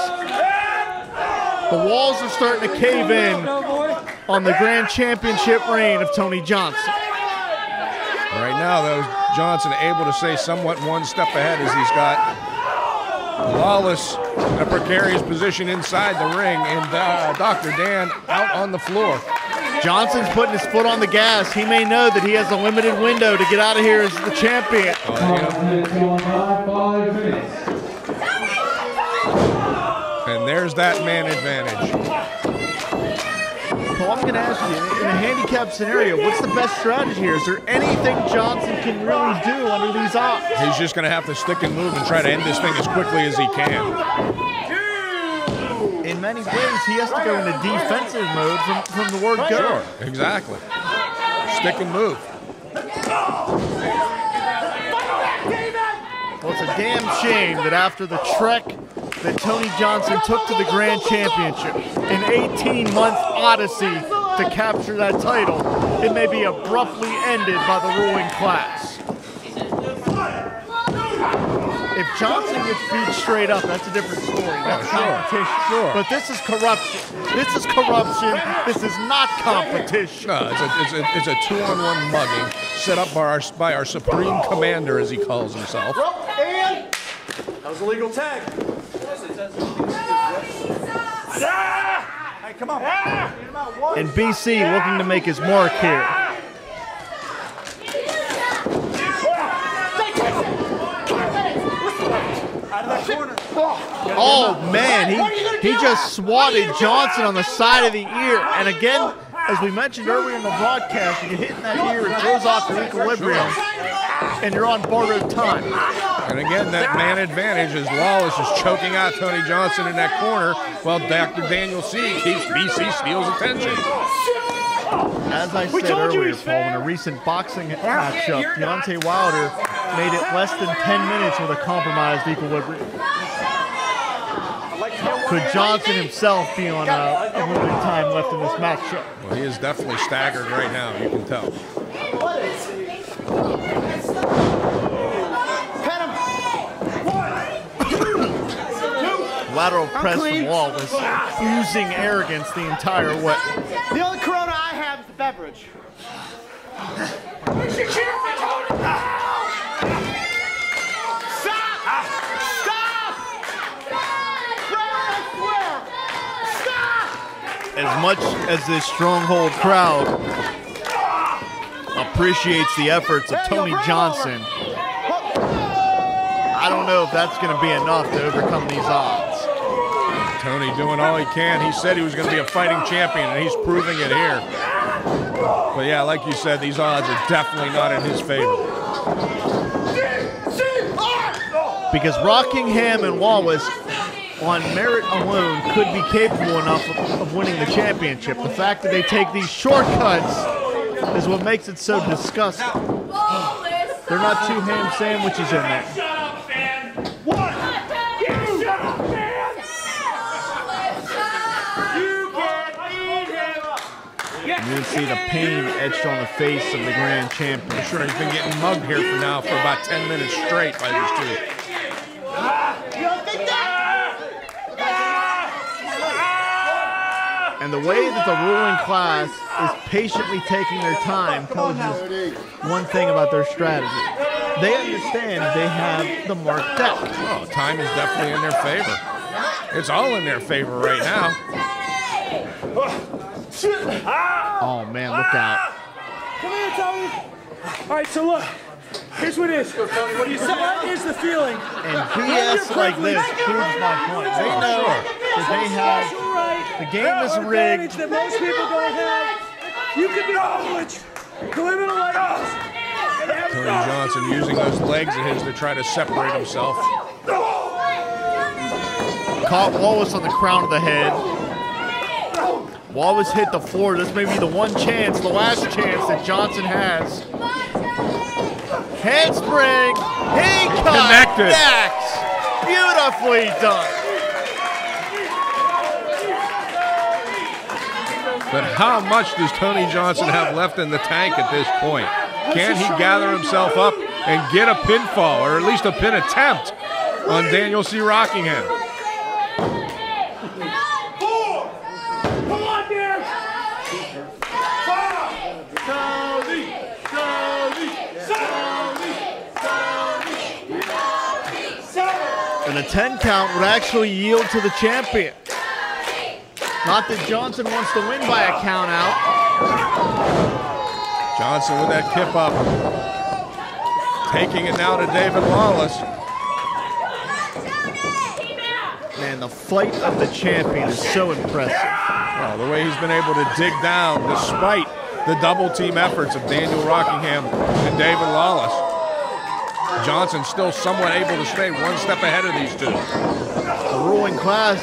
The walls are starting to cave in on the Grand Championship reign of Tony Johnson. Right now, though, Johnson able to stay somewhat one step ahead as he's got Lawless in a precarious position inside the ring and Dr. Dan out on the floor. Johnson's putting his foot on the gas. He may know that he has a limited window to get out of here as the champion. And there's that man advantage. Paul, I'm going to ask you, in a handicap scenario, what's the best strategy here? Is there anything Johnson can really do under these odds? He's just going to have to stick and move and try to end this thing as quickly as he can. In many ways, he has to go into defensive mode from the word go. Sure, exactly. Stick and move. Well, it's a damn shame that after the trek that Tony Johnson took to the Grand Championship, an 18-month odyssey to capture that title, it may be abruptly ended by the ruling class. If Johnson gets beat straight up, that's a different story. That's competition. Sure. But this is corruption. This is corruption. This is not competition. No, it's a 2-on-1 mugging set up by our supreme commander, as he calls himself. And that was a legal tag. Hey, come on. And BC looking to make his mark here. Oh man, he just swatted Johnson on the side of the ear. And again, as we mentioned earlier in the broadcast, you get hit in that ear, it throws off your equilibrium, and you're on borrowed time. And again, that man advantage as Lawless is choking out Tony Johnson in that corner while Dr. Daniel C keeps BC Steele's attention. As I said earlier, Paul, in a recent boxing matchup, Deontay Wilder made it less than 10 minutes with a compromised equilibrium. Could Johnson himself be on a limited time left in this matchup? Well, he is definitely staggered right now, you can tell. Lateral press from Lawless, oozing arrogance the entire way. The only Corona I have is the beverage. As much as this Stronghold crowd appreciates the efforts of Tony Johnson, I don't know if that's going to be enough to overcome these odds. Tony doing all he can. He said he was going to be a fighting champion, and he's proving it here. But yeah, like you said, these odds are definitely not in his favor. Because Rockingham and Lawless, on merit alone, could be capable enough of winning the championship. The fact that they take these shortcuts is what makes it so disgusting. They're not two ham sandwiches in there. You can see the pain etched on the face of the grand champion. I'm sure he's been getting mugged here for now for about 10 minutes straight by these two. And the way that the ruling class is patiently taking their time tells you one thing about their strategy. They understand they have the marked deck. Oh, time is definitely in their favor. It's all in their favor right now. Oh, man, look out. Come here, Tony. All right, so look. Here's what it is. What do you say? What is the feeling? And BS like this proves my point. They know that they have the game is rigged. That most people don't have. You can be privileged to live in a life. Tony Johnson using those legs of his to try to separate himself. Caught Lawless on the crown of the head. Lawless hit the floor. This may be the one chance, the last chance that Johnson has. Handspring. He connected. Connects. Beautifully done. But how much does Tony Johnson have left in the tank at this point? Can he gather himself up and get a pinfall, or at least a pin attempt on Daniel C. Rockingham? And a 10 count would actually yield to the champion. Not that Johnson wants to win by a count out. Johnson with that kip up. Taking it now to David Lawless. Man, the fight of the champion is so impressive. Well, the way he's been able to dig down despite the double team efforts of Daniel Rockingham and David Lawless. Johnson still somewhat able to stay one step ahead of these two. The ruling class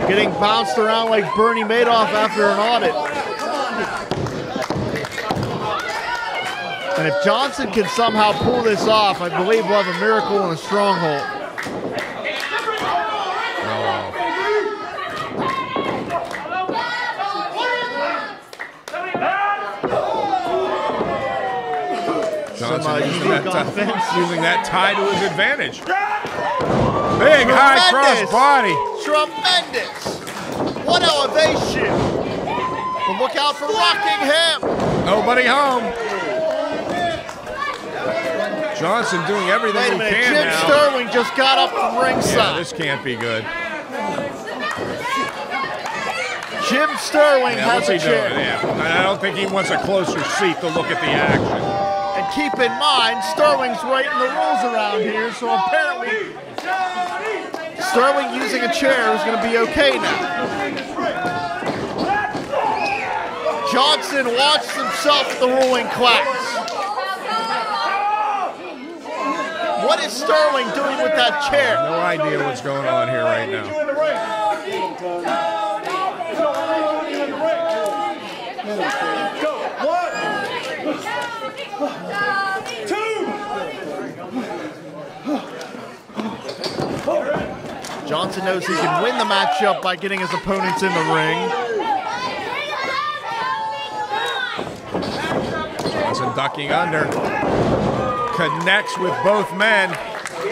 getting bounced around like Bernie Madoff after an audit. And if Johnson can somehow pull this off, I believe we'll have a miracle in a stronghold. Johnson using that tie to his advantage. Big high cross body. Tremendous. What elevation. But look out for Rockingham. Nobody home. Johnson doing everything he can Jim now. Sterling just got up from ringside. Yeah, this can't be good. Jim Sterling has what's he a chair. doing? Yeah. I don't think he wants a closer seat to look at the action. And keep in mind, Sterling's writing the rules around here, so apparently Sterling using a chair is going to be okay now. Johnson watched himself at the ruling class. What is Sterling doing with that chair? No idea what's going on here right now. Johnson knows he can win the matchup by getting his opponents in the ring. Johnson ducking under. Connects with both men.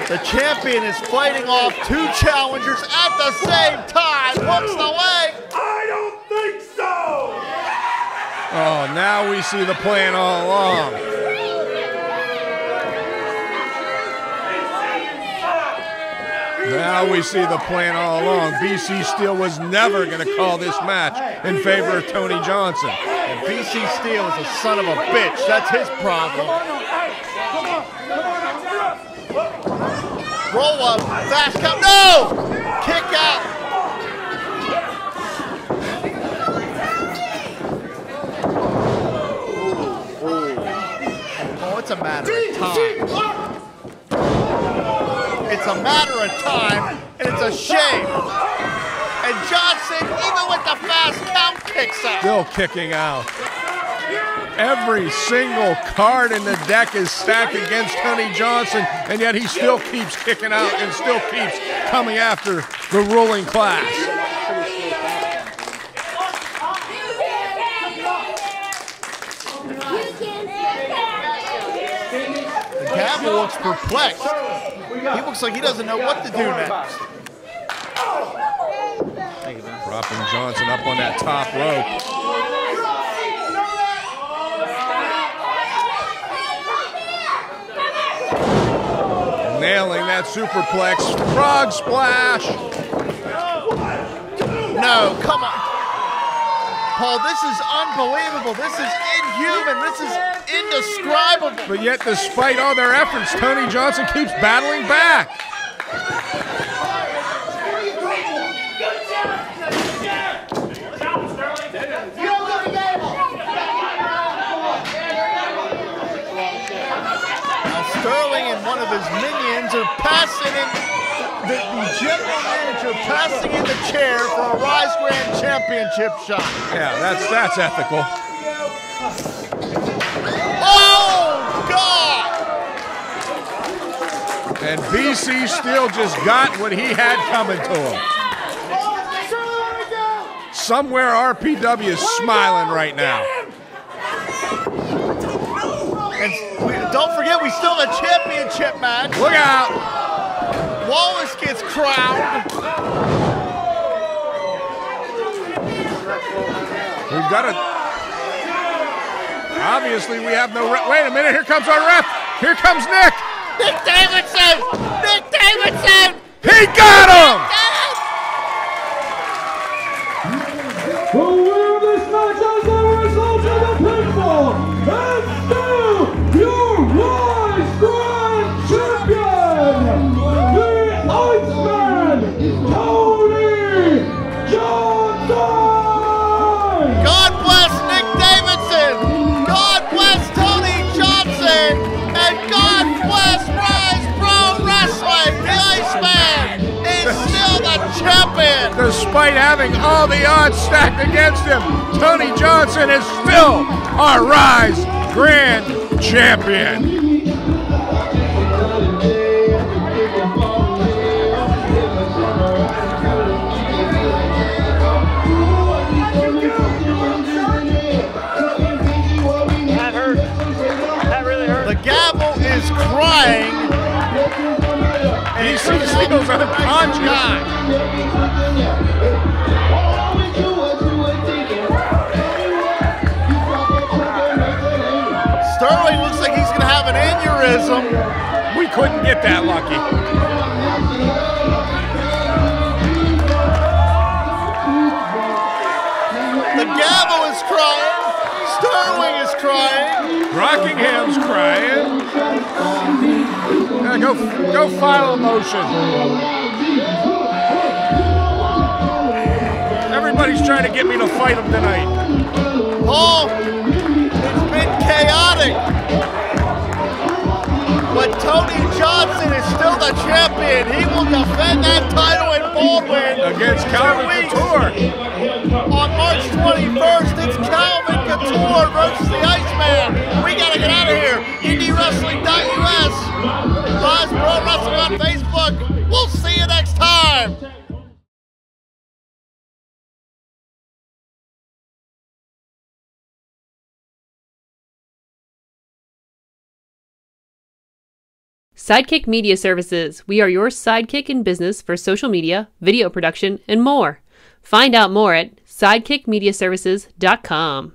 The champion is fighting off two challengers at the same time. Looks away. I don't think so. Oh, now we see the plan all along. Now we see the plan all along. BC Steel was never going to call this match in favor of Tony Johnson. And BC Steel is a son of a bitch. That's his problem. Roll up, fast count, no! Kick out. Oh, it's a matter of time. It's a matter of time, and it's a shame. And Johnson, even with the fast count, kicks out. Still kicking out. Every single card in the deck is stacked against Tony Johnson, and yet he still keeps kicking out and still keeps coming after the ruling class. The Gavel looks perplexed. He looks like he doesn't know what to do next. Dropping Johnson up on that top rope. Nailing that superplex. Frog splash. No, come on. Paul, this is unbelievable. This is inhuman. This is indescribable. But yet, despite all their efforts, Tony Johnson keeps battling back. Sterling and one of his minions are passing it the general manager passing in the chair for a Ryse Grand Championship shot. Yeah, that's ethical. Oh, God! And BC still just got what he had coming to him. Somewhere RPW is smiling right now. And don't forget, we still have a championship match. Look out! Lawless gets crowned. We've got to... Obviously, we have no... Wait a minute, here comes our ref. Here comes Nick. Nick Davidson! Nick Davidson! He got him! The winner of this match as a result of the pinfall is still your Ryse Grand Champion, the Iceman, Tony Johnson! God bless Nick Davidson! God bless Tony Johnson! And God bless Ryse Pro Wrestling! The Iceman is still the champion! Despite having all the odds stacked against him, Tony Johnson is still our Ryse Grand Champion. That hurt. That really hurt. The gavel is crying. BC Steele's unconscious. Sterling looks like he's going to have an aneurysm. We couldn't get that lucky. The gavel is crying. Sterling is crying. Rockingham's crying. Go file a motion. Everybody's trying to get me to fight him tonight. Paul, it's been chaotic. But Tony Johnson is still the champion. He will defend that title in Baldwin against Calvin Couture. On March 21st, it's Calvin Couture versus the Iceman. We gotta get out of here. IndyWrestling.us. Ryse Pro Wrestling on Facebook. We'll see you next time. Sidekick Media Services. We are your sidekick in business for social media, video production, and more. Find out more at sidekickmediaservices.com.